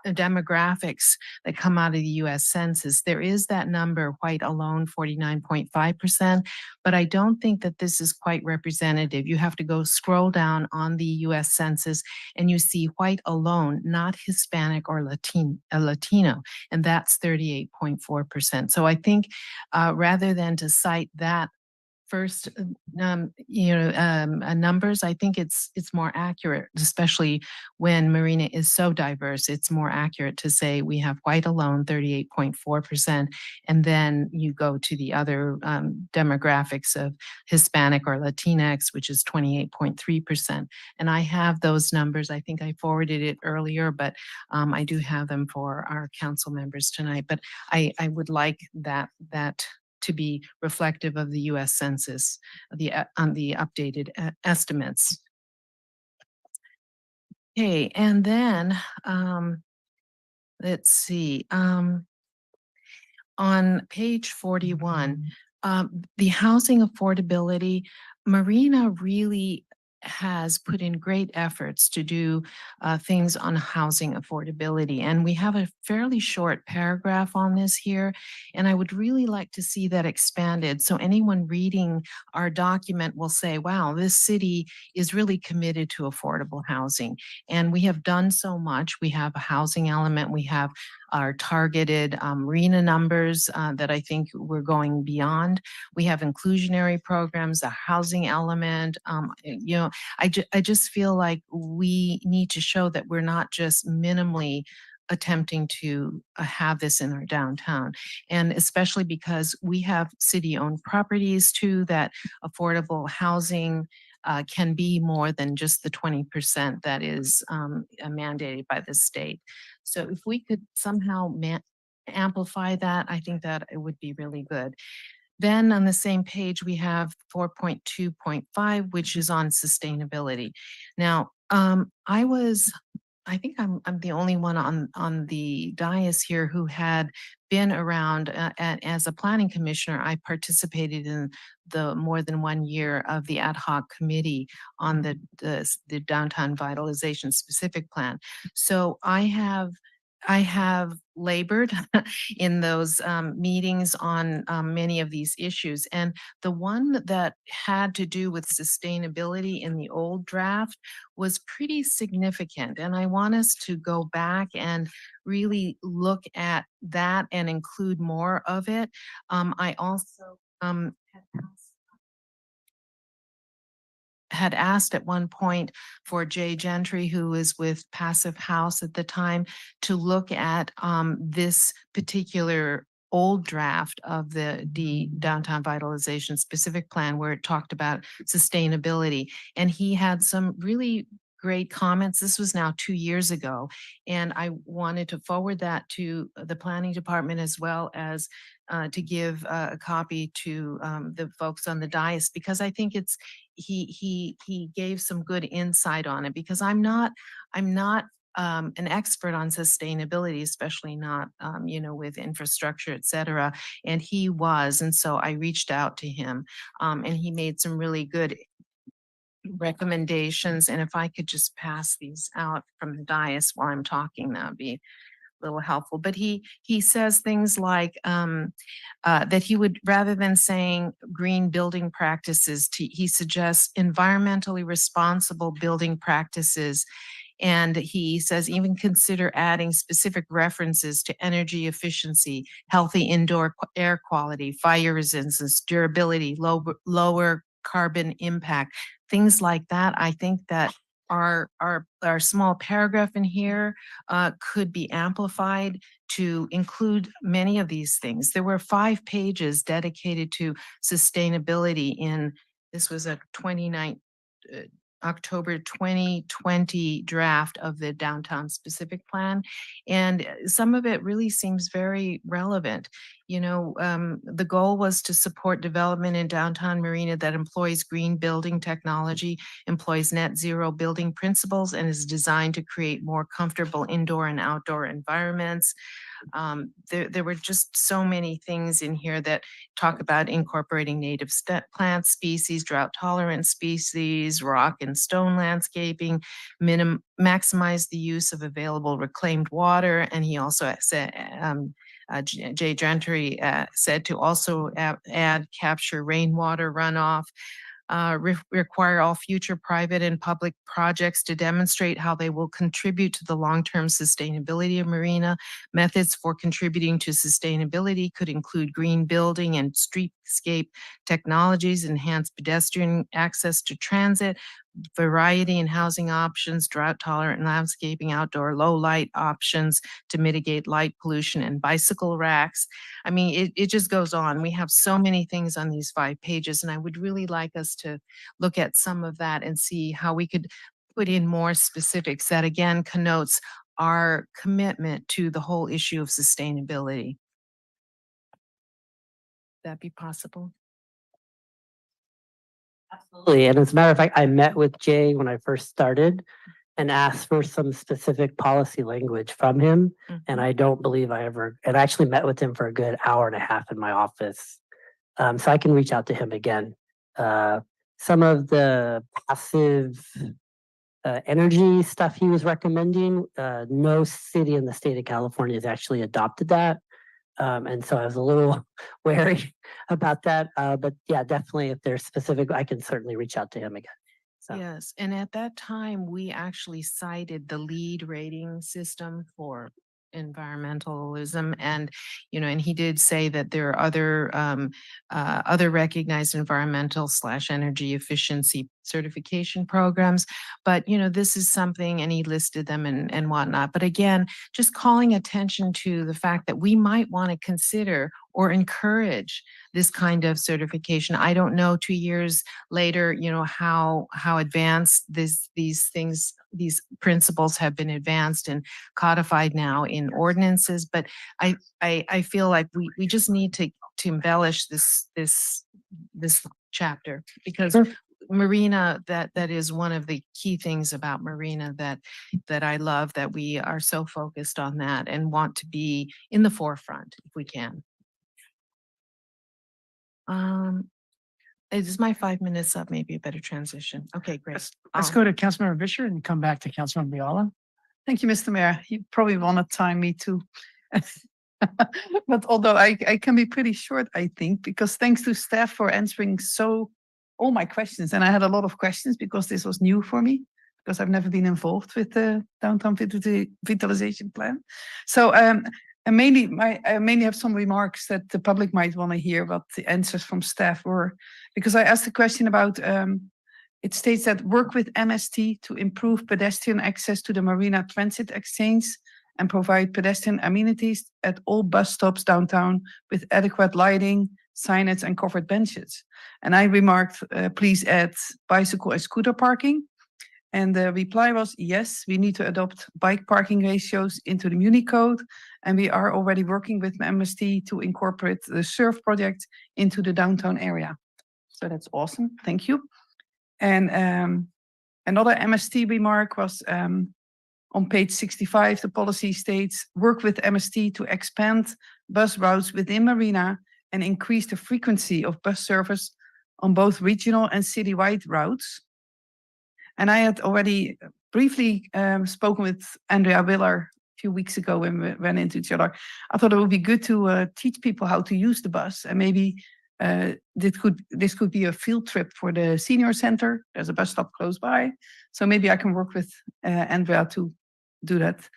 demographics that come out of the US Census, there is that number, white alone, 49.5%, but I don't think that this is quite representative. You have to go scroll down on the US Census and you see white alone, not Hispanic or Latino, and that's 38.4%. So I think rather than to cite that first, numbers, I think it's more accurate, especially when Marina is so diverse. It's more accurate to say we have white alone, 38.4%, and then you go to the other demographics of Hispanic or Latinx, which is 28.3%. And I have those numbers. I think I forwarded it earlier, but I do have them for our council members tonight. But I would like that to be reflective of the US Census, on the updated estimates. Okay, and then let's see, on page 41, the housing affordability, Marina really has put in great efforts to do things on housing affordability. And we have a fairly short paragraph on this here, and I would really like to see that expanded. So anyone reading our document will say, wow, this city is really committed to affordable housing. And we have done so much. We have a housing element. We have our targeted Marina numbers that I think we're going beyond. We have inclusionary programs, a housing element. I just feel like we need to show that we're not just minimally attempting to have this in our downtown. And especially because we have city-owned properties too, that affordable housing can be more than just the 20% that is mandated by the state. So if we could somehow amplify that, I think that it would be really good. Then on the same page, we have 4.2.5, which is on sustainability. Now, I think I'm the only one on the dais here who had been around as a planning commissioner. I participated in the more than 1 year of the ad hoc committee on the downtown vitalization specific plan. So I have labored in those meetings on many of these issues. And the one that had to do with sustainability in the old draft was pretty significant. And I want us to go back and really look at that and include more of it. I also had asked at one point for Jay Gentry, who was with Passive House at the time, to look at this particular old draft of the downtown vitalization specific plan where it talked about sustainability. And he had some really great comments. This was now 2 years ago. And I wanted to forward that to the planning department as well as to give a copy to the folks on the dais, because I think he gave some good insight on it, because I'm not an expert on sustainability, especially not, with infrastructure, et cetera. And he was, and so I reached out to him and he made some really good recommendations. And if I could just pass these out from the dais while I'm talking, that'd be a little helpful. But he says things like that he would, rather than saying green building practices, he suggests environmentally responsible building practices. And he says even consider adding specific references to energy efficiency, healthy indoor air quality, fire resistance, durability, lower carbon impact, things like that. I think that our small paragraph in here could be amplified to include many of these things. There were 5 pages dedicated to sustainability this was a October 2020 draft of the downtown specific plan. And some of it really seems very relevant. The goal was to support development in downtown Marina that employs green building technology, employs net zero building principles, and is designed to create more comfortable indoor and outdoor environments. There were just so many things in here that talk about incorporating native plant species, drought tolerant species, rock and stone landscaping, maximize the use of available reclaimed water. And he also said, Jay Gentry said to also add capture rainwater runoff. Require all future private and public projects to demonstrate how they will contribute to the long-term sustainability of Marina. Methods for contributing to sustainability could include green building and streetscape technologies, enhanced pedestrian access to transit, variety in housing options, drought tolerant landscaping, outdoor low light options to mitigate light pollution, and bicycle racks. I mean, it just goes on. We have so many things on these 5 pages, and I would really like us to look at some of that and see how we could put in more specifics that again connotes our commitment to the whole issue of sustainability. That be possible? Absolutely. And as a matter of fact, I met with Jay when I first started and asked for some specific policy language from him. And I don't believe I actually met with him for a good hour and a half in my office. So I can reach out to him again. Some of the passive energy stuff he was recommending, no city in the state of California has actually adopted that. And so I was a little wary about that. But yeah, definitely if there's specific, I can certainly reach out to him again. So. Yes, and at that time, we actually cited the LEED rating system for environmentalism, and and he did say that there are other recognized environmental / energy efficiency certification programs, but this is something, and he listed them and whatnot. But again, just calling attention to the fact that we might want to consider or encourage this kind of certification. I don't know 2 years later, how advanced these principles have been advanced and codified now in ordinances. But I feel like we just need to embellish this chapter, because Marina, that is one of the key things about Marina that I love, that we are so focused on that and want to be in the forefront if we can. Is my 5 minutes up? Maybe a better transition. Okay, great. Let's go to Councilmember Vischer and come back to Councilmember Viola. Thank you, Mr. Mayor. You probably want to time me too. But although I can be pretty short, I think, because thanks to staff for answering all my questions. And I had a lot of questions because this was new for me, because I've never been involved with the downtown vitalization plan. So I mainly have some remarks that the public might want to hear what the answers from staff were, because I asked a question about, it states that work with MST to improve pedestrian access to the Marina Transit Exchange and provide pedestrian amenities at all bus stops downtown with adequate lighting, signage, and covered benches. And I remarked, please add bicycle and scooter parking. And the reply was, yes, we need to adopt bike parking ratios into the Muni Code. And we are already working with MST to incorporate the SURF project into the downtown area. So that's awesome. Thank you. And another MST remark was on page 65, the policy states, work with MST to expand bus routes within Marina and increase the frequency of bus service on both regional and citywide routes. And I had already briefly spoken with Andrea Willer a few weeks ago when we ran into each other. I thought it would be good to teach people how to use the bus, and maybe this could be a field trip for the senior center. There's a bus stop close by, so maybe I can work with Andrea to do that.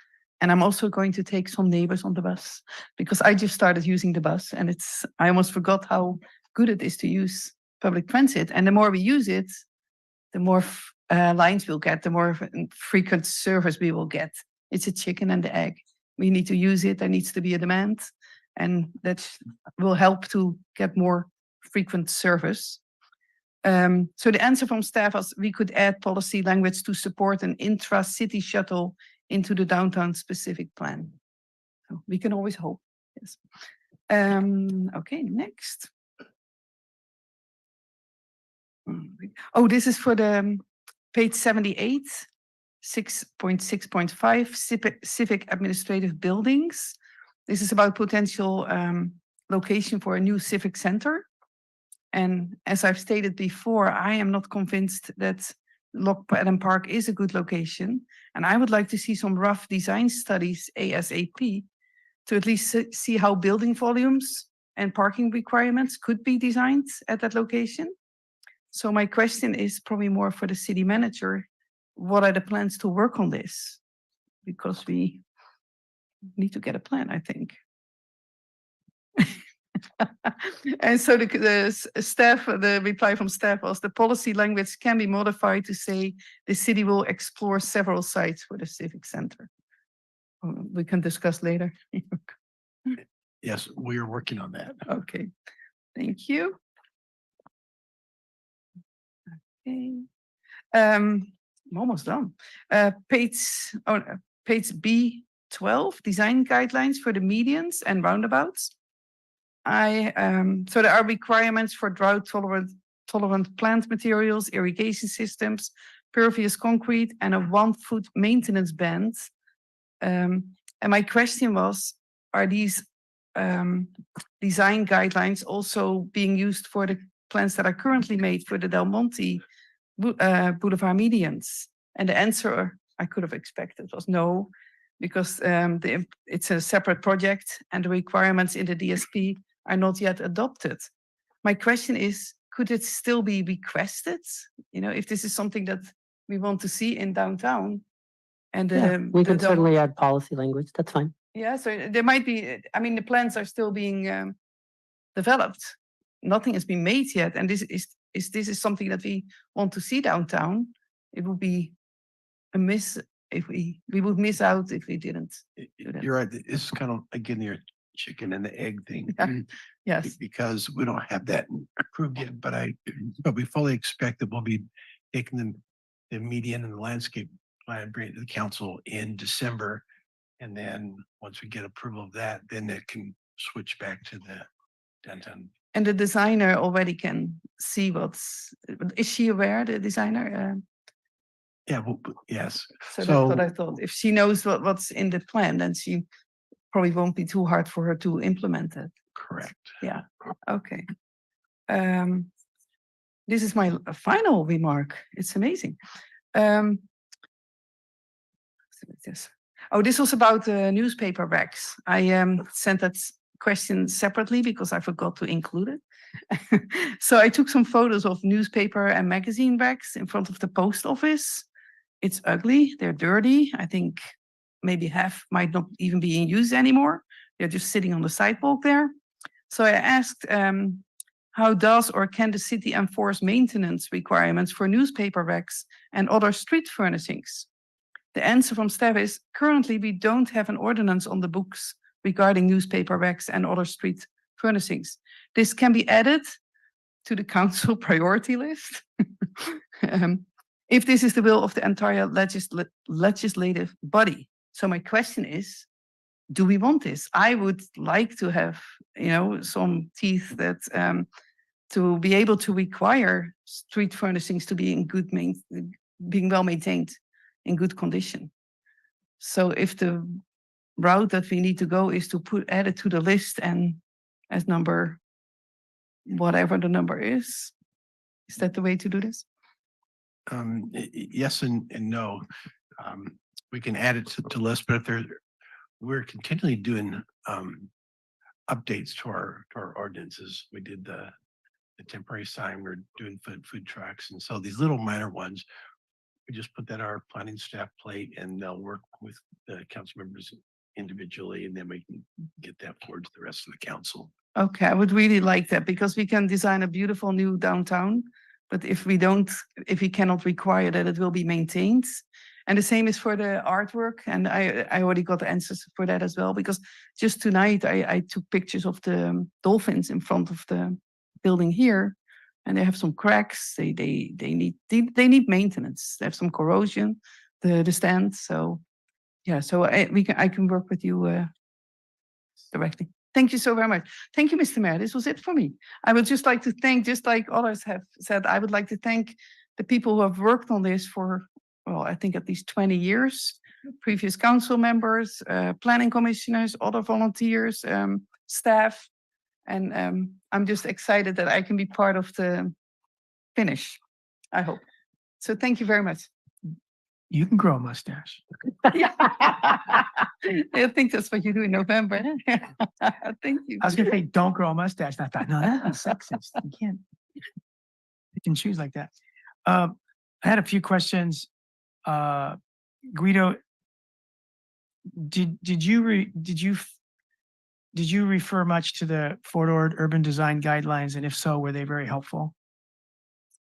And I'm also going to take some neighbors on the bus because I just started using the bus, and I almost forgot how good it is to use public transit. And the more we use it, the more lines we'll get, the more frequent service we will get. It's a chicken and the egg. We need to use it. There needs to be a demand, and that will help to get more frequent service. So the answer from staff was we could add policy language to support an intra-city shuttle into the downtown specific plan. So we can always hope. Yes. Okay, next. Oh, this is for the page 78, 6.6.5, civic administrative buildings. This is about potential location for a new civic center. And as I've stated before, I am not convinced that Loch Adam Park is a good location. And I would like to see some rough design studies ASAP to at least see how building volumes and parking requirements could be designed at that location. So my question is probably more for the city manager. What are the plans to work on this? Because we need to get a plan, I think. And so the staff, the reply from staff was the policy language can be modified to say the city will explore several sites for the civic center. We can discuss later. Yes, we are working on that. Okay, thank you. Okay. I'm almost done. Page B12, design guidelines for the medians and roundabouts. So there are requirements for drought tolerant plant materials, irrigation systems, pervious concrete, and a 1-foot maintenance band. And my question was, are these design guidelines also being used for the plans that are currently made for the Del Monte Boulevard medians? And the answer I could have expected was no, because it's a separate project and the requirements in the DSP are not yet adopted. My question is, could it still be requested? You know, if this is something that we want to see in downtown, and we can certainly add policy language. That's fine. Yeah, so there might be. I mean, the plans are still being developed. Nothing has been made yet, and this is something that we want to see downtown. It would be a miss if we would miss out if we didn't do that. You're right. This is kind of again your chicken and the egg thing. Yes, because we don't have that approved yet. But we fully expect that we'll be taking the median and the landscape plan, bring it to the council in December, and then once we get approval of that, then it can switch back to the downtown. And the designer already can see is she aware, the designer? Yeah, well, yes. So that's what I thought. If she knows what's in the plan, then she probably won't be too hard for her to implement it. Correct. Yeah, okay. This is my final remark. It's amazing. This was about newspaper racks. I sent that question separately because I forgot to include it. So I took some photos of newspaper and magazine racks in front of the post office. It's ugly, they're dirty. I think maybe half might not even be in use anymore. They're just sitting on the sidewalk there. So I asked, how does or can the city enforce maintenance requirements for newspaper racks and other street furnishings? The answer from staff is currently we don't have an ordinance on the books regarding newspaper racks and other street furnishings. This can be added to the council priority list. If this is the will of the entire legislative body. So my question is, do we want this? I would like to have, some teeth that to be able to require street furnishings to be in being well maintained, in good condition. So if the route that we need to go is to add it to the list and as number, whatever the number is that the way to do this? Yes and no. We can add it to list, but if we're continually doing updates to our ordinances. We did the temporary sign, we're doing food trucks, and so these little minor ones, we just put that on our planning staff plate, and they'll work with the council members individually, and then we can get that forward to the rest of the council. Okay, I would really like that, because we can design a beautiful new downtown, but if we cannot require that it will be maintained. And the same is for the artwork, and I already got the answers for that as well, because just tonight I took pictures of the dolphins in front of the building here, and they have some cracks. They need maintenance. They have some corrosion, the stand. So yeah, so I can work with you directly. Thank you so very much. Thank you, Mr. Mayor. This was it for me. I would just like to thank, just like others have said, I would like to thank the people who have worked on this for, well, I think at least 20 years, previous council members, planning commissioners, other volunteers, staff. And I'm just excited that I can be part of the finish, I hope. So thank you very much. You can grow a mustache. Yeah. I think that's what you do in November. Thank you. I was gonna say, don't grow a mustache. And I thought, no, that's sexist. You can't pick and choose like that. I had a few questions. Guido, did you refer much to the Fort Ord urban design guidelines? And if so, were they very helpful?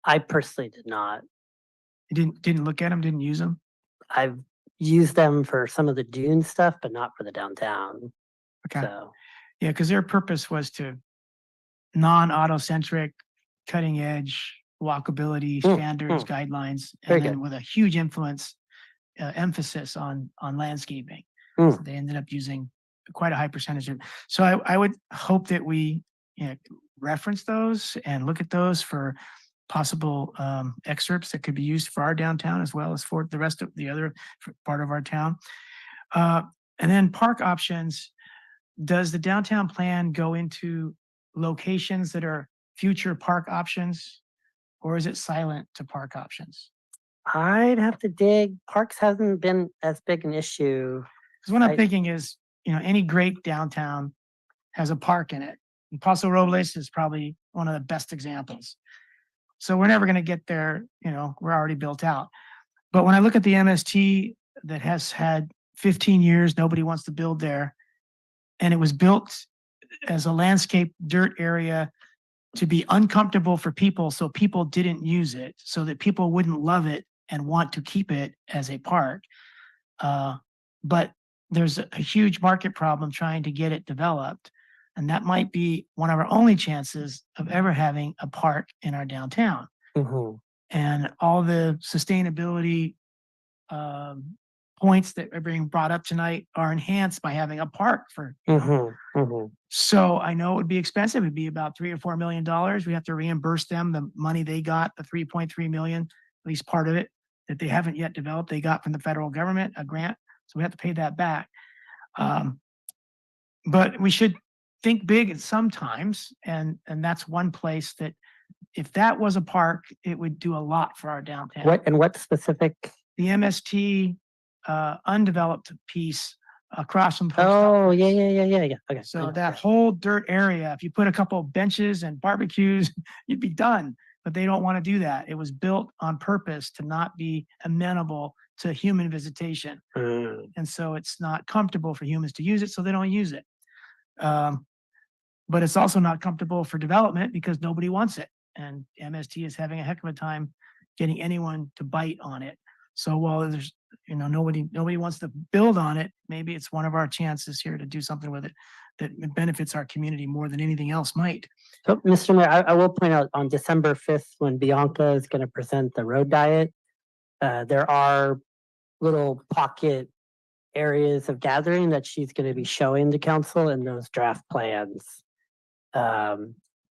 I personally did not. You didn't look at them, didn't use them? I've used them for some of the dune stuff, but not for the downtown. Okay. So Yeah, because their purpose was to non-auto-centric, cutting edge walkability standards, guidelines, Very and then good. with a huge emphasis on landscaping. Mm. So they ended up using quite a high percentage of. So I would hope that we reference those and look at those for possible excerpts that could be used for our downtown as well as for the rest of the other part of our town. And then park options. Does the downtown plan go into locations that are future park options, or is it silent to park options? I'd have to dig. Parks hasn't been as big an issue. Because what I'm thinking is, any great downtown has a park in it. And Paso Robles is probably one of the best examples. So we're never going to get there, we're already built out. But when I look at the MST that has had 15 years, nobody wants to build there. And it was built as a landscape dirt area to be uncomfortable for people, so people didn't use it, so that people wouldn't love it and want to keep it as a park. But there's a huge market problem trying to get it developed. And that might be one of our only chances of ever having a park in our downtown. Mm-hmm. And all the sustainability points that are being brought up tonight are enhanced by having a park for. So I know it would be expensive. It'd be about $3 or $4 million. We have to reimburse them the money they got, the 3.3 million, at least part of it that they haven't yet developed. They got from the federal government, a grant. So we have to pay that back. But we should think big sometimes. And that's one place that if that was a park, it would do a lot for our downtown. What specific? The MST undeveloped piece across from post Oh, office. yeah. Okay. So that whole dirt area, if you put a couple of benches and barbecues, you'd be done. But they don't want to do that. It was built on purpose to not be amenable to human visitation. And so it's not comfortable for humans to use it, so they don't use it. But it's also not comfortable for development because nobody wants it. And MST is having a heck of a time getting anyone to bite on it. So while there's you know, nobody wants to build on it. Maybe it's one of our chances here to do something with it that benefits our community more than anything else might. So, Mr. Mayor, I will point out on December 5th, when Bianca is going to present the road diet, there are little pocket areas of gathering that she's going to be showing the council in those draft plans.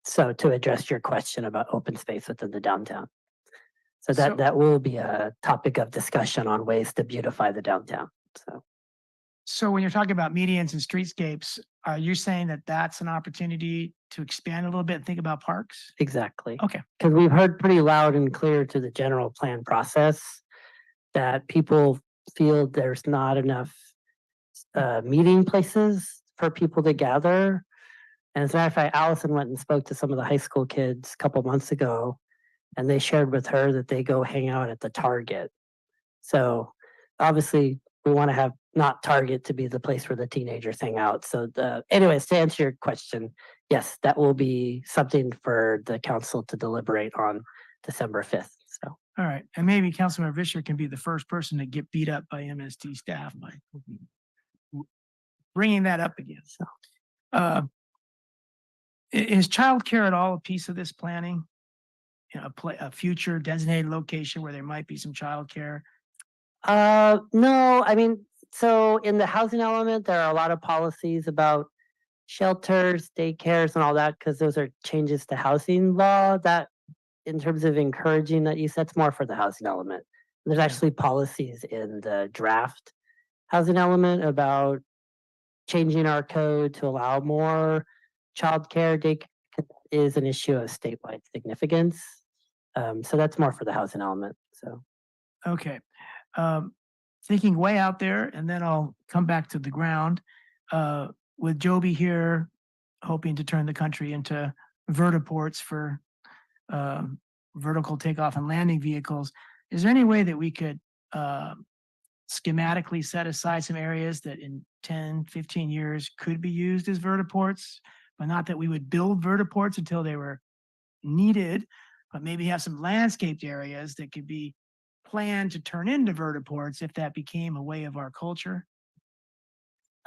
So to address your question about open space within the downtown. So that will be a topic of discussion on ways to beautify the downtown. So when you're talking about medians and streetscapes, are you saying that that's an opportunity to expand a little bit and think about parks? Exactly. Okay. Because we've heard pretty loud and clear to the general plan process that people feel there's not enough meeting places for people to gather. And as a matter of fact, Allison went and spoke to some of the high school kids a couple months ago, and they shared with her that they go hang out at the Target. So obviously we want to have not Target to be the place where the teenagers hang out. So anyways, to answer your question, yes, that will be something for the council to deliberate on December 5th. So. All right. And maybe Councilmember Vischer can be the first person to get beat up by MST staff by bringing that up again. So, is childcare at all a piece of this planning? You know, a future designated location where there might be some childcare? No, I mean, so in the housing element, there are a lot of policies about shelters, daycares and all that, because those are changes to housing law that in terms of encouraging that use, that's more for the housing element. There's actually policies in the draft housing element about changing our code to allow more childcare. Daycare is an issue of statewide significance. So that's more for the housing element. So. Okay. Thinking way out there, and then I'll come back to the ground. With Joby here, hoping to turn the country into vertiports for vertical takeoff and landing vehicles, is there any way that we could schematically set aside some areas that in 10, 15 years could be used as vertiports, but not that we would build vertiports until they were needed, but maybe have some landscaped areas that could be planned to turn into vertiports if that became a way of our culture?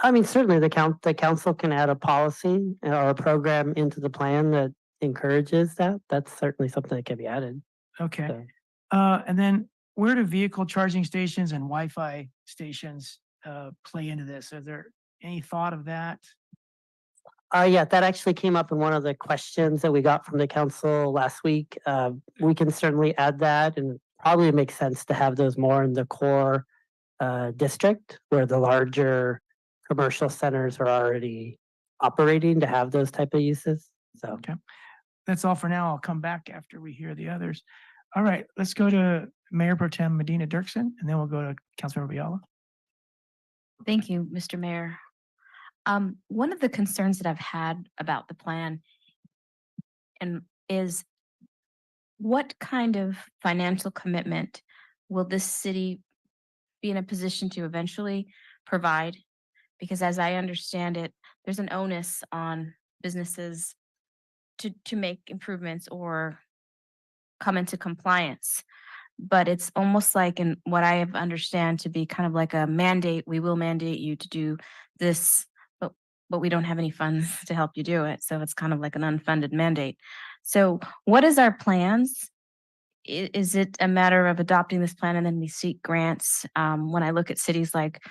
I mean, certainly the council can add a policy or a program into the plan that encourages that. That's certainly something that can be added. Okay. So. And then where do vehicle charging stations and Wi-Fi stations play into this? Is there any thought of that? Yeah, that actually came up in one of the questions that we got from the council last week. We can certainly add that, and probably makes sense to have those more in the core district where the larger commercial centers are already operating to have those type of uses. So. Okay. That's all for now. I'll come back after we hear the others. All right, let's go to Mayor Pro Tem Medina Dirksen, and then we'll go to Councilmember Biala. Thank you, Mr. Mayor. One of the concerns that I've had about the plan is what kind of financial commitment will this city be in a position to eventually provide? Because as I understand it, there's an onus on businesses to make improvements or come into compliance. But it's almost like, in what I have understand to be kind of like a mandate, we will mandate you to do this, but we don't have any funds to help you do it. So it's kind of like an unfunded mandate. So what is our plans? Is it a matter of adopting this plan and then we seek grants? When I look at cities like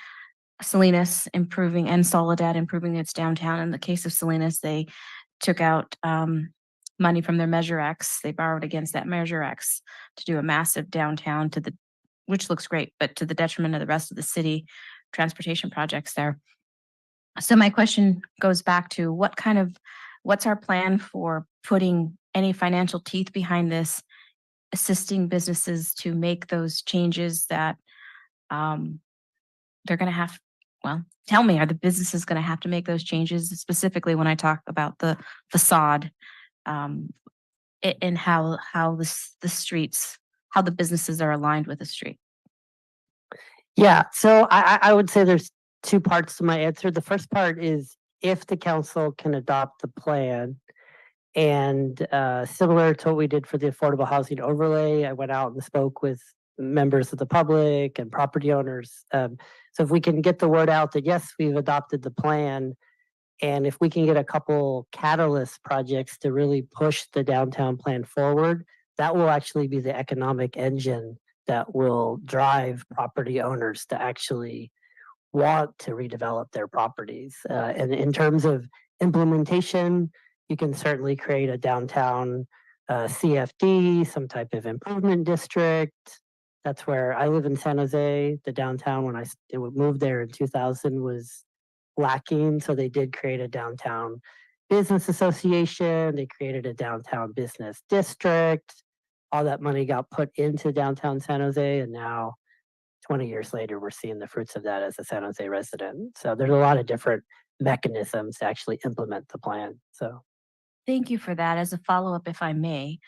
Salinas improving and Soledad improving its downtown, in the case of Salinas, they took out money from their Measure X. They borrowed against that Measure X to do a massive downtown which looks great, but to the detriment of the rest of the city transportation projects there. So my question goes back to what's our plan for putting any financial teeth behind this, assisting businesses to make those changes that they're going to have. Well, tell me, are the businesses going to have to make those changes, specifically when I talk about the facade and how the streets, how the businesses are aligned with the street? Yeah, so I would say there's two parts to my answer. The first part is if the council can adopt the plan, and similar to what we did for the affordable housing overlay, I went out and spoke with members of the public and property owners. So if we can get the word out that yes, we've adopted the plan, and if we can get a couple catalyst projects to really push the downtown plan forward, that will actually be the economic engine that will drive property owners to actually want to redevelop their properties. And in terms of implementation, you can certainly create a downtown CFD, some type of improvement district. That's where I live in San Jose. The downtown, when I moved there in 2000, was lacking. So they did create a downtown business association. They created a downtown business district. All that money got put into downtown San Jose, and now 20 years later, we're seeing the fruits of that as a San Jose resident. So there's a lot of different mechanisms to actually implement the plan. So Thank you for that. As a follow-up, if I may,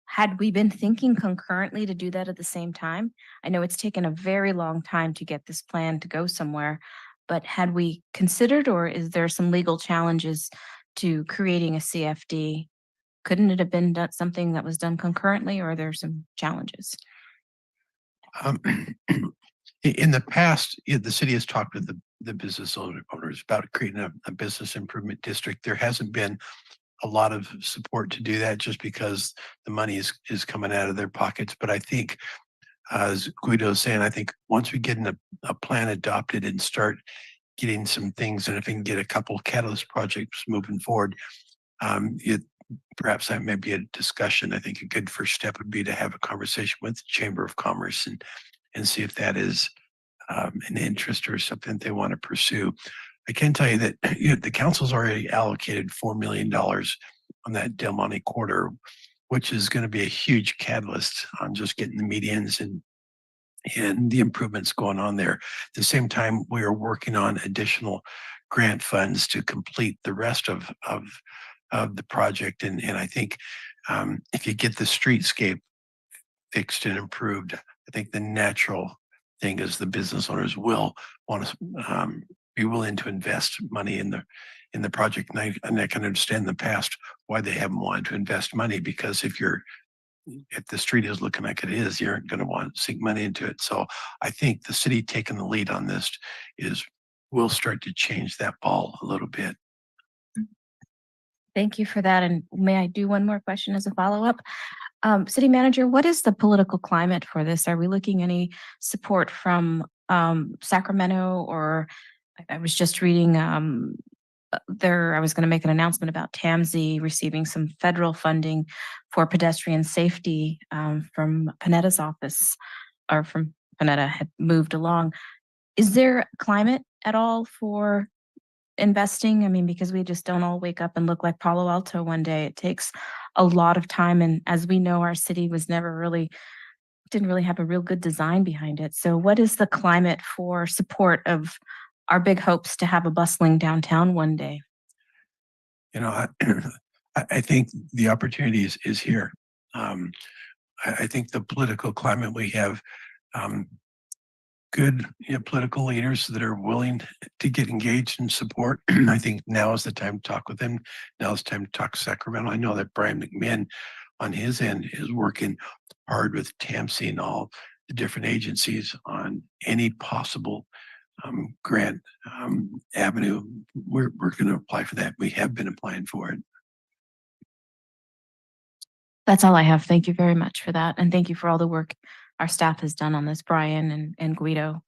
had we been thinking concurrently to do that at the same time? I know it's taken a very long time to get this plan to go somewhere, but had we considered, or is there some legal challenges to creating a CFD? Couldn't it have been something that was done concurrently, or are there some challenges? In the past, the city has talked with the business owners about creating a business improvement district. There hasn't been a lot of support to do that just because the money is coming out of their pockets. But I think, as Guido is saying, I think once we get a plan adopted and start getting some things, and if we can get a couple of catalyst projects moving forward, perhaps that may be a discussion. I think a good first step would be to have a conversation with the Chamber of Commerce and see if that is an interest or something they want to pursue. I can tell you that the council's already allocated $4 million on that Del Monte corridor, which is going to be a huge catalyst on just getting the medians and the improvements going on there. At the same time, we are working on additional grant funds to complete the rest of the project. And I think if you get the streetscape fixed and improved, I think the natural thing is the business owners will want to be willing to invest money in the project. And I can understand in the past why they haven't wanted to invest money, because if the street is looking like it is, you're going to want to sink money into it. So I think the city taking the lead on this will start to change that ball a little bit. Thank you for that. And may I do one more question as a follow-up? City Manager, what is the political climate for this? Are we looking any support from Sacramento, or I was just reading I was going to make an announcement about TAMSI receiving some federal funding for pedestrian safety from Panetta's office, or from Panetta had moved along. Is there climate at all for investing? I mean, because we just don't all wake up and look like Palo Alto one day. It takes a lot of time. And as we know, our city was didn't really have a real good design behind it. So what is the climate for support of our big hopes to have a bustling downtown one day? I think the opportunity is here. I think the political climate, we have good political leaders that are willing to get engaged and support. I think now is the time to talk with them. Now is the time to talk to Sacramento. I know that Brian McMinn on his end is working hard with TAMSI and all the different agencies on any possible grant avenue. We're going to apply for that. We have been applying for it. That's all I have. Thank you very much for that. And thank you for all the work our staff has done on this, Brian and Guido.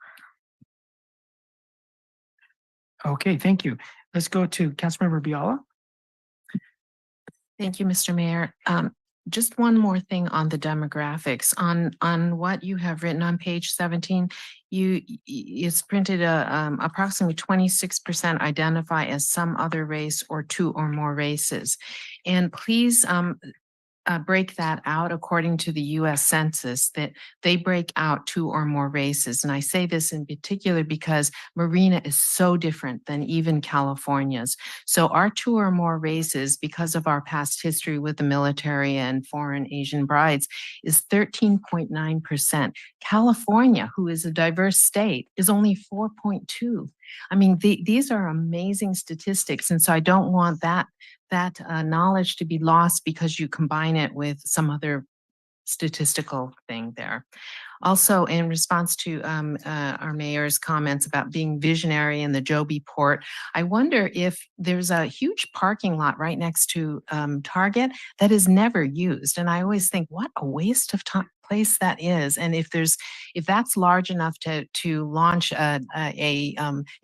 Okay, thank you. Let's go to Councilmember Biala. Thank you, Mr. Mayor. Just one more thing on the demographics. On what you have written on page 17, it's printed approximately 26% identify as some other race or two or more races. And please break that out according to the U.S. Census, that they break out two or more races. And I say this in particular because Marina is so different than even California's. So our two or more races, because of our past history with the military and foreign Asian brides, is 13.9%. California, who is a diverse state, is only 4.2. I mean, these are amazing statistics. And so I don't want that knowledge to be lost because you combine it with some other statistical thing there. Also, in response to our mayor's comments about being visionary in the Joby Port, I wonder if there's a huge parking lot right next to Target that is never used. And I always think, what a waste of time place that is. And if that's large enough to launch an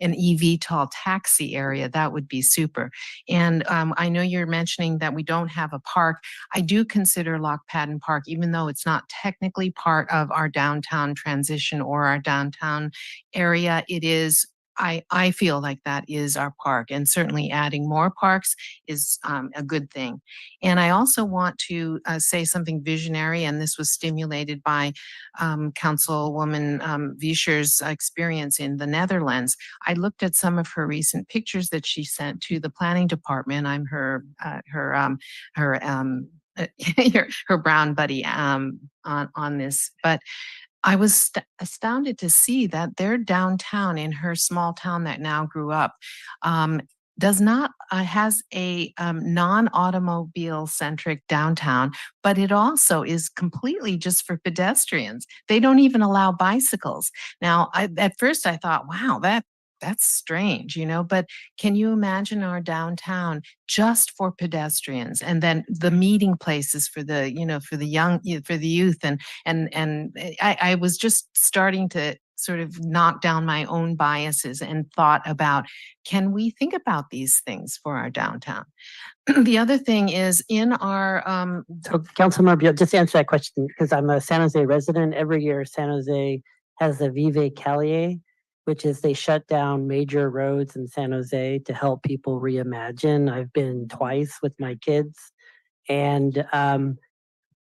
eVTOL taxi area, that would be super. And I know you're mentioning that we don't have a park. I do consider Lock Padden Park, even though it's not technically part of our downtown transition or our downtown area, it is. I feel like that is our park, and certainly adding more parks is a good thing. And I also want to say something visionary, and this was stimulated by Councilwoman Vischer's experience in the Netherlands. I looked at some of her recent pictures that she sent to the planning department. I'm her brown buddy on this, but I was astounded to see that their downtown in her small town that now grew up does not has a non-automobile centric downtown, but it also is completely just for pedestrians. They don't even allow bicycles. Now, at first I thought, wow, that's strange, but can you imagine our downtown just for pedestrians, and then the meeting places for the, for the young, for the youth, and I was just starting to sort of knock down my own biases and thought about, can we think about these things for our downtown? The other thing is in our So Councilmember, Beal, just to answer that question, because I'm a San Jose resident. Every year San Jose has the Vive Calier, which is they shut down major roads in San Jose to help people reimagine. I've been twice with my kids. And,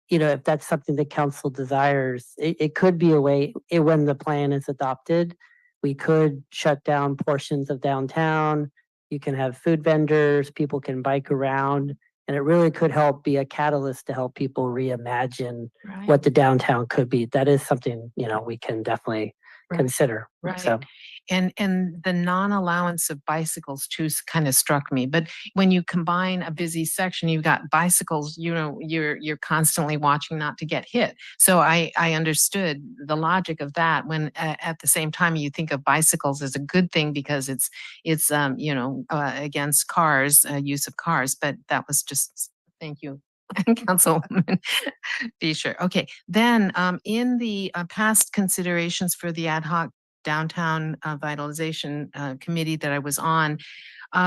if that's something the council desires, it could be a way, when the plan is adopted, we could shut down portions of downtown. You can have food vendors, people can bike around, and it really could help be a catalyst to help people reimagine what the downtown could be. That is something, we can definitely consider. Right. So, and the non-allowance of bicycles too kind of struck me. But when you combine a busy section, you've got bicycles, you're constantly watching not to get hit. So I understood the logic of that, when at the same time you think of bicycles as a good thing because it's against cars, use of cars. But that was just, thank you. Councilwoman Fischer. Okay, then in the past considerations for the ad hoc downtown vitalization committee that I was on,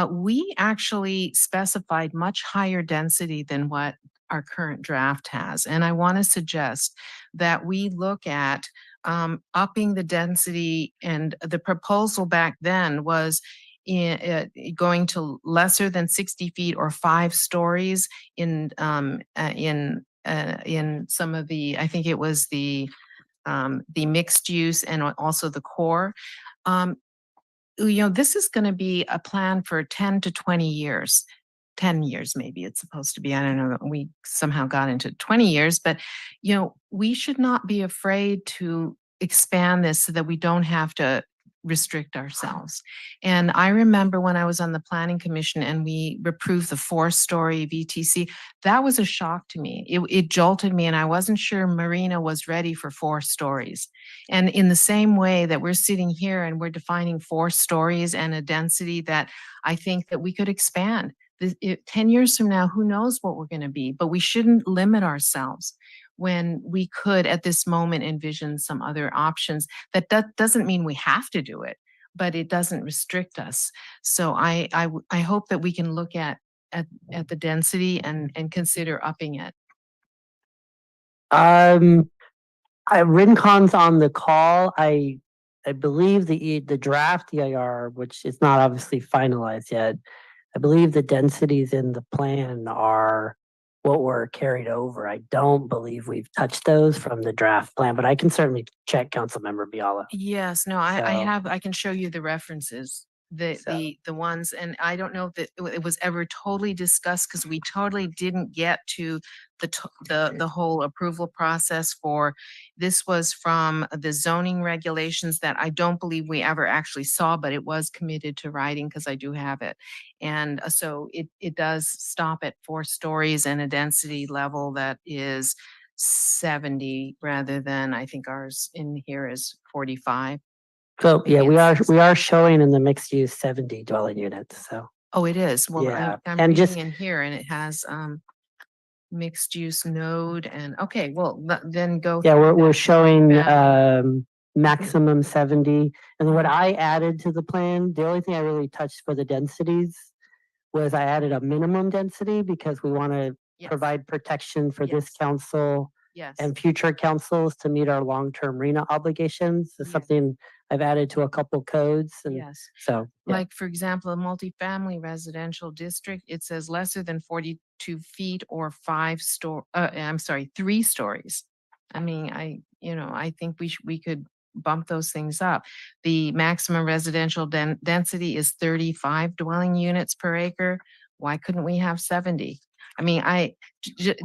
we actually specified much higher density than what our current draft has. And I want to suggest that we look at upping the density, and the proposal back then was going to lesser than 60 feet or 5 stories in some of the, I think it was the mixed use and also the core. This is going to be a plan for 10 to 20 years. 10 years, maybe it's supposed to be. I don't know. We somehow got into 20 years, but we should not be afraid to expand this so that we don't have to restrict ourselves. And I remember when I was on the planning commission and we approved the 4-story VTC, that was a shock to me. It jolted me, and I wasn't sure Marina was ready for 4 stories. And in the same way that we're sitting here and we're defining 4 stories and a density that I think that we could expand. 10 years from now, who knows what we're going to be, but we shouldn't limit ourselves when we could at this moment envision some other options. That doesn't mean we have to do it, but it doesn't restrict us. So I hope that we can look at the density and consider upping it. Rincon's on the call. I believe the draft EIR, which is not obviously finalized yet, I believe the densities in the plan are what were carried over. I don't believe we've touched those from the draft plan, but I can certainly check, Councilmember Biala. Yes, no, I can show you the references, the ones, and I don't know if it was ever totally discussed, because we totally didn't get to the whole approval process for, this was from the zoning regulations that I don't believe we ever actually saw, but it was committed to writing because I do have it. And so it does stop at 4 stories and a density level that is 70 rather than, I think ours in here is 45. So, yeah, Maybe it's- we are showing in the mixed use 70 dwelling units, so. Oh, it is. Well, Yeah, I'm and just- reading in here and it has, mixed use node and, okay, well, then go. Yeah, through we're that. showing Valley. maximum 70. And what I added to the plan, the only thing I really touched for the densities was I added a minimum density because we want to Yes. provide protection for this Yes. council Yes. and future councils to meet our long-term RENA obligations. It's Yes. something I've added to a couple codes and Yes. so. Yeah. Like, for example, a multifamily residential district, it says lesser than 42 feet or 3 stories. I mean, I think we could bump those things up. The maximum residential density is 35 dwelling units per acre. Why couldn't we have 70? I mean,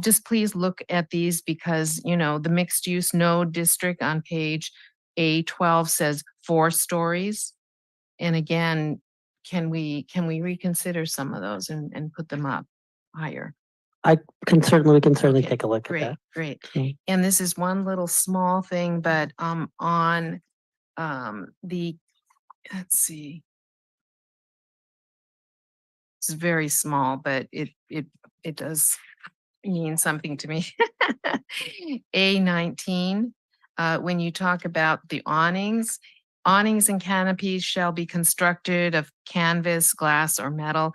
just please look at these because, the mixed use node district on page A12 says 4 stories. And again, can we reconsider some of those and put them up higher? We can certainly Okay, take a look at Great, that. great. Mm. And this is one little small thing, but on let's see. It's very small, but it does mean something to me. A19, when you talk about the awnings and canopies shall be constructed of canvas, glass, or metal.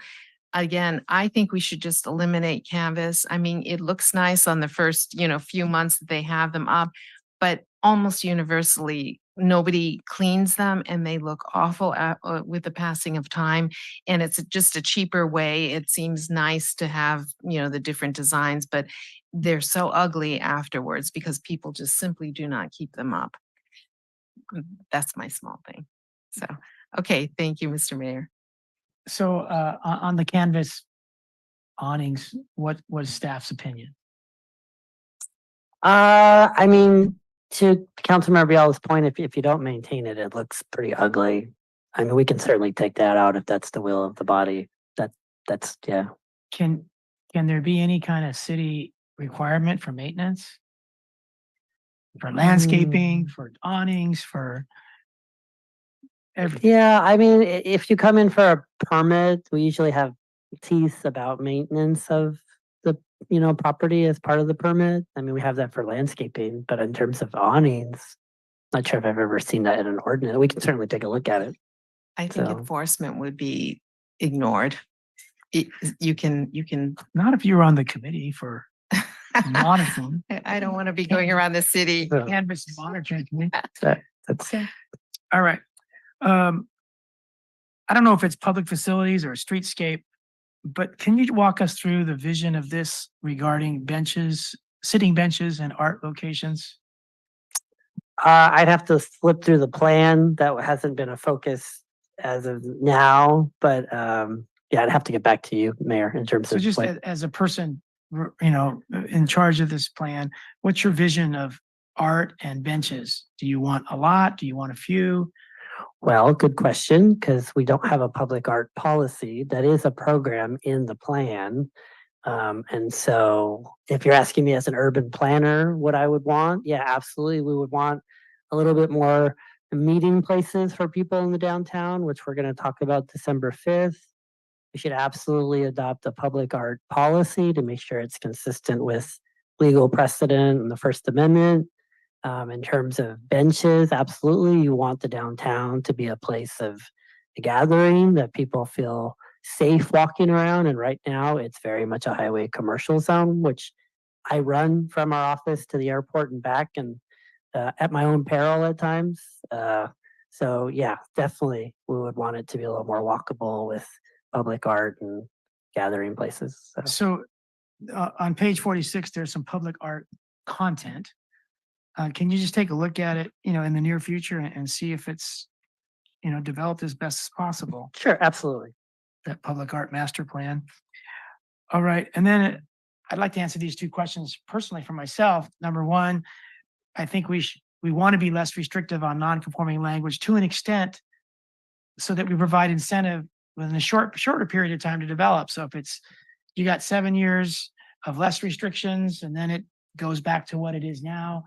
Again, I think we should just eliminate canvas. I mean, it looks nice on the first, few months that they have them up, but almost universally, nobody cleans them and they look awful with the passing of time. And it's just a cheaper way. It seems nice to have, the different designs, but they're so ugly afterwards because people just simply do not keep them up. That's my small thing. So, okay, thank you, Mr. Mayor. So, on the canvas awnings, what was staff's opinion? I mean, to Councilmember Biala's point, if you don't maintain it, it looks pretty ugly. I mean, we can certainly take that out if that's the will of the body. That's, yeah. Can there be any kind of city requirement for maintenance? For landscaping, for awnings, for everything? Yeah, I mean, if you come in for a permit, we usually have teeth about maintenance of the, property as part of the permit. I mean, we have that for landscaping, but in terms of awnings, not sure if I've ever seen that in an ordinance. We can certainly take a look at it. I think So- enforcement would be ignored. You can, Not if you were on the committee for monitoring. I don't want to be going around the city. Yeah. Canvas and monitoring. committee. That's All right. I don't know if it's public facilities or streetscape, but can you walk us through the vision of this regarding benches, sitting benches and art locations? I'd have to flip through the plan. That hasn't been a focus as of now, but yeah, I'd have to get back to you, Mayor, in terms So of just like, as a person, in charge of this plan, what's your vision of art and benches? Do you want a lot? Do you want a few? well, good question, because we don't have a public art policy. That is a program in the plan. And so if you're asking me as an urban planner, what I would want, yeah, absolutely. We would want a little bit more meeting places for people in the downtown, which we're going to talk about December 5th. We should absolutely adopt a public art policy to make sure it's consistent with legal precedent and the First Amendment. In terms of benches, absolutely, you want the downtown to be a place of gathering that people feel safe walking around. And right now, it's very much a highway commercial zone, which I run from our office to the airport and back, and at my own peril at times. So yeah, definitely, we would want it to be a little more walkable with public art and gathering places. So. So on page 46, there's some public art content. Can you just take a look at it, in the near future and see if it's, developed as best as possible? Sure, absolutely. That public art master plan. All right. And then I'd like to answer these two questions personally for myself. Number one, I think we want to be less restrictive on non-conforming language to an extent so that we provide incentive within a shorter period of time to develop. So if you got 7 years of less restrictions and then it goes back to what it is now.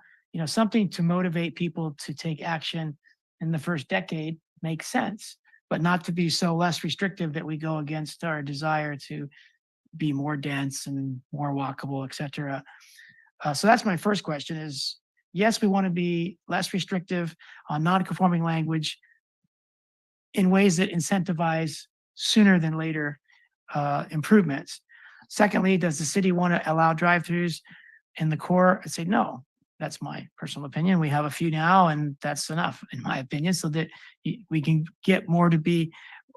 Something to motivate people to take action in the first decade makes sense, but not to be so less restrictive that we go against our desire to be more dense and more walkable, et cetera. So that's my first question is, yes, we want to be less restrictive on non-conforming language in ways that incentivize sooner than later improvements. Secondly, does the city want to allow drive-throughs in the core? I'd say no. That's my personal opinion. We have a few now, and that's enough, in my opinion, so that we can get more to be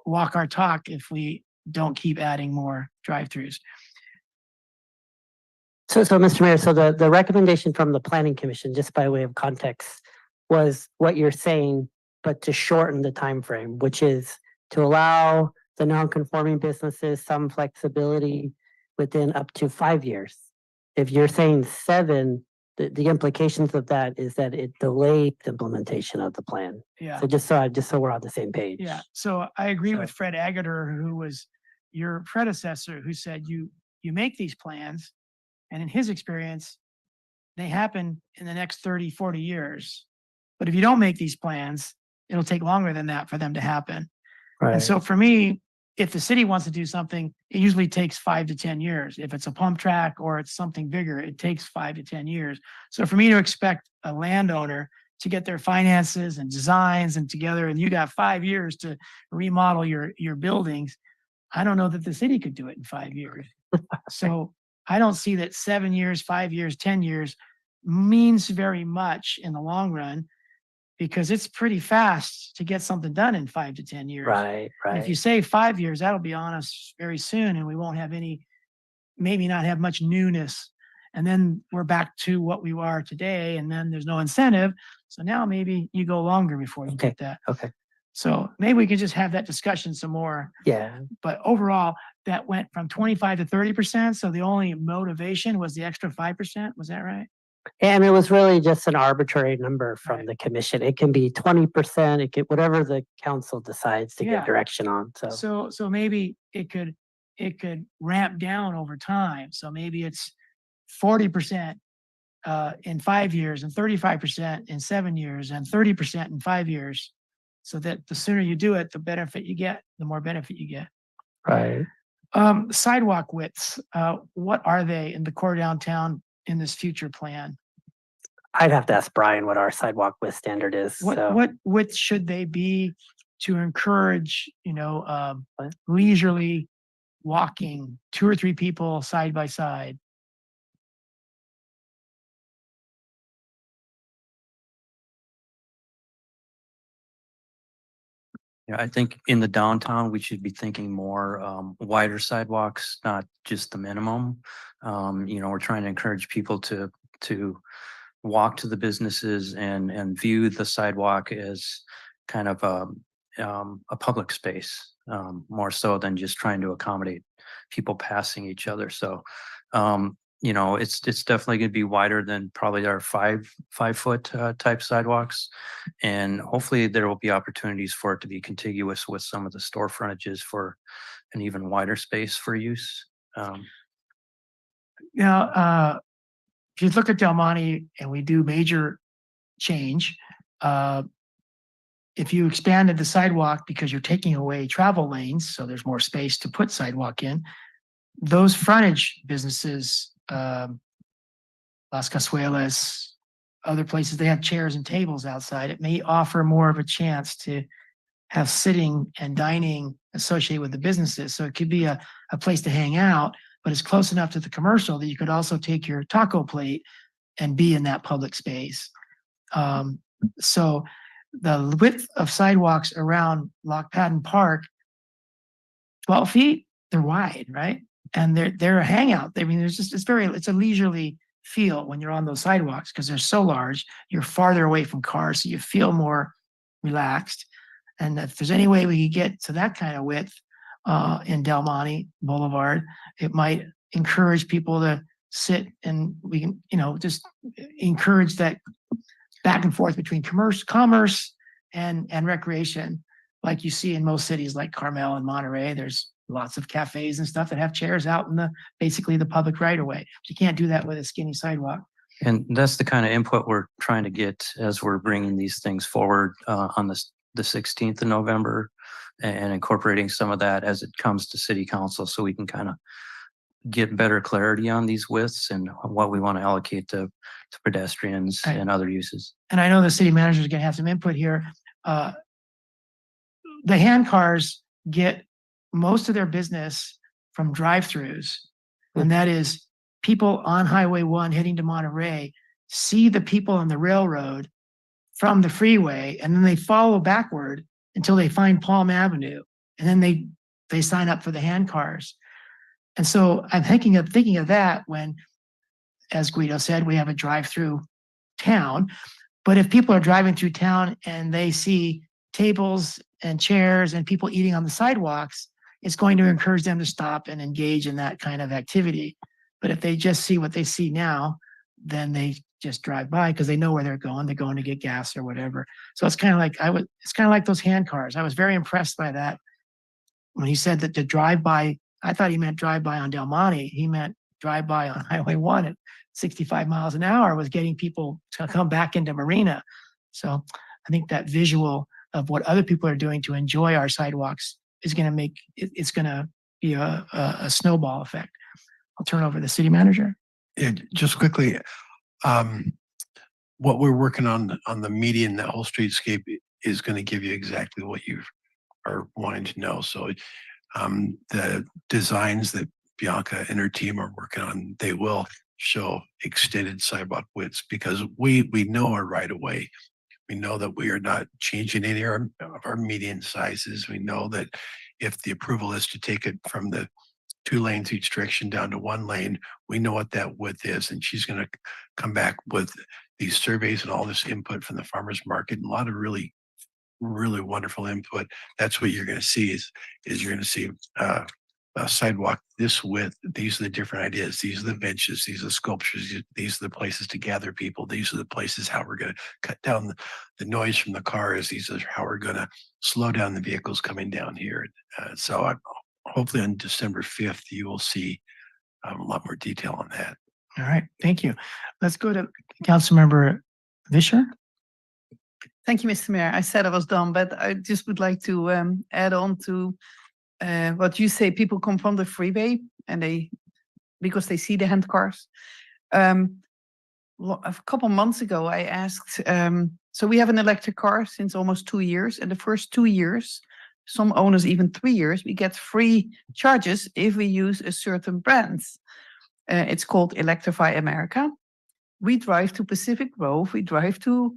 walk our talk if we don't keep adding more drive-throughs. So Mr. Mayor, so the recommendation from the Planning Commission, just by way of context, was what you're saying, but to shorten the time frame, which is to allow the non-conforming businesses some flexibility within up to 5 years. If you're saying 7, the implications of that is that it delayed the implementation of the plan. Yeah. So just so we're on the same page. Yeah. So I agree with Fred Agater, who was your predecessor, who said you make these plans, and in his experience, they happen in the next 30, 40 years. But if you don't make these plans, it'll take longer than that for them to happen. Right. And so for me, if the city wants to do something, it usually takes 5 to 10 years. If it's a pump track or it's something bigger, it takes 5 to 10 years. So for me to expect a landowner to get their finances and designs and together, and you got 5 years to remodel your buildings, I don't know that the city could do it in 5 years. So I don't see that 7 years, 5 years, 10 years means very much in the long run, because it's pretty fast to get something done in 5 to 10 years. Right, And if you say 5 years, that'll be on us very soon, and we won't have maybe not have much newness. And then we're back to what we are today, and then there's no incentive. So now maybe you go longer before you get that. Okay. So maybe we can just have that discussion some more. Yeah. But overall, that went from 25 to 30%. So the only motivation was the extra 5%. Was that right? And it was really just an arbitrary number from the commission. It can be 20%, it could, whatever the council decides to Yeah. give direction on, so. So maybe it could ramp down over time. So maybe it's 40% in 5 years, and 35% in 7 years, and 30% in 5 years. So that the sooner you do it, the benefit you get, the more benefit you get. Right. Sidewalk widths, what are they in the core downtown in this future plan? I'd have to ask Brian what our sidewalk width standard is, so. What width should they be to encourage, leisurely walking, 2 or 3 people side by side? Yeah, I think in the downtown, we should be thinking more wider sidewalks, not just the minimum. We're trying to encourage people to walk to the businesses and view the sidewalk as kind of a public space, more so than just trying to accommodate people passing each other. So it's definitely going to be wider than probably our 5-foot type sidewalks, and hopefully there will be opportunities for it to be contiguous with some of the store frontages for an even wider space for use. If you look at Del Monte and we do major change, if you expanded the sidewalk because you're taking away travel lanes, so there's more space to put sidewalk in, those frontage businesses, Las Casuelas, other places, they have chairs and tables outside. It may offer more of a chance to have sitting and dining associated with the businesses. So it could be a place to hang out, but it's close enough to the commercial that you could also take your taco plate and be in that public space. So the width of sidewalks around Lock Patton Park, 12 feet, they're wide, right? And they're a hangout. I mean, it's a leisurely feel when you're on those sidewalks because they're so large. You're farther away from cars, so you feel more relaxed. And if there's any way we could get to that kind of width in Del Monte Boulevard, it might encourage people to sit, and we can, just encourage that back and forth between commerce and recreation, like you see in most cities like Carmel and Monterey. There's lots of cafes and stuff that have chairs out in basically the public right of way. You can't do that with a skinny sidewalk. And that's the kind of input we're trying to get as we're bringing these things forward on the 16th of November and incorporating some of that as it comes to city council so we can kind of get better clarity on these widths and what we want to allocate to pedestrians Right. and other uses. And I know the city manager is going to have some input here. The hand cars get most of their business from drive-throughs. And that is people on Highway 1 heading to Monterey see the people on the railroad from the freeway, and then they follow backward until they find Palm Avenue. And then they sign up for the hand cars. And so I'm thinking of that when, as Guido said, we have a drive-through town. But if people are driving through town and they see tables and chairs and people eating on the sidewalks, it's going to encourage them to stop and engage in that kind of activity. But if they just see what they see now, then they just drive by because they know where they're going. They're going to get gas or whatever. So it's kind of like it's kind of like those hand cars. I was very impressed by that. When he said that to drive by, I thought he meant drive by on Del Monte. He meant drive by on Highway 1 at 65 miles an hour was getting people to come back into Marina. So I think that visual of what other people are doing to enjoy our sidewalks is going to make it's going to be a snowball effect. I'll turn over to the city manager. Yeah, just quickly, what we're working on the median, the whole streetscape is going to give you exactly what you are wanting to know. So the designs that Bianca and her team are working on, they will show extended sidewalk widths because we know our right of way. We know that we are not changing any of our median sizes. We know that if the approval is to take it from the 2 lanes each direction down to 1 lane, we know what that width is. And she's going to come back with these surveys and all this input from the farmers market and a lot of really wonderful input. That's what you're going to see is you're going to see a sidewalk this width. These are the different ideas. These are the benches. These are the sculptures. These are the places to gather people. These are the places how we're going to cut down the noise from the cars. These are how we're going to slow down the vehicles coming down here. So hopefully on December 5th, you will see a lot more detail on that. All right, thank you. Let's go to Councilmember Vischer. Thank you, Mr. Mayor. I said I was done, but I just would like to add on to what you say. People come from the freeway and because they see the hand cars. A couple months ago, I asked, so we have an electric car since almost 2 years, and the first 2 years, some owners even 3 years, we get free charges if we use a certain brand. It's called Electrify America. We drive to Pacific Grove, we drive to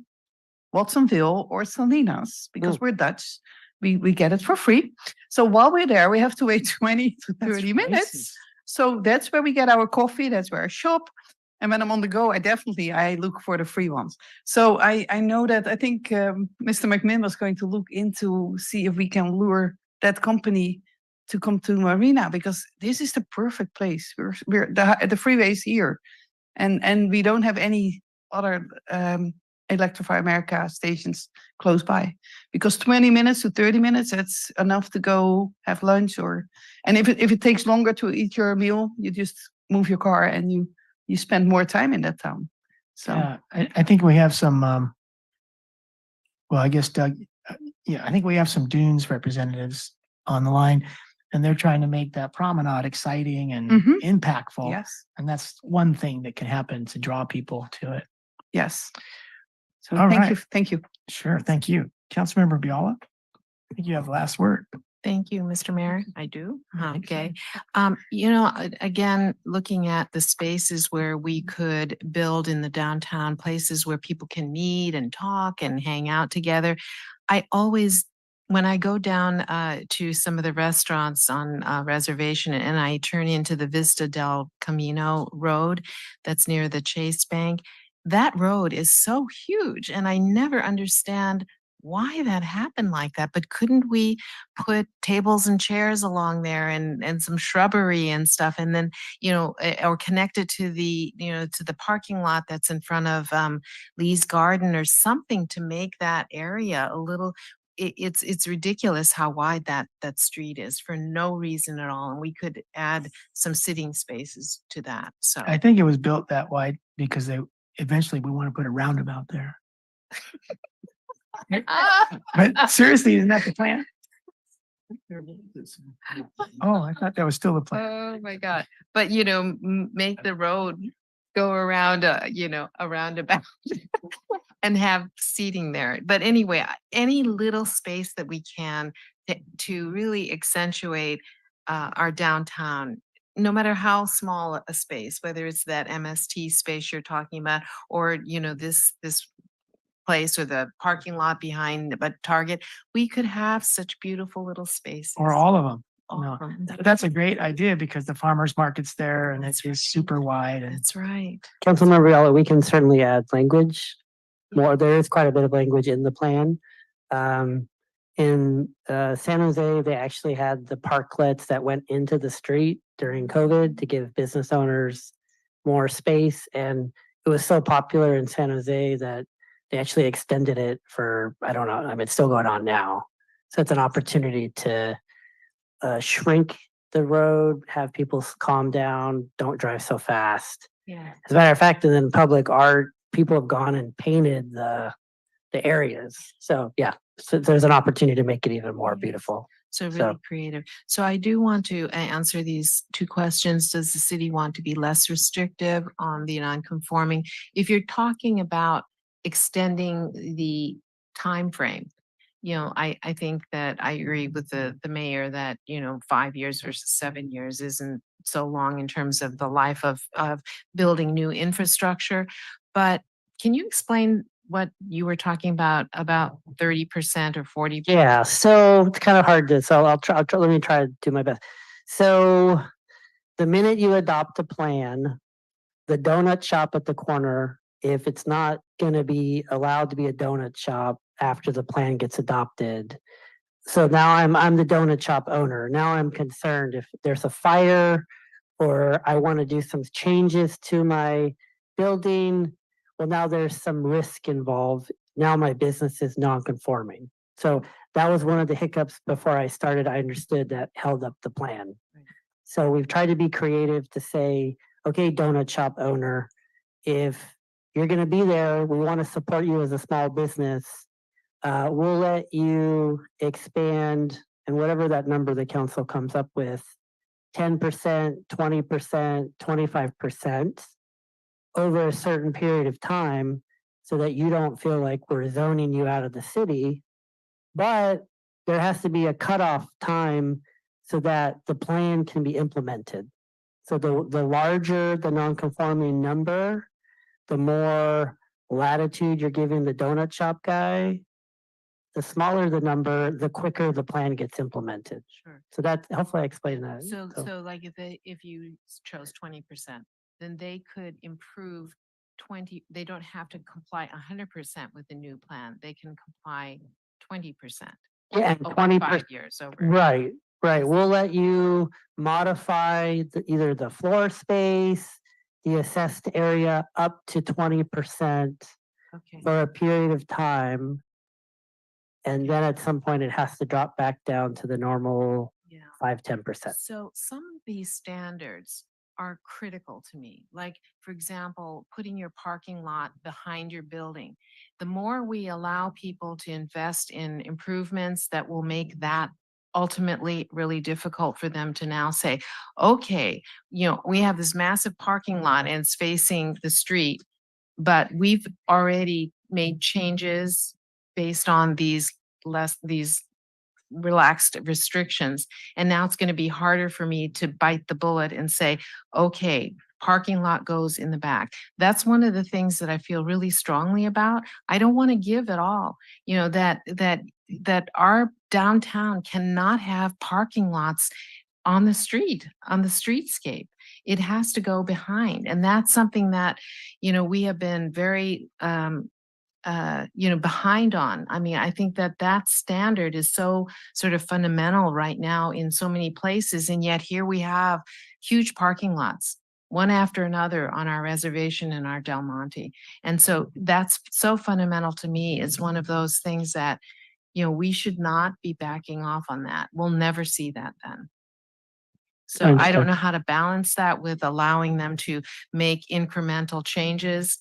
Watsonville or Salinas because we're Dutch. We get it for free. So while we're there, we have to wait 20 to 30 minutes. So that's where we get our coffee. That's where I shop. And when I'm on the go, I look for the free ones. So I know that I think Mr. McMinn was going to look into see if we can lure that company to come to Marina because this is the perfect place. The freeway is here, and we don't have any other Electrify America stations close by because 20 minutes to 30 minutes, that's enough to go have lunch and if it takes longer to eat your meal, you just move your car and you spend more time in that town. So yeah, I think we have some, well, I guess Doug, I think we have some Dunes representatives on the line and they're trying to make that promenade exciting and impactful. Yes. And that's one thing that can happen to draw people to it. Yes. So All right. Thank you. Sure. Thank you. Councilmember Biala, I think you have the last word. Thank you, Mr. Mayor. I do. Okay. Again, looking at the spaces where we could build in the downtown, places where people can meet and talk and hang out together. When I go down to some of the restaurants on reservation and I turn into the Vista del Camino road that's near the Chase Bank, that road is so huge and I never understand why that happened like that. But couldn't we put tables and chairs along there and some shrubbery and stuff and then, or connect it to the, to the parking lot that's in front of Lee's Garden or something to make that area a little, it's ridiculous how wide that street is for no reason at all. And we could add some sitting spaces to that. So I think it was built that wide because eventually we want to put a roundabout there. But seriously, isn't that the plan? Oh, I thought that was still the plan. Oh, my God. But, make the road go around, a roundabout and have seating there. But anyway, any little space that we can to really accentuate our downtown, no matter how small a space, whether it's that MST space you're talking about, or, this place or the parking lot behind but Target, we could have such beautiful little spaces. Or all of them. All No, of them. that's a great idea because the farmer's market's there and it's super wide and That's right. Councilmember Ayala, we can certainly add language. There is quite a bit of language in the plan. In San Jose, they actually had the parklets that went into the street during COVID to give business owners more space. And it was so popular in San Jose that they actually extended it for, I don't know, I mean, it's still going on now. So it's an opportunity to shrink the road, have people calm down, don't drive so fast. Yeah. As a matter of fact, in public art, people have gone and painted the areas. So yeah, so there's an opportunity to make it even more beautiful. So really creative. So I do want to answer these two questions. Does the city want to be less restrictive on the non-conforming? If you're talking about extending the time frame, I think that I agree with the mayor that, 5 years versus 7 years isn't so long in terms of the life of building new infrastructure. But can you explain what you were talking about 30% or 40%? Yeah, so it's kind of hard to, so I'll try, let me try to do my best. So the minute you adopt a plan, the donut shop at the corner, if it's not going to be allowed to be a donut shop after the plan gets adopted. So now I'm the donut shop owner. Now I'm concerned if there's a fire or I want to do some changes to my building. Well, now there's some risk involved. Now my business is non-conforming. So that was one of the hiccups before I started. I understood that held up the plan. So we've tried to be creative to say, okay, donut shop owner, if you're going to be there, we want to support you as a small business. We'll let you expand and whatever that number the council comes up with, 10%, 20%, 25% over a certain period of time so that you don't feel like we're zoning you out of the city. But there has to be a cutoff time so that the plan can be implemented. So the larger the non-conforming number, the more latitude you're giving the donut shop guy. The smaller the number, the quicker the plan gets implemented. Sure. So that, hopefully I explained that. So like if you chose 20%, then they could improve 20, they don't have to comply 100% with the new plan. They can comply 20%. Yeah, and over 20%. 5 years over. Right. We'll let you modify either the floor space, the assessed area up to 20% Okay. for a period of time. And then at some point it has to drop back down to the normal 5-10%. So some of these standards are critical to me. Like, for example, putting your parking lot behind your building. The more we allow people to invest in improvements that will make that ultimately really difficult for them to now say, okay, we have this massive parking lot and it's facing the street, but we've already made changes based on these relaxed restrictions. And now it's going to be harder for me to bite the bullet and say, okay, parking lot goes in the back. That's one of the things that I feel really strongly about. I don't want to give it all, that our downtown cannot have parking lots on the streetscape. It has to go behind. And that's something that, we have been very, behind on. I mean, I think that standard is so sort of fundamental right now in so many places. And yet here we have huge parking lots, one after another on our reservation in our Del Monte. And so that's so fundamental to me. It's one of those things that, we should not be backing off on that. We'll never see that then. So I don't know how to balance that with allowing them to make incremental changes.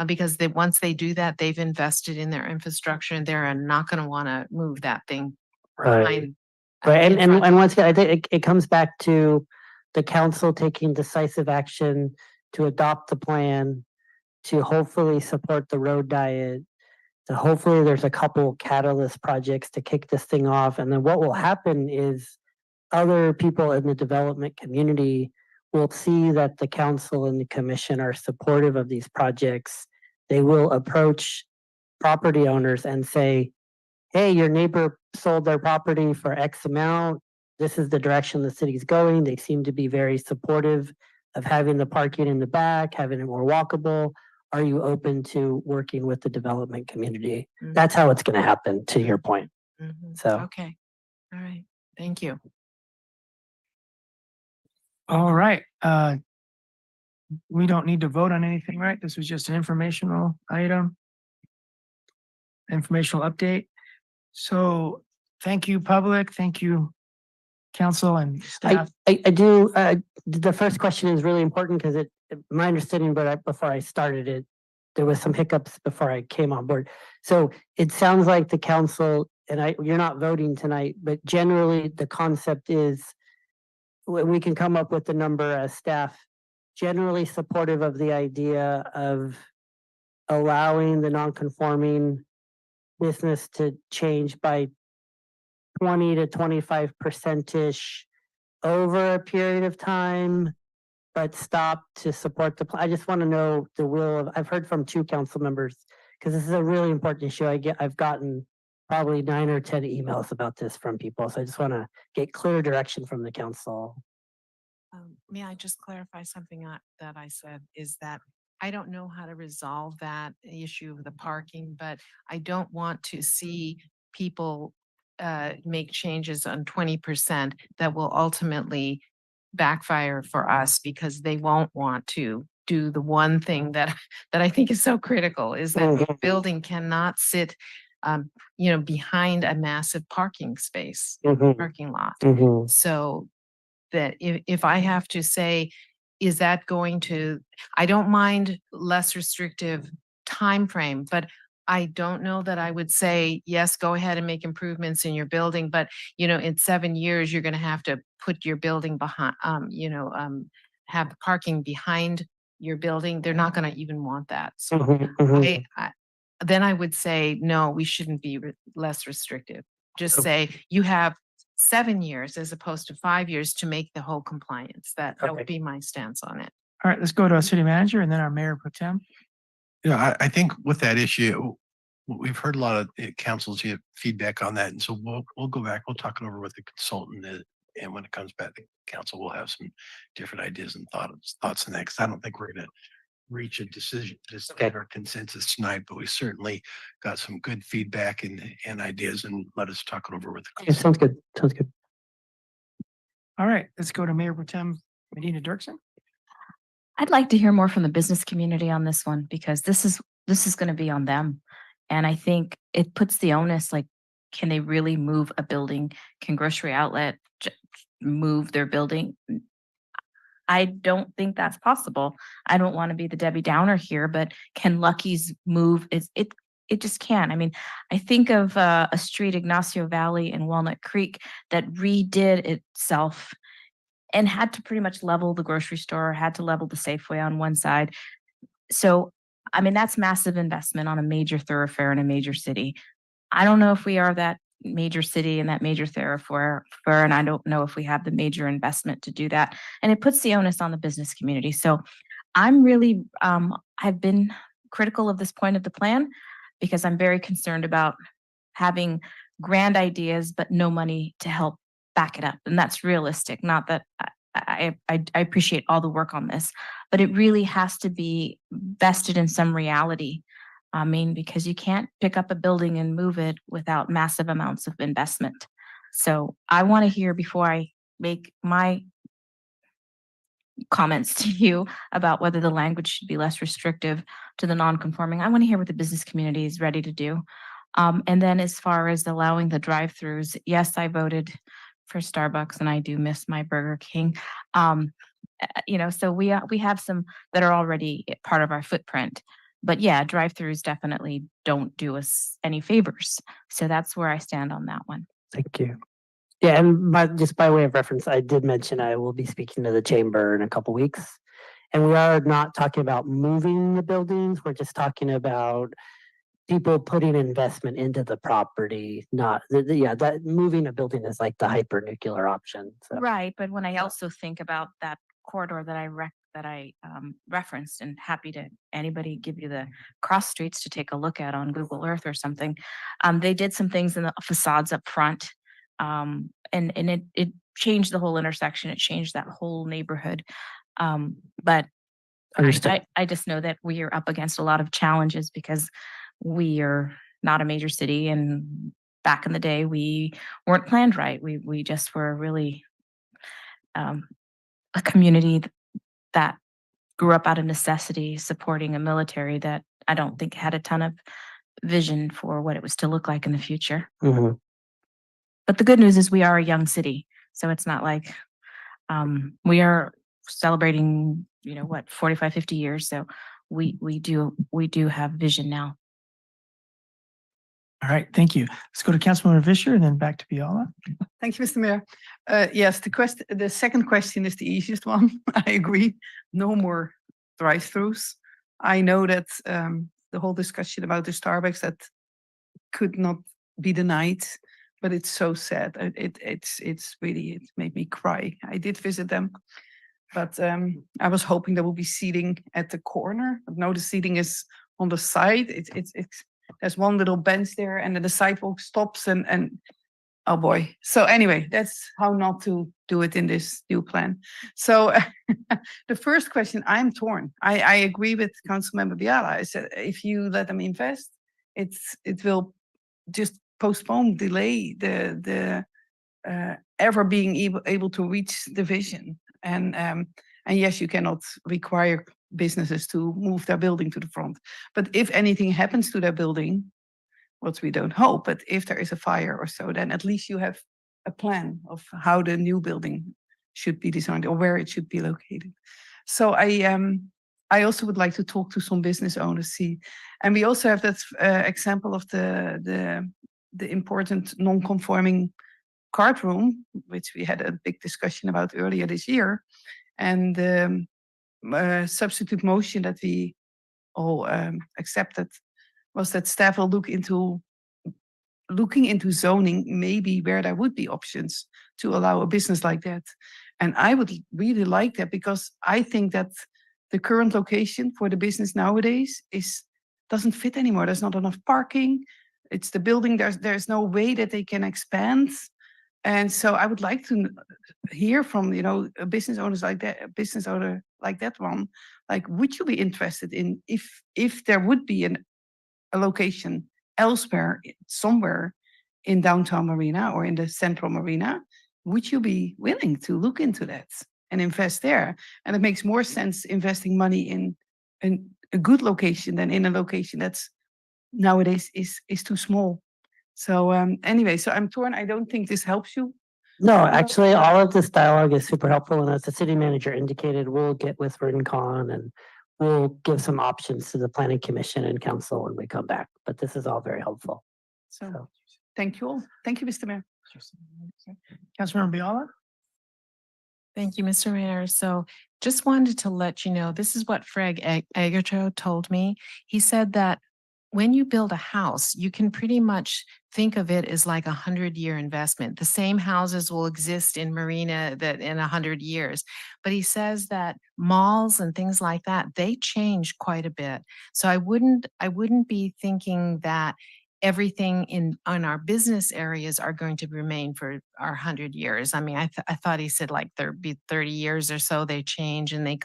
because once they do that, they've invested in their infrastructure and they're not going to want to move that thing Right. behind. Right, in front. and once again, I think it comes back to the council taking decisive action to adopt the plan, to hopefully support the road diet, to hopefully there's a couple catalyst projects to kick this thing off. And then what will happen is other people in the development community will see that the council and the commission are supportive of these projects. They will approach property owners and say, hey, your neighbor sold their property for X amount. This is the direction the city's going. They seem to be very supportive of having the parking in the back, having it more walkable. Are you open to working with the development community? That's how it's going to happen, to your point. So, Okay. All right. Thank you. All right, we don't need to vote on anything, right? This was just an informational item. Informational update. So thank you, public. Thank you, council and staff. I do, the first question is really important because my understanding, but before I started it, there was some hiccups before I came on board. So it sounds like the council, and you're not voting tonight, but generally the concept is we can come up with the number as staff, generally supportive of the idea of allowing the non-conforming business to change by 20 to 25% over a period of time, but stop to support the plan. I just want to know the will of, I've heard from 2 council members, because this is a really important issue. I've gotten probably 9 or 10 emails about this from people. So I just want to get clear direction from the council. May I just clarify something that I said is that I don't know how to resolve that issue of the parking, but I don't want to see people make changes on 20% that will ultimately backfire for us because they won't want to do the one thing that I think is so critical is that the building cannot sit behind a massive parking space, parking lot. So that if I have to say, is that going to, I don't mind less restrictive time frame, but I don't know that I would say, yes, go ahead and make improvements in your building, but in 7 years, you're going to have to put your building behind, have parking behind your building. They're not going to even want that. So then I would say, no, we shouldn't be less restrictive. Just say you have 7 years as opposed to 5 years to make the whole compliance. That would be my stance on it. All right, let's go to our city manager and then our mayor pro tem. Yeah, I think with that issue, we've heard a lot of councils give feedback on that. And so we'll go back, we'll talk it over with the consultant. And when it comes back to council, we'll have some different ideas and thoughts on that. Cause I don't think we're going to reach a decision or consensus tonight, but we certainly got some good feedback and ideas, and let us talk it over with the Yeah, sounds good. Sounds good. All right, let's go to Mayor pro tem Marina Dirksen. I'd like to hear more from the business community on this one because this is going to be on them. And I think it puts the onus, like, can they really move a building? Can grocery outlet move their building? I don't think that's possible. I don't want to be the Debbie Downer here, but can Lucky's move? It just can. I mean, I think of a street, Ignacio Valley in Walnut Creek, that redid itself and had to pretty much level the grocery store, had to level the Safeway on one side. So, I mean, that's massive investment on a major thoroughfare in a major city. I don't know if we are that major city and that major thoroughfare, and I don't know if we have the major investment to do that. And it puts the onus on the business community. So I'm really, I've been critical of this point of the plan because I'm very concerned about having grand ideas, but no money to help back it up. And that's realistic. Not that I appreciate all the work on this, but it really has to be vested in some reality. I mean, because you can't pick up a building and move it without massive amounts of investment. So I want to hear before I make my comments to you about whether the language should be less restrictive to the non-conforming. I want to hear what the business community is ready to do. And then as far as allowing the drive-throughs, yes, I voted for Starbucks and I do miss my Burger King. So we have some that are already part of our footprint. But yeah, drive-throughs definitely don't do us any favors. So that's where I stand on that one. Thank you. Yeah, and just by way of reference, I did mention I will be speaking to the chamber in a couple weeks. And we are not talking about moving the buildings. We're just talking about people putting investment into the property, not, yeah, that moving a building is like the hyper-nuclear option. So. Right, but when I also think about that corridor that I referenced, and happy to anybody give you the cross streets to take a look at on Google Earth or something. They did some things in the facades up front. And it changed the whole intersection. It changed that whole neighborhood. But I just know that we are up against a lot of challenges because we are not a major city, and back in the day we weren't planned right. We just were really a community that grew up out of necessity, supporting a military that I don't think had a ton of vision for what it was to look like in the future. Mm-hmm. But the good news is we are a young city, so it's not like we are celebrating, 45, 50 years. So we do have vision now. All right, thank you. Let's go to Councilmember Fisher and then back to Viola. Thank you, Mr. Mayor. Yes, the second question is the easiest one. I agree. No more drive-throughs. I know that the whole discussion about the Starbucks that could not be denied, but it's so sad. It's really, it made me cry. I did visit them, but I was hoping there will be seating at the corner. But no, the seating is on the side. It's there's one little bench there, and then the sidewalk stops, and oh boy. So anyway, that's how not to do it in this new plan. So the first question, I'm torn. I agree with Councilmember Biala. I said if you let them invest, it will just postpone, delay the ever being able to reach the vision. And yes, you cannot require businesses to move their building to the front. But if anything happens to their building, what we don't hope, but if there is a fire or so, then at least you have a plan of how the new building should be designed or where it should be located. So I also would like to talk to some business owners, and we also have that example of the important non-conforming card room, which we had a big discussion about earlier this year, and the substitute motion that we all accepted was that staff will looking into zoning, maybe where there would be options to allow a business like that. And I would really like that, because I think that the current location for the business nowadays doesn't fit anymore. There's not enough parking. It's the building. There's no way that they can expand. And so I would like to hear from, a business owner like that one, like, would you be interested in if there would be a location elsewhere, somewhere in downtown Marina or in the central Marina, would you be willing to look into that and invest there? And it makes more sense investing money in a good location than in a location that's nowadays is too small. So anyway, so I'm torn. I don't think this helps you. No, actually, all of this dialogue is super helpful. And as the city manager indicated, we'll get with RINCON and we'll give some options to the planning commission and council when we come back. But this is all very helpful. So thank you all. Thank you, Mr. Mayor. Councilmember Biala. Thank you, Mr. Mayor. So just wanted to let you know, this is what Fred Agerto told me. He said that when you build a house, you can pretty much think of it as like 100-year investment. The same houses will exist in Marina that in 100 years. But he says that malls and things like that, they change quite a bit. So I wouldn't be thinking that everything in our business areas are going to remain for our 100 years. I mean, I thought he said like there'd be 30 years or so they change and they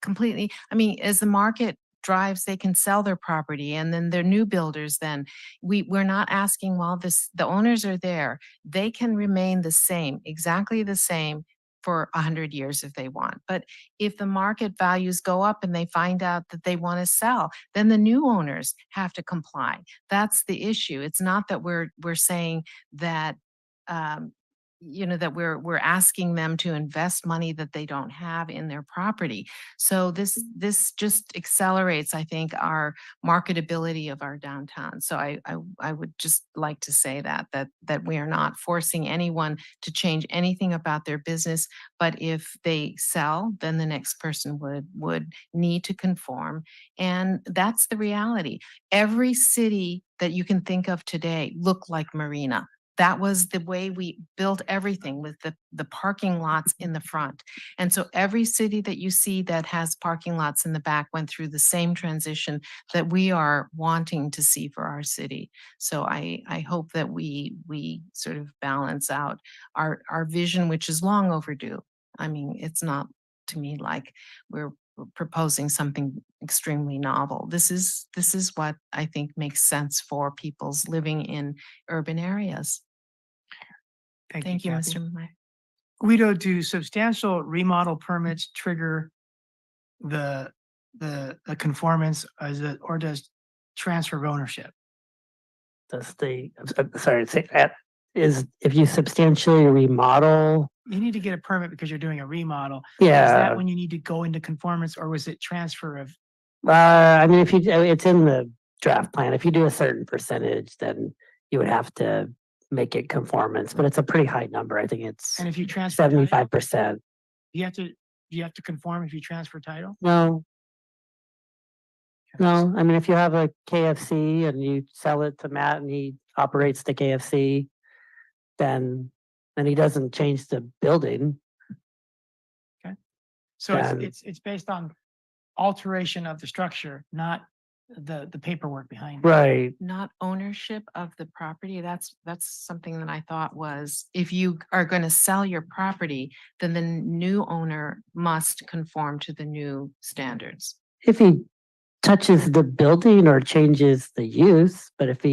completely, I mean, as the market drives, they can sell their property, and then they're new builders. Then we're not asking while the owners are there, they can remain the same, exactly the same for 100 years if they want. But if the market values go up and they find out that they want to sell, then the new owners have to comply. That's the issue. It's not that we're saying that that we're asking them to invest money that they don't have in their property. So this just accelerates, I think, our marketability of our downtown. So I would just like to say that we are not forcing anyone to change anything about their business, but if they sell, then the next person would need to conform. And that's the reality. Every city that you can think of today looked like Marina. That was the way we built everything, with the parking lots in the front. And so every city that you see that has parking lots in the back went through the same transition that we are wanting to see for our city. So I hope that we sort of balance out our vision, which is long overdue. I mean, it's not, to me, like we're proposing something extremely novel. This is what I think makes sense for people's living in urban areas. Thank you, Kathy. Mr. Mayor. Guido, do substantial remodel permits trigger the conformance or does transfer of ownership? Does sorry, say that is if you substantially remodel. You need to get a permit because you're doing a remodel. Is Yeah. that when you need to go into conformance, or was it transfer of? I mean, it's in the draft plan. If you do a certain percentage, then you would have to make it conformance, but it's a pretty high number. I think it's And if you transfer title, 75%. you have to conform if you transfer title? No. No, I mean, if you have a KFC and you sell it to Matt and he operates the KFC, then he doesn't change the building. So then- it's based on alteration of the structure, not the paperwork behind it. Right. Not ownership of the property. That's something that I thought was, if you are going to sell your property, then the new owner must conform to the new standards. If he touches the building or changes the use, but if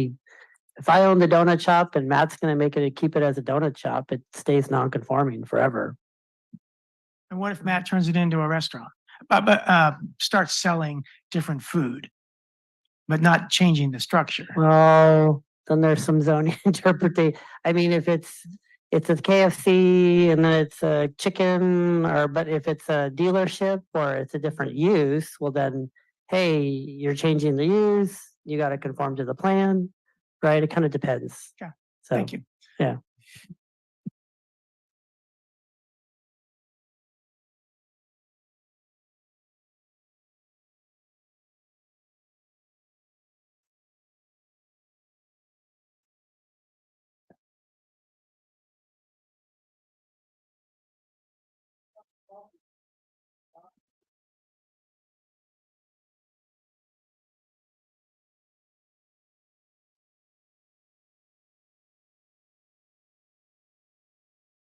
I own the donut shop and Matt's gonna keep it as a donut shop, it stays non-conforming forever. And what if Matt turns it into a restaurant, but starts selling different food, but not changing the structure? Well, then there's some zoning interpretation. I mean, if it's a KFC and then it's a chicken, but if it's a dealership or it's a different use, well then, hey, you're changing the use, you gotta conform to the plan, right? It kind of depends. Yeah. So, Thank you. Yeah.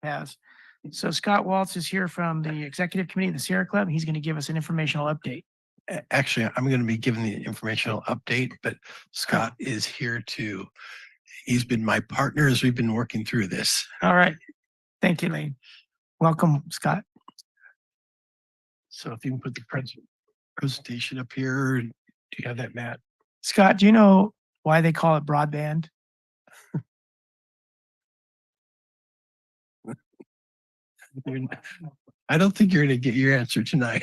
Has. So Scott Waltz is here from the Executive Committee of the Sierra Club. He's going to give us an informational update. Actually, I'm going to be giving the informational update, but Scott is here too. He's been my partner as we've been working through this. All right. Thank you, Lane. Welcome, Scott. So if you can put the presentation up here, do you have that, Matt? Scott, do you know why they call it broadband? I don't think you're going to get your answer tonight.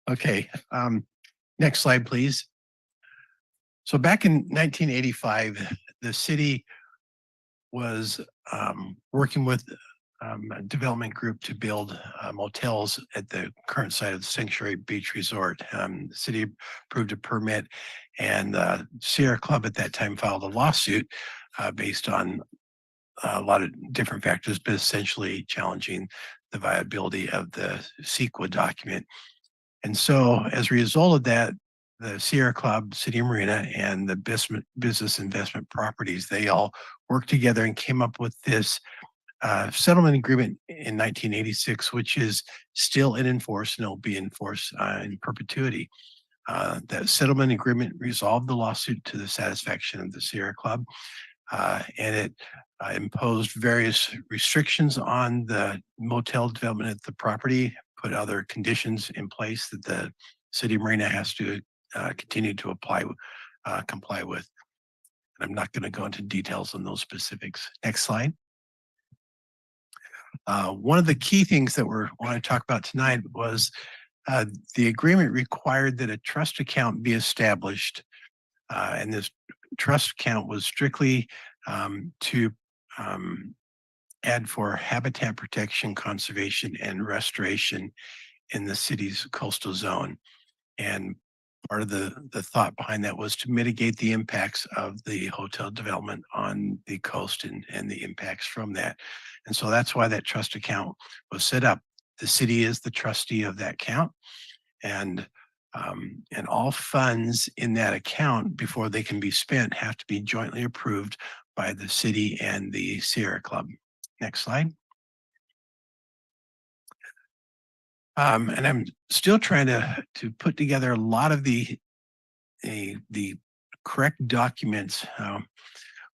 Okay, next slide, please. So back in 1985, the city was working with a development group to build motels at the current site of the Sanctuary Beach Resort. The city approved a permit, and the Sierra Club at that time filed a lawsuit based on a lot of different factors, but essentially challenging the viability of the CEQA document. And so as a result of that, the Sierra Club, City of Marina, and the Business Investment Properties, they all worked together and came up with this settlement agreement in 1986, which is still in force and will be in force in perpetuity. That settlement agreement resolved the lawsuit to the satisfaction of the Sierra Club, and it imposed various restrictions on the motel development at the property, put other conditions in place that the City of Marina has to continue to comply with. I'm not going to go into details on those specifics. Next slide. One of the key things that we want to talk about tonight was the agreement required that a trust account be established. And this trust account was strictly to add for habitat protection, conservation, and restoration in the city's coastal zone. And part of the thought behind that was to mitigate the impacts of the hotel development on the coast and the impacts from that. And so that's why that trust account was set up. The city is the trustee of that account, and all funds in that account before they can be spent have to be jointly approved by the city and the Sierra Club. Next slide. And I'm still trying to put together a lot of the correct documents.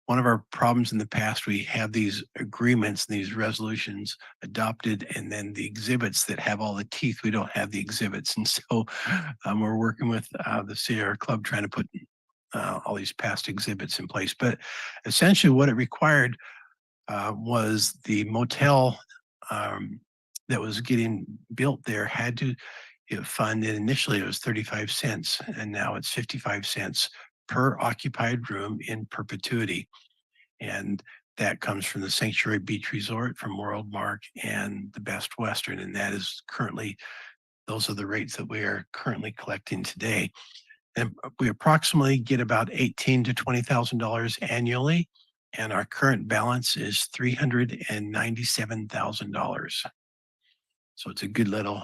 One of our problems in the past, we have these agreements, these resolutions adopted, and then the exhibits that have all the teeth, we don't have the exhibits. And so we're working with the Sierra Club trying to put all these past exhibits in place. But essentially what it required was the motel that was getting built there had to fund it. Initially it was 35 cents and now it's 55 cents per occupied room in perpetuity. And that comes from the Sanctuary Beach Resort, from World Mark, and the Best Western. And that is currently, those are the rates that we are currently collecting today. And we approximately get about $18,000 to $20,000 annually. And our current balance is $397,000. So it's a good little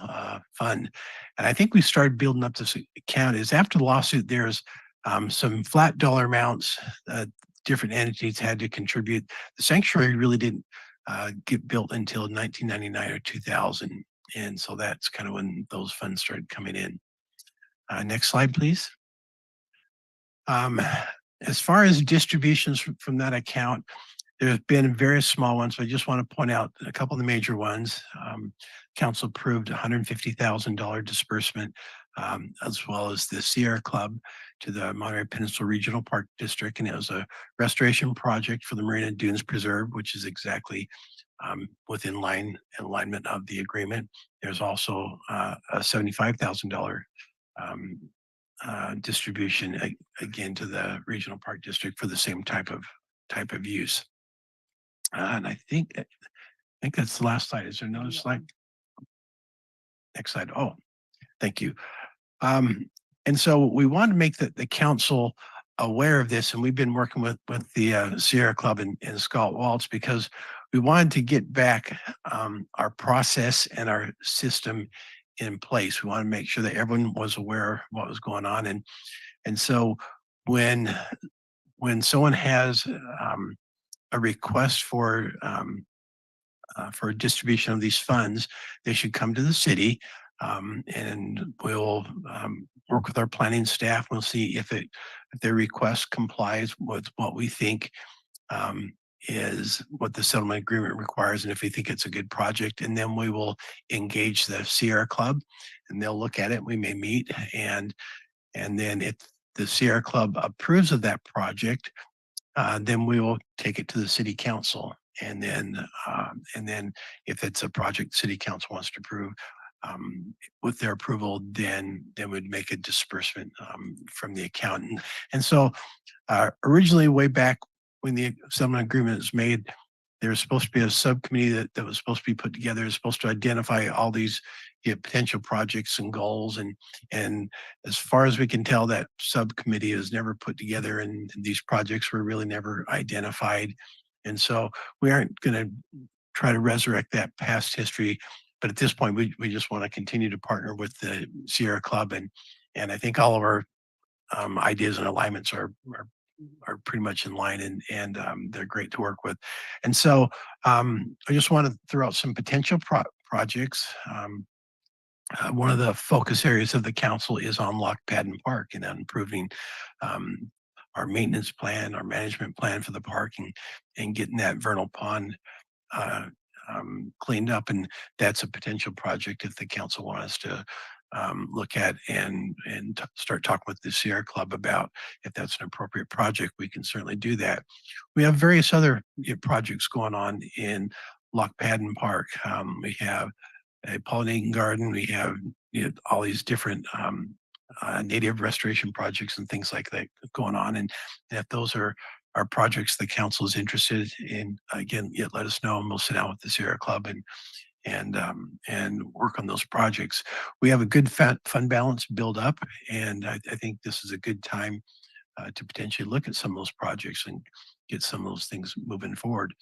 fund. And I think we started building up this account is after the lawsuit, there's some flat dollar amounts different entities had to contribute. The sanctuary really didn't get built until 1999 or 2000. And so that's kind of when those funds started coming in. Next slide, please. As far as distributions from that account, there's been various small ones, but I just want to point out a couple of the major ones. Council approved $150,000 disbursement, as well as the Sierra Club to the Monterey Peninsula Regional Park District. And it was a restoration project for the Marina Dunes Preserve, which is exactly within alignment of the agreement. There's also a $75,000 distribution again to the Regional Park District for the same type of use. And I think that's the last slide. Is there another slide? Next slide. Oh, thank you. And so we want to make the council aware of this, and we've been working with the Sierra Club and Scott Waltz because we wanted to get back our process and our system in place. We want to make sure that everyone was aware of what was going on, and so when someone has a request for distribution of these funds, they should come to the city, and we'll work with our planning staff. We'll see if their request complies with what we think is what the settlement agreement requires, and if we think it's a good project, and then we will engage the Sierra Club, and they'll look at it. We may meet, and then if the Sierra Club approves of that project, then we will take it to the city council. And then if it's a project city council wants to approve, with their approval, then we'd make a disbursement from the accountant. And so originally, way back when the settlement agreement was made, there was supposed to be a subcommittee that was supposed to be put together. It's supposed to identify all these potential projects and goals. And as far as we can tell, that subcommittee is never put together, and these projects were really never identified. And so we aren't going to try to resurrect that past history. But at this point, we just want to continue to partner with the Sierra Club. And I think all of our ideas and alignments are pretty much in line, and they're great to work with. And so I just want to throw out some potential projects. One of the focus areas of the council is on Lock Padden Park and on improving our maintenance plan, our management plan for the park, and getting that vernal pond cleaned up. And that's a potential project if the council wants us to look at and start talking with the Sierra Club about if that's an appropriate project. We can certainly do that. We have various other projects going on in Loch Padden Park. We have a pollinating garden. We have all these different native restoration projects and things like that going on. And if those are projects the council is interested in, again, let us know and we'll sit down with the Sierra Club and work on those projects. We have a good fund balance build up, and I think this is a good time to potentially look at some of those projects and get some of those things moving forward.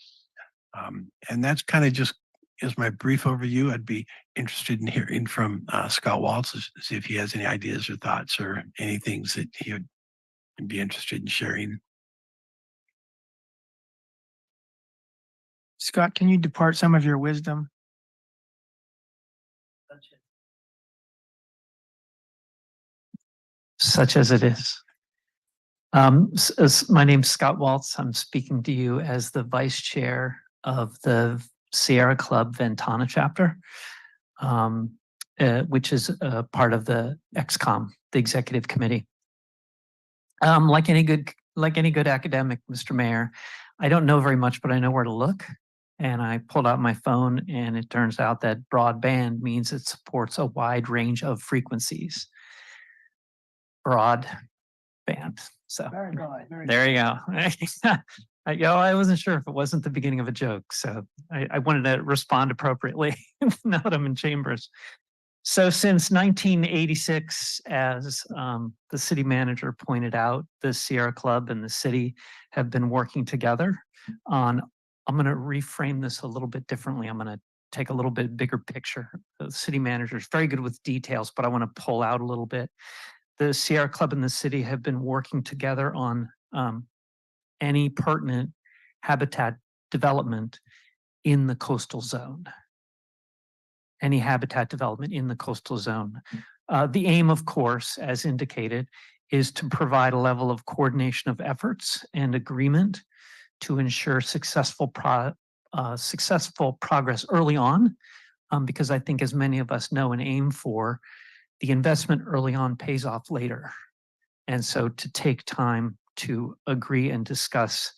And that's kind of just is my brief overview. I'd be interested in hearing from Scott Waltz to see if he has any ideas or thoughts or any things that he would be interested in sharing. Scott, can you depart some of your wisdom? Such as it is. My name's Scott Waltz. I'm speaking to you as the vice chair of the Sierra Club Ventana chapter, which is a part of the XCOM, the executive committee. Like any good academic, Mr. Mayor, I don't know very much, but I know where to look. And I pulled out my phone, and it turns out that broadband means it supports a wide range of frequencies. Broad band. So Very good. there you go. I wasn't sure if it wasn't the beginning of a joke, so I wanted to respond appropriately now that I'm in chambers. So since 1986, as the city manager pointed out, the Sierra Club and the city have been working together on, I'm going to reframe this a little bit differently. I'm going to take a little bit bigger picture. The city manager is very good with details, but I want to pull out a little bit. The Sierra Club and the city have been working together on any pertinent habitat development in the coastal zone. Any habitat development in the coastal zone. The aim, of course, as indicated, is to provide a level of coordination of efforts and agreement to ensure successful progress early on, because I think, as many of us know and aim for, the investment early on pays off later. And so to take time to agree and discuss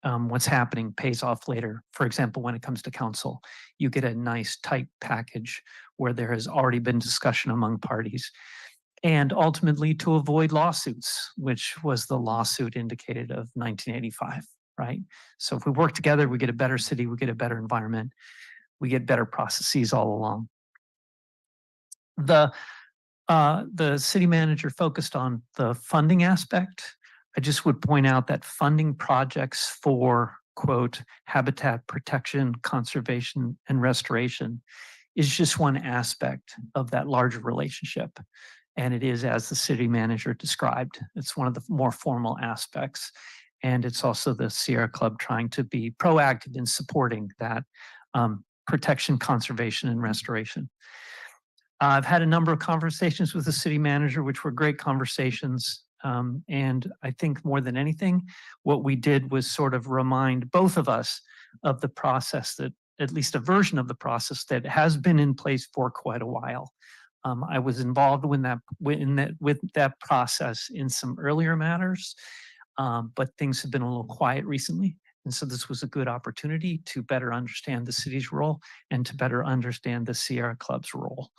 what's happening pays off later. For example, when it comes to council, you get a nice tight package where there has already been discussion among parties, and ultimately to avoid lawsuits, which was the lawsuit indicated of 1985, right? So if we work together, we get a better city, we get a better environment, we get better processes all along. The city manager focused on the funding aspect. I just would point out that funding projects for, quote, habitat protection, conservation, and restoration is just one aspect of that larger relationship. And it is, as the city manager described, it's one of the more formal aspects. And it's also the Sierra Club trying to be proactive in supporting that protection, conservation, and restoration. I've had a number of conversations with the city manager, which were great conversations. And I think more than anything, what we did was sort of remind both of us of the process, that at least a version of the process that has been in place for quite a while. I was involved with that process in some earlier matters, but things have been a little quiet recently. And so this was a good opportunity to better understand the city's role and to better understand the Sierra Club's role.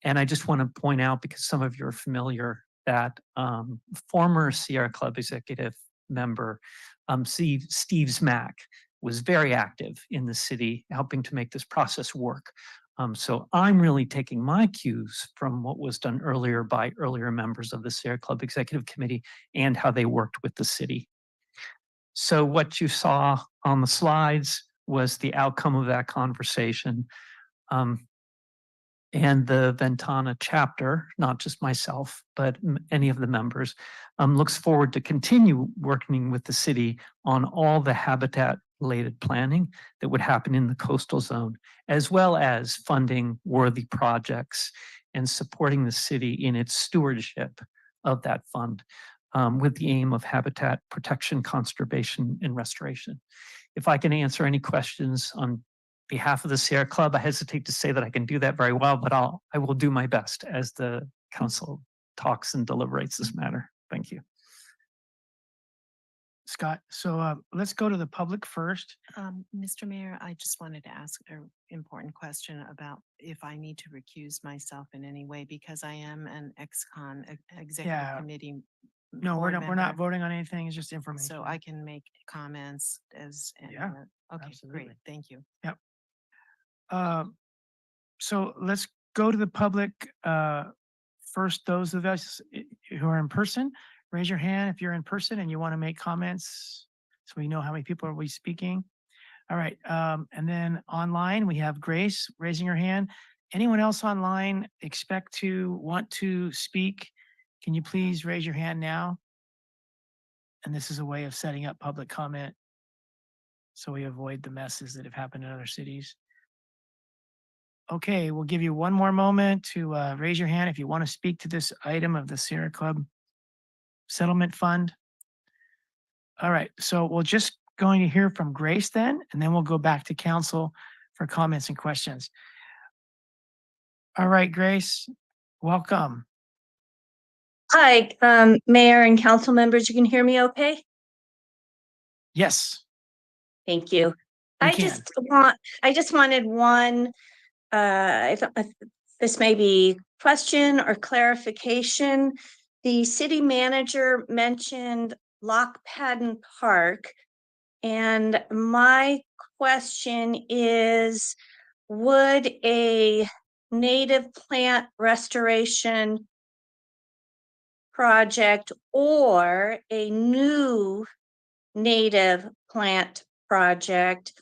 And I just want to point out, because some of you are familiar, that former Sierra Club executive member, Steve Smack, was very active in the city, helping to make this process work. So I'm really taking my cues from what was done earlier by earlier members of the Sierra Club Executive Committee and how they worked with the city. So what you saw on the slides was the outcome of that conversation. And the Ventana chapter, not just myself, but any of the members, looks forward to continue working with the city on all the habitat-related planning that would happen in the coastal zone, as well as funding worthy projects and supporting the city in its stewardship of that fund, with the aim of habitat protection, conservation, and restoration. If I can answer any questions on behalf of the Sierra Club, I hesitate to say that I can do that very well, but I will do my best as the council talks and deliberates this matter. Thank you. Scott, so let's go to the public first. Mr. Mayor, I just wanted to ask an important question about if I need to recuse myself in any way because I am an ex-con executive Yeah. committee. No, board we're not member, voting on anything. It's just information. so I can make comments as. Yeah, Okay, absolutely. great. Thank you. Yep. So let's go to the public. First, those of us who are in person, raise your hand if you're in person and you want to make comments so we know how many people are we speaking. All right. And then online, we have Grace raising her hand. Anyone else online want to speak? Can you please raise your hand now? And this is a way of setting up public comment so we avoid the messes that have happened in other cities. Okay, we'll give you one more moment to raise your hand if you want to speak to this item of the Sierra Club Settlement Fund. All right, so we're just going to hear from Grace then, and then we'll go back to council for comments and questions. All right, Grace, welcome. Hi, Mayor and council members, you can hear me okay? Yes. Thank you. We I just wanted one, this may be question or clarification. The city manager mentioned Lock Padden Park. And my question is, would a native plant restoration project or a new native plant project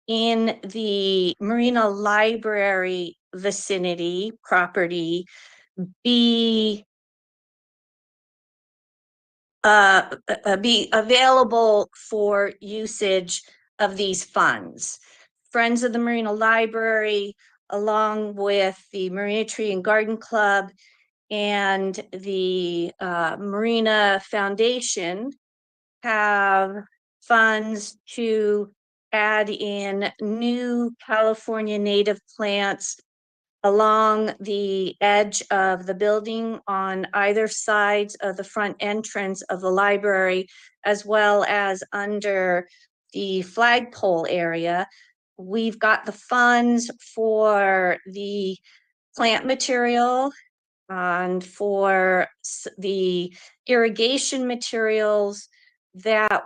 in the Marina Library vicinity property be available for usage of these funds? Friends of the Marina Library, along with the Marina Tree and Garden Club and the Marina Foundation, have funds to add in new California native plants along the edge of the building on either sides of the front entrance of the library, as well as under the flagpole area. We've got the funds for the plant material and for the irrigation materials that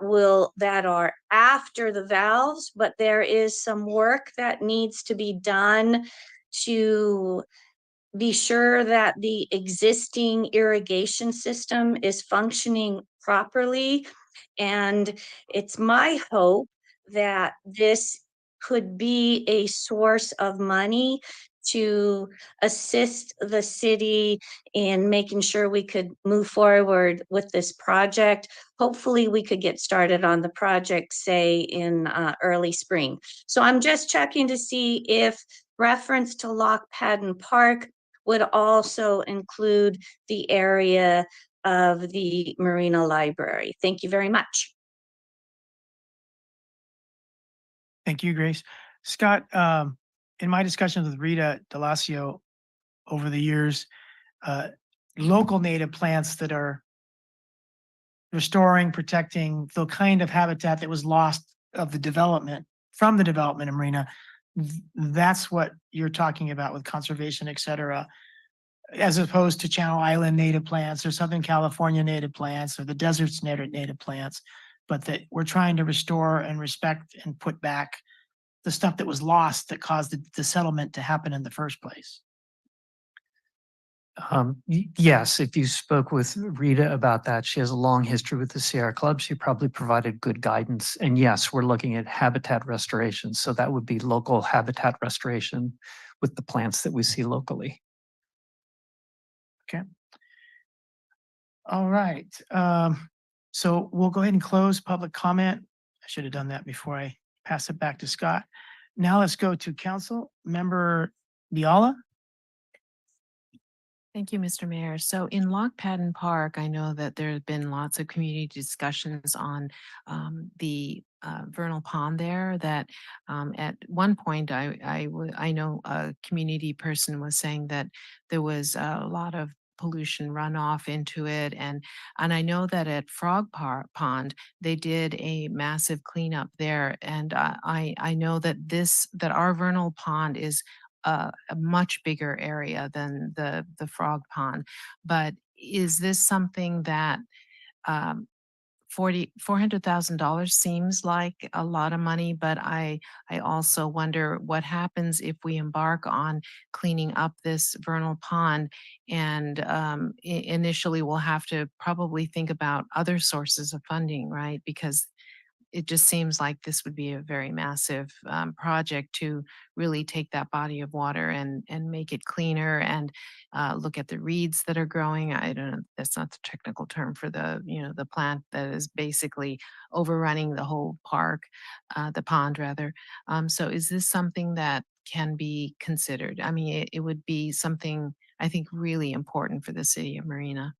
are after the valves, but there is some work that needs to be done to be sure that the existing irrigation system is functioning properly. And it's my hope that this could be a source of money to assist the city in making sure we could move forward with this project. Hopefully we could get started on the project, say in early spring. So I'm just checking to see if reference to Lock Padden Park would also include the area of the Marina Library. Thank you very much. Thank you, Grace. Scott, in my discussions with Rita Delasio over the years, local native plants that are restoring, protecting the kind of habitat that was lost of the development, from the development in Marina, that's what you're talking about with conservation, et cetera, as opposed to Channel Island native plants or Southern California native plants or the desert's native plants, but that we're trying to restore and respect and put back the stuff that was lost that caused the settlement to happen in the first place. Yes, if you spoke with Rita about that, she has a long history with the Sierra Club. She probably provided good guidance. And yes, we're looking at habitat restoration. So that would be local habitat restoration with the plants that we see locally. Okay. All right. So we'll go ahead and close public comment. I should have done that before I pass it back to Scott. Now let's go to council member Biala. Thank you, Mr. Mayor. So in Lock Padden Park, I know that there have been lots of community discussions on the vernal pond there that at one point I know a community person was saying that there was a lot of pollution runoff into it, and I know that at Pond they did a massive cleanup there, and I know that that our vernal pond is a much bigger area than the Frog Pond. But is this something that um, $400,000 seems like a lot of money, but I also wonder what happens if we embark on cleaning up this vernal pond, and initially we'll have to probably think about other sources of funding, right? Because it just seems like this would be a very massive project to really take that body of water and make it cleaner, and look at the reeds that are growing. I don't know, that's not the technical term for the, the plant that is basically overrunning the whole park, the pond rather. So is this something that can be considered? I mean, it would be something I think really important for the city of Marina.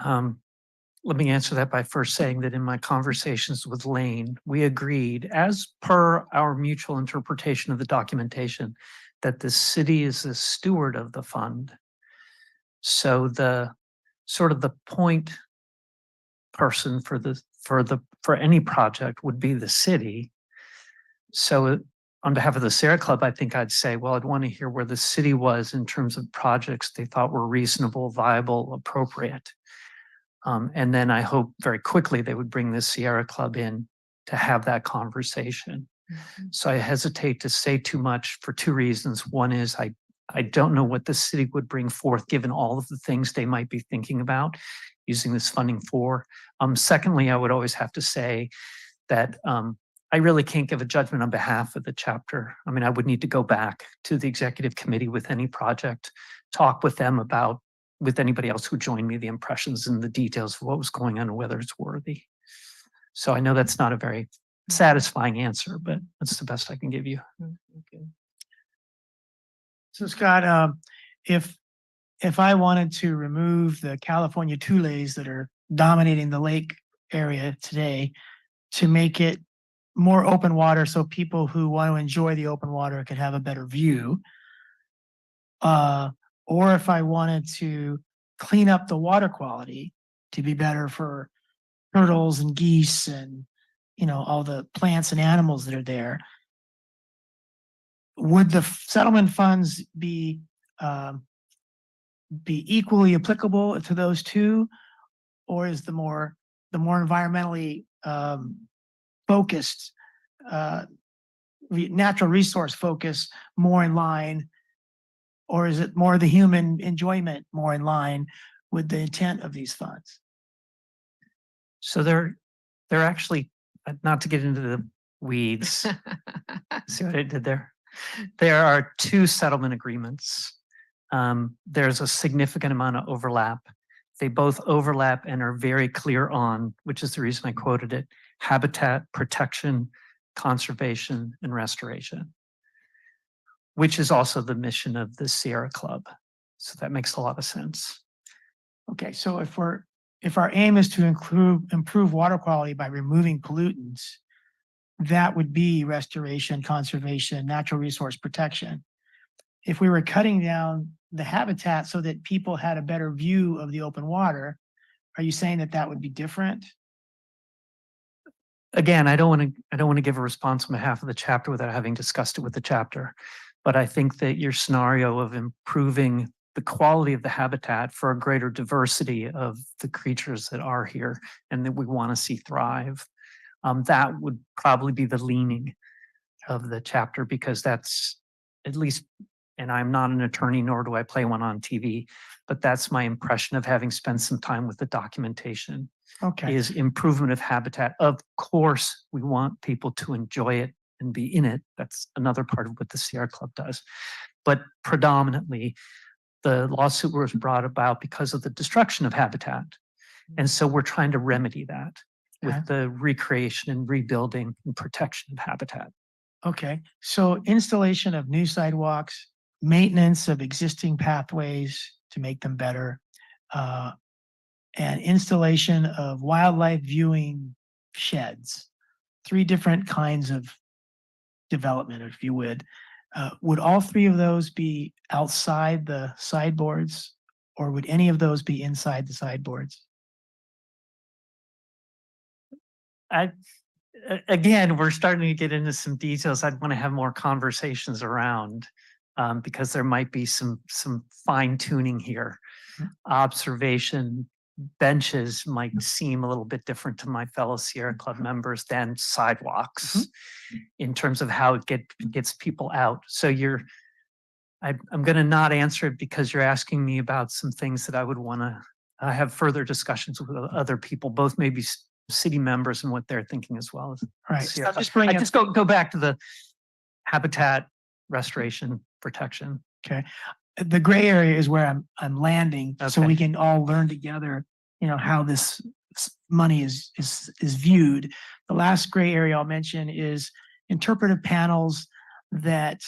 Let me answer that by first saying that in my conversations with Lane, we agreed, as per our mutual interpretation of the documentation, that the city is the steward of the fund. So the sort of the point person for any project would be the city. So on behalf of the Sierra Club, I think I'd say, well, I'd want to hear where the city was in terms of projects they thought were reasonable, viable, appropriate. And then I hope very quickly they would bring the Sierra Club in to have that conversation. So I hesitate to say too much for two reasons. One is I don't know what the city would bring forth given all of the things they might be thinking about using this funding for. Secondly, I would always have to say that I really can't give a judgment on behalf of the chapter. I mean, I would need to go back to the executive committee with any project, talk with them about, with anybody else who joined me, the impressions and the details of what was going on and whether it's worthy. So I know that's not a very satisfying answer, but that's the best I can give you. So Scott, if I wanted to remove the California tules that are dominating the lake area today to make it more open water so people who want to enjoy the open water could have a better view, or if I wanted to clean up the water quality to be better for turtles and geese and, all the plants and animals that are there, would the settlement funds be equally applicable to those two? Or is the more environmentally focused, natural resource focus more in line, or is it more the human enjoyment more in line with the intent of these funds? So they're actually, not to get into the weeds, see what I did there? There are two settlement agreements. There's a significant amount of overlap. They both overlap and are very clear on, which is the reason I quoted it, habitat protection, conservation, and restoration, which is also the mission of the Sierra Club. So that makes a lot of sense. Okay, so if our aim is to improve water quality by removing pollutants, that would be restoration, conservation, natural resource protection. If we were cutting down the habitat so that people had a better view of the open water, are you saying that that would be different? Again, I don't want to give a response on behalf of the chapter without having discussed it with the chapter. But I think that your scenario of improving the quality of the habitat for a greater diversity of the creatures that are here and that we want to see thrive, that would probably be the leaning of the chapter, because that's at least, and I'm not an attorney, nor do I play one on TV, but that's my impression of having spent some time with the documentation. Okay. Is improvement of habitat. Of course, we want people to enjoy it and be in it. That's another part of what the Sierra Club does. But predominantly, the lawsuit was brought about because of the destruction of habitat. And so we're trying to remedy that with the recreation and rebuilding and protection of habitat. Okay, so installation of new sidewalks, maintenance of existing pathways to make them better, and installation of wildlife viewing sheds. 3 different kinds of development, if you would. Would all 3 of those be outside the sideboards, or would any of those be inside the sideboards? Again, we're starting to get into some details I'd want to have more conversations around, because there might be some fine tuning here. Observation benches might seem a little bit different to my fellow Sierra Club members than sidewalks in terms of how it gets people out. So I'm going to not answer it because you're asking me about some things that I would want to have further discussions with other people, both maybe city members and what they're thinking as well. Right. Sierra So Club. I just go back to the habitat restoration protection. Okay. The gray area is where I'm landing, so Okay. we can all learn together, how this money is viewed. The last gray area I'll mention is interpretive panels that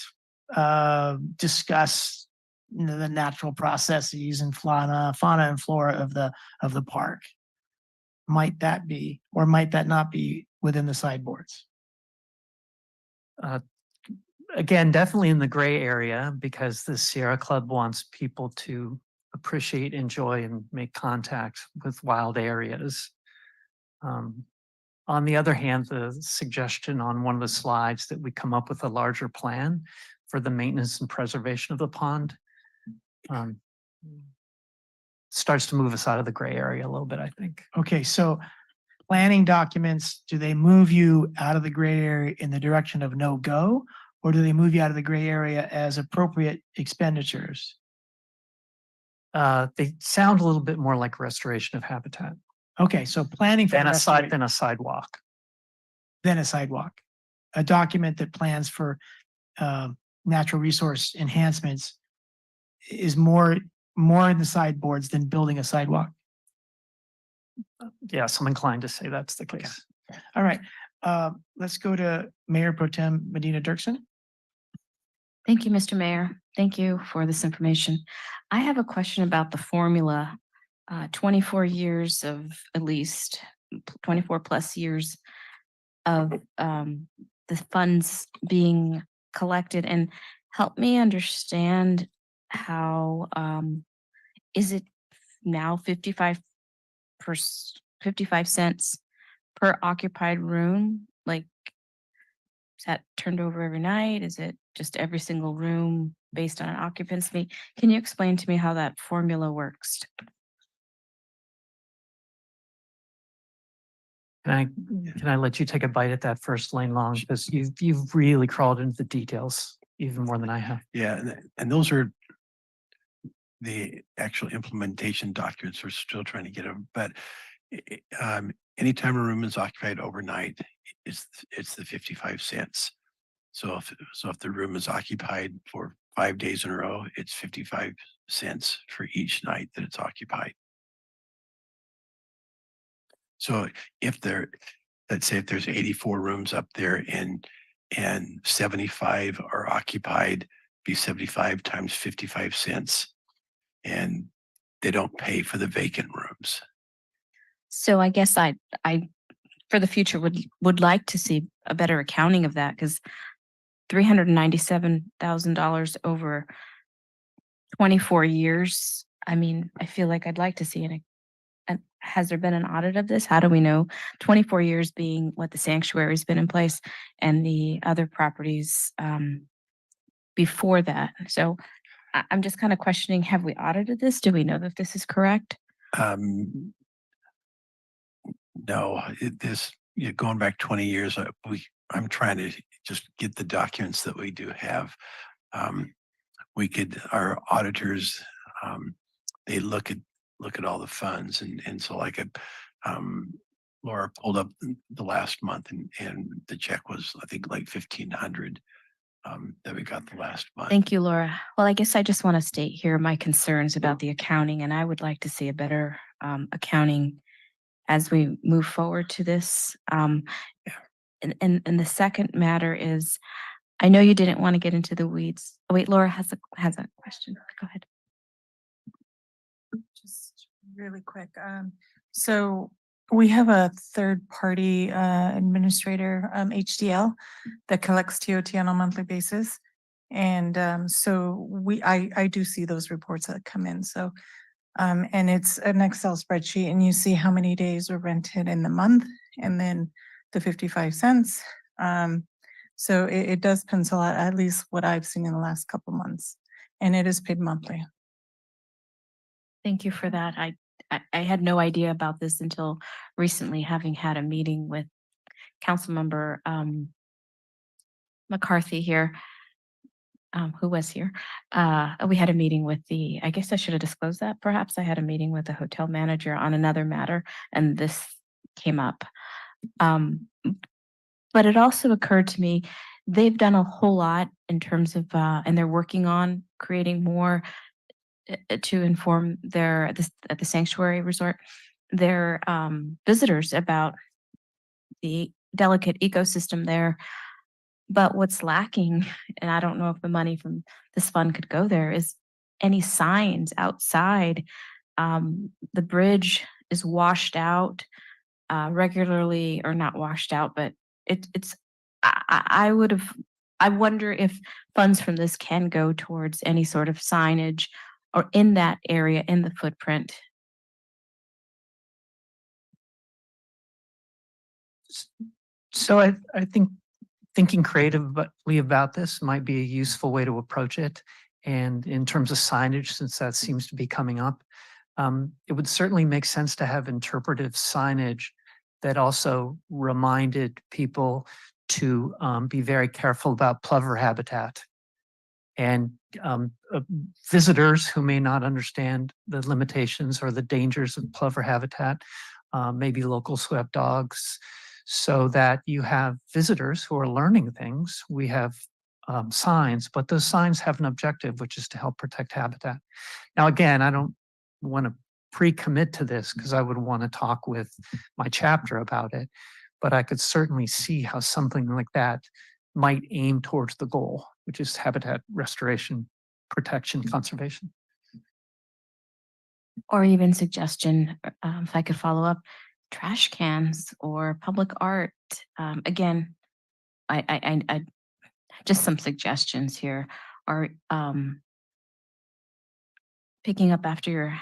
discuss the natural processes and fauna and flora of the park. Might that be, or might that not be within the sideboards? Again, definitely in the gray area, because the Sierra Club wants people to appreciate, enjoy, and make contact with wild areas. On the other hand, the suggestion on one of the slides that we come up with a larger plan for the maintenance and preservation of the pond starts to move us out of the gray area a little bit, I think. Okay, so planning documents, do they move you out of the gray area in the direction of no go? Or do they move you out of the gray area as appropriate expenditures? They sound a little bit more like restoration of habitat. Okay, so planning for Than a restoration- sidewalk. Then a sidewalk. A document that plans for natural resource enhancements is more in the sideboards than building a sidewalk. Yes, I'm inclined to say that's the case. All right, let's go to Mayor Pro Tem Medina Dirksen. Thank you, Mr. Mayor. Thank you for this information. I have a question about the formula. 24 years of at least 24 plus years of the funds being collected, and help me understand how is it now 55 cents per occupied room? Like, is that turned over every night? Is it just every single room based on an occupancy? Can you explain to me how that formula works? Can I let you take a bite at that first, Lane Long, because you've really crawled into the details even more than I have. Yeah, and those are the actual implementation documents. We're still trying to get them, but anytime a room is occupied overnight, it's the 55 cents. So if the room is occupied for 5 days in a row, it's 55 cents for each night that it's occupied. So let's say if there's 84 rooms up there and 75 are occupied, be 75 times 55 cents. And they don't pay for the vacant rooms. So I guess I for the future would like to see a better accounting of that, because $397,000 over 24 years. I mean, I feel like I'd like to see has there been an audit of this? How do we know 24 years being what the sanctuary's been in place and the other properties before that? So I'm just kind of questioning, have we audited this? Do we know that this is correct? No, going back 20 years, I'm trying to just get the documents that we do have. Our auditors, they look at all the funds, and so like Laura pulled up the last month, and the check was, I think, like 1,500 that we got the last month. Thank you, Laura. Well, I guess I just want to state here my concerns about the accounting, and I would like to see a better accounting as we move forward to this. And the second matter is, I know you didn't want to get into the weeds. Oh, wait, Laura has a question. Go ahead. really quick. So we have a third party administrator, HDL, that collects TOT on a monthly basis. And so I do see those reports that come in. So and it's an Excel spreadsheet and you see how many days were rented in the month and then the 55 cents. So it does pencil out at least what I've seen in the last couple months, and it is paid monthly. Thank you for that. I had no idea about this until recently, having had a meeting with Councilmember McCarthy here, who was here. We had a meeting with I guess I should have disclosed that perhaps. I had a meeting with the hotel manager on another matter, and this came up. But it also occurred to me, they've done a whole lot in terms of, and they're working on creating more to inform at the sanctuary resort, their visitors about the delicate ecosystem there. But what's lacking, and I don't know if the money from this fund could go there, is any signs outside. The bridge is washed out regularly, or not washed out, but it's, I wonder if funds from this can go towards any sort of signage or in that area, in the footprint. So I think thinking creatively about this might be a useful way to approach it. And in terms of signage, since that seems to be coming up, it would certainly make sense to have interpretive signage that also reminded people to be very careful about plover habitat. And visitors who may not understand the limitations or the dangers of plover habitat, maybe local swept dogs, so that you have visitors who are learning things. We have signs, but those signs have an objective, which is to help protect habitat. Now, again, I don't want to pre-commit to this because I would want to talk with my chapter about it, but I could certainly see how something like that might aim towards the goal, which is habitat restoration, protection, conservation. Or even suggestion, if I could follow up, trash cans or public art. Again, I just some suggestions here are picking up after your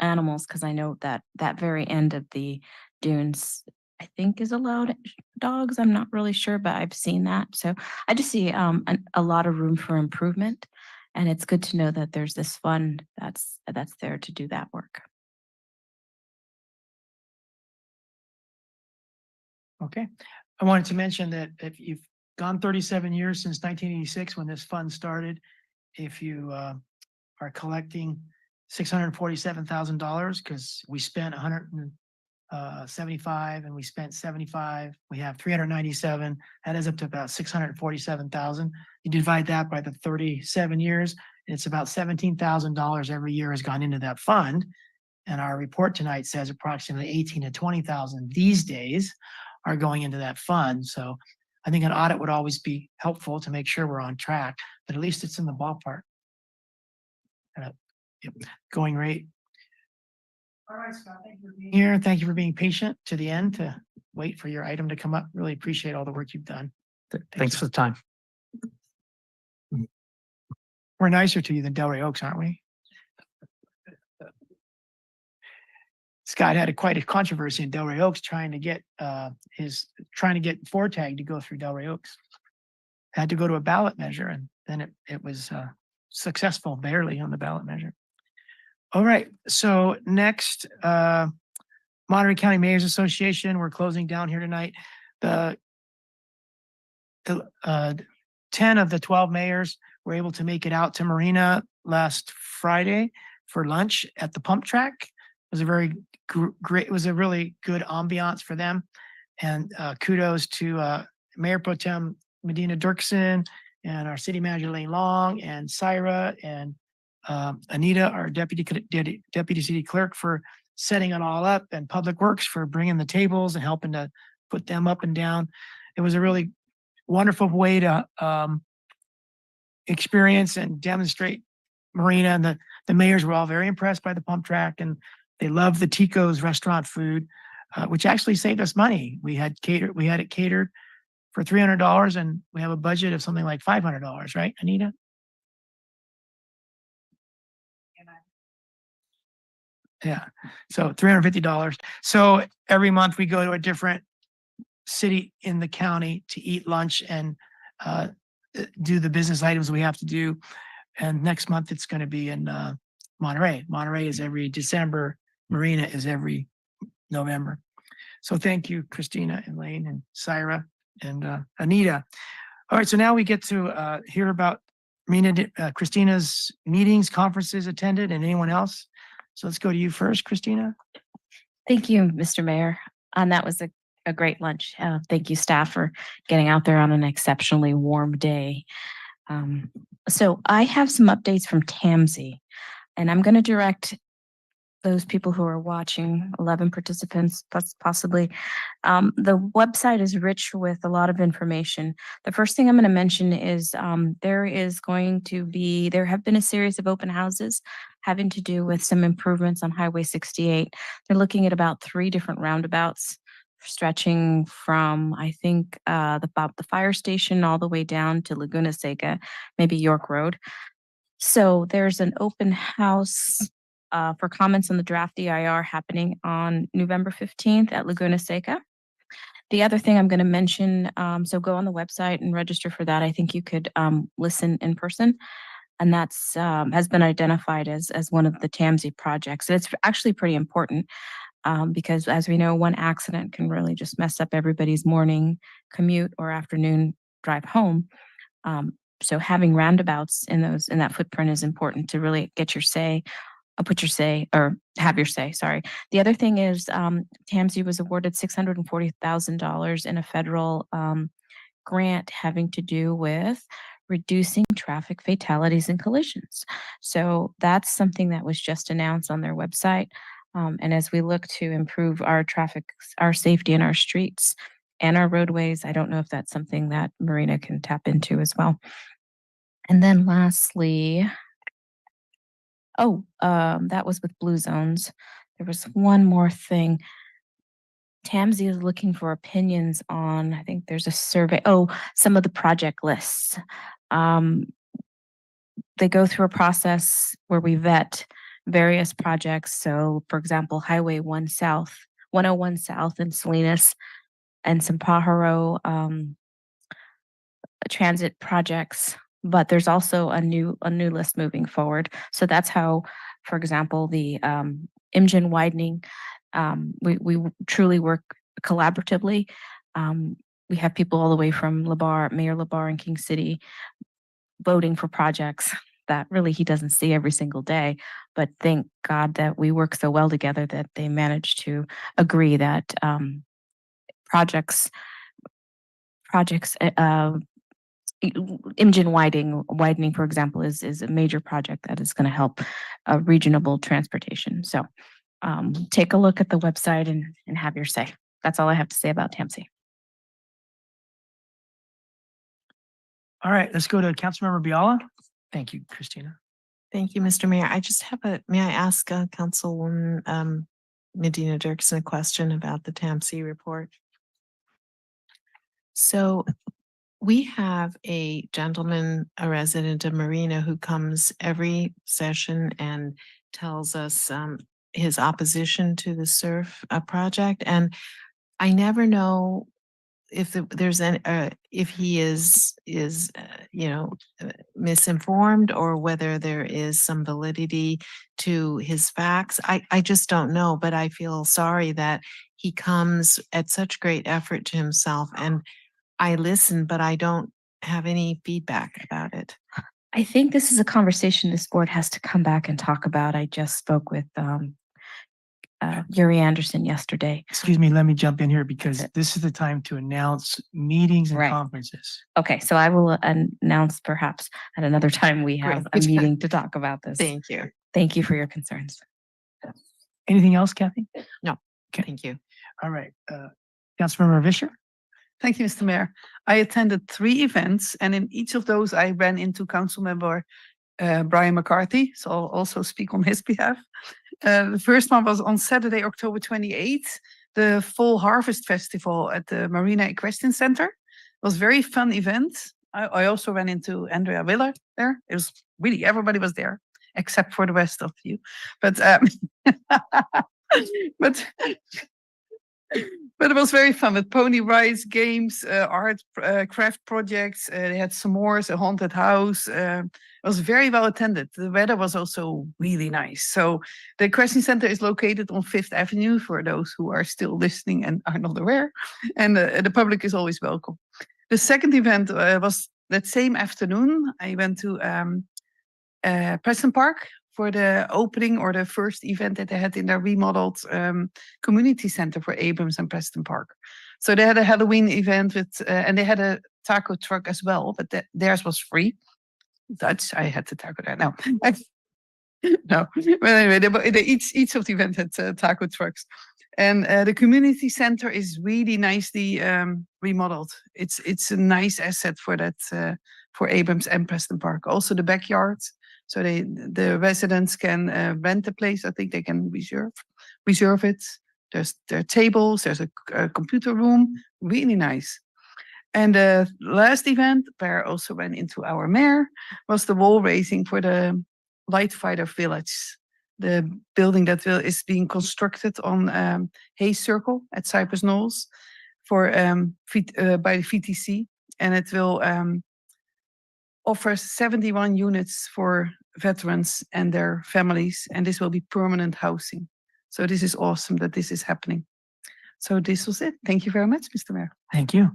animals, because I know that that very end of the dunes, I think, is allowed dogs. I'm not really sure, but I've seen that. So I just see a lot of room for improvement, and it's good to know that there's this fund that's there to do that work. Okay. I wanted to mention that if you've gone 37 years since 1986 when this fund started, if you are collecting $647,000, because we spent 175 and we spent 75, we have 397, that is up to about 647,000. You divide that by the 37 years, it's about $17,000 every year has gone into that fund. And our report tonight says approximately 18 to 20,000 these days are going into that fund. So I think an audit would always be helpful to make sure we're on track, but at least it's in the ballpark. Yep, going great. All right, Scott, thank you for being here. Thank you for being patient to the end to wait for your item to come up. Really appreciate all the work you've done. Thanks for the time. We're nicer to you than Delray Oaks, aren't we? Scott had quite a controversy in Delray Oaks trying to get Fortag to go through Delray Oaks. Had to go to a ballot measure, and then it was successful barely on the ballot measure. All right, so next, Monterey County Mayors Association, we're closing down here tonight. The 10 of the 12 mayors were able to make it out to Marina last Friday for lunch at the pump track. It was a very great, it was a really good ambiance for them. And kudos to Mayor Pro Tem Medina Dirksen and our city manager Lane Long and Syra and Anita, our deputy city clerk, for setting it all up, and Public Works for bringing the tables and helping to put them up and down. It was a really wonderful way to experience and demonstrate Marina, and the mayors were all very impressed by the pump track, and They love the Tico's restaurant food, which actually saved us money. We had it catered for $300 and we have a budget of something like $500, right, Anita? Yeah, so $350. So every month we go to a different city in the county to eat lunch and do the business items we have to do. And next month it's going to be in Monterey. Monterey is every December. Marina is every November. So thank you, Christina, Elaine, and Syra, and Anita. All right, so now we get to hear about Christina's meetings, conferences attended, and anyone else. So let's go to you first, Christina. Thank you, Mr. Mayor. And that was a great lunch. Thank you, staff, for getting out there on an exceptionally warm day. So I have some updates from TAMSI, and I'm going to direct those people who are watching, 11 participants, possibly. The website is rich with a lot of information. The first thing I'm going to mention is there have been a series of open houses having to do with some improvements on Highway 68. They're looking at about 3 different roundabouts stretching from, I think, the fire station all the way down to Laguna Seca, maybe York Road. So there's an open house for comments on the draft EIR happening on November 15th at Laguna Seca. The other thing I'm going to mention, so go on the website and register for that. I think you could listen in person, and that's has been identified as one of the TAMSI projects. And it's actually pretty important because, as we know, one accident can really just mess up everybody's morning commute or afternoon drive home. So having roundabouts in that footprint is important to really get your say. Have your say, sorry. The other thing is TAMSI was awarded $640,000 in a federal grant having to do with reducing traffic fatalities and collisions. So that's something that was just announced on their website. And as we look to improve our safety in our streets and our roadways, I don't know if that's something that Marina can tap into as well. And then lastly, that was with Blue Zones. There was one more thing. TAMSI is looking for opinions on, I think there's a survey, some of the project lists. They go through a process where we vet various projects. So, for example, Highway 101 South in Salinas and some Pajaro transit projects. But there's also a new list moving forward. So that's how, for example, the IMGEN widening, we truly work collaboratively. We have people all the way from Mayor LaBarre in King City voting for projects that really he doesn't see every single day. But thank God that we work so well together that they managed to agree that projects IMGEN widening, for example, is a major project that is going to help regional transportation. So take a look at the website and have your say. That's all I have to say about TAMSI. All right, let's go to Councilmember Biala. Thank you, Christina. Thank you, Mr. Mayor. I just have may I ask Councilwoman Medina Dirksen a question about the TAMSI report? So we have a gentleman, a resident of Marina, who comes every session and tells us his opposition to the SURF project. And I never know if there's if he is misinformed or whether there is some validity to his facts. I just don't know, but I feel sorry that he comes at such great effort to himself, and I listen, but I don't have any feedback about it. I think this is a conversation this board has to come back and talk about. I just spoke with Yuri Anderson yesterday. Excuse me, let me jump in here because this is the time to announce meetings and conferences. Okay, so I will announce perhaps at another time we have a meeting to talk about this. Thank you. Thank you for your concerns. Anything else, Kathy? No. Okay. Thank you. All right. Councilmember Vischer? Thank you, Mr. Mayor. I attended 3 events, and in each of those, I ran into Councilmember Brian McCarthy, so I'll also speak on his behalf. The first one was on Saturday, October 28th, the Fall Harvest Festival at the Marina Equestrian Center. It was a very fun event. I also ran into Andrea Willer there. It was really, everybody was there, except for the rest of you. But, but but it was very fun with pony rides, games, art, craft projects. They had s'mores, a haunted house. It was very well attended. The weather was also really nice. So the Equestrian Center is located on 5th Avenue for those who are still listening and are not aware. And the public is always welcome. The second event was that same afternoon. I went to Preston Park for the opening or the first event that they had in their remodeled community center for Abrams and Preston Park. So they had a Halloween event with, and they had a taco truck as well, but theirs was free. Dutch, I had the taco there. No, no. But anyway, each of the events had taco trucks. And the community center is really nicely remodeled. It's a nice asset for that for Abrams and Preston Park. Also the backyards. So the residents can rent the place. I think they can reserve it. There are tables. There's a computer room. Really nice. And the last event, where I also went into our mayor, was the wall raising for the Light Fighter Village, the building that is being constructed on Hayes Circle at Cypress Knolls for by the VTC, and it will offer 71 units for veterans and their families, and this will be permanent housing. So this is awesome that this is happening. So this was it. Thank you very much, Mr. Mayor. Thank you.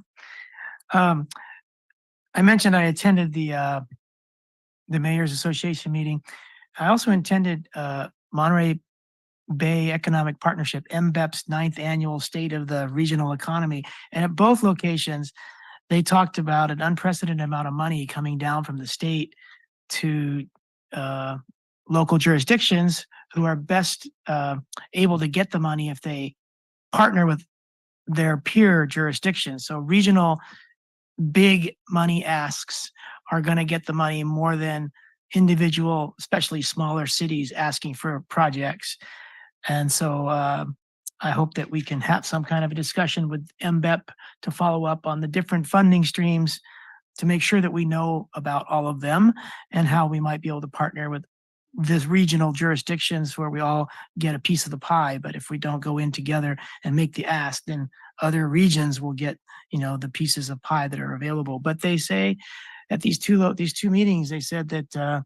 I mentioned I attended the Mayor's Association meeting. I also attended Monterey Bay Economic Partnership, MBEP's 9th annual State of the Regional Economy. And at both locations, they talked about an unprecedented amount of money coming down from the state to local jurisdictions who are best able to get the money if they partner with their peer jurisdictions. So regional big money asks are going to get the money more than individual, especially smaller cities asking for projects. And so I hope that we can have some kind of a discussion with MBEP to follow up on the different funding streams to make sure that we know about all of them and how we might be able to partner with these regional jurisdictions where we all get a piece of the pie. But if we don't go in together and make the ask, then other regions will get, the pieces of pie that are available. But they say at these two meetings, they said that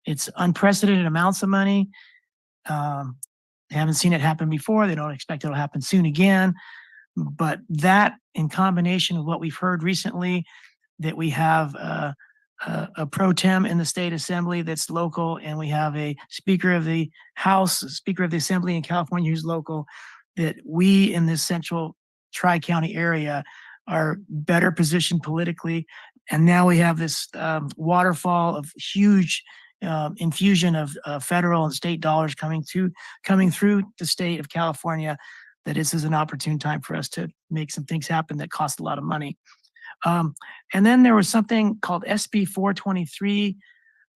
it's unprecedented amounts of money. They haven't seen it happen before. They don't expect it'll happen soon again. But that in combination with what we've heard recently, that we have a pro tem in the state assembly that's local, and we have a speaker of the House, speaker of the assembly in California who's local, that we in this central tri-county area are better positioned politically. And now we have this waterfall of huge infusion of federal and state dollars coming through the state of California, that this is an opportune time for us to make some things happen that cost a lot of money. And then there was something called SB 423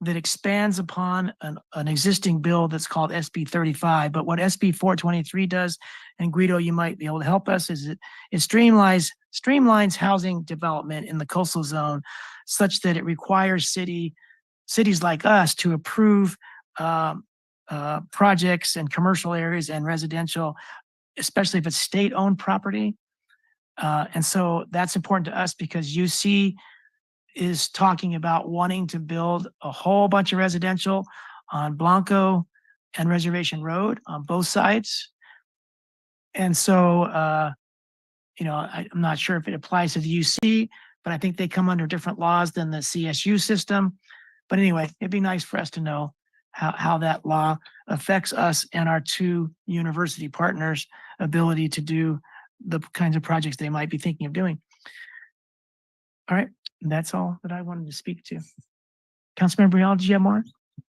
that expands upon an existing bill that's called SB 35. But what SB 423 does, and Guido, you might be able to help us, is it streamlines housing development in the coastal zone such that it requires cities like us to approve projects and commercial areas and residential, especially if it's state-owned property. And so that's important to us because UC is talking about wanting to build a whole bunch of residential on Blanco and Reservation Road on both sides. And so, I'm not sure if it applies to the UC, but I think they come under different laws than the CSU system. But anyway, it'd be nice for us to know how that law affects us and our two university partners' ability to do the kinds of projects they might be thinking of doing. All right, that's all that I wanted to speak to. Councilmember Brielle, did you have more?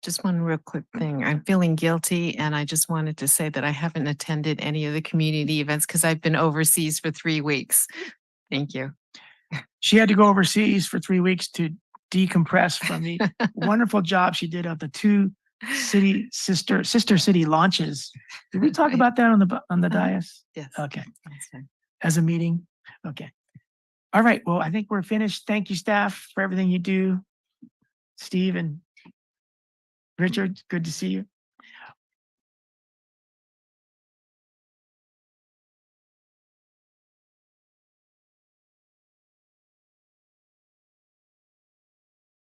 Just one real quick thing. I'm feeling guilty, and I just wanted to say that I haven't attended any of the community events because I've been overseas for 3 weeks. Thank you. She had to go overseas for 3 weeks to decompress from the wonderful job she did of the two sister city launches. Did we talk about that on the dais? Yes. Okay, That's fine. as a meeting? Okay. All right, well, I think we're finished. Thank you, staff, for everything you do. Steve and Richard, good to see you.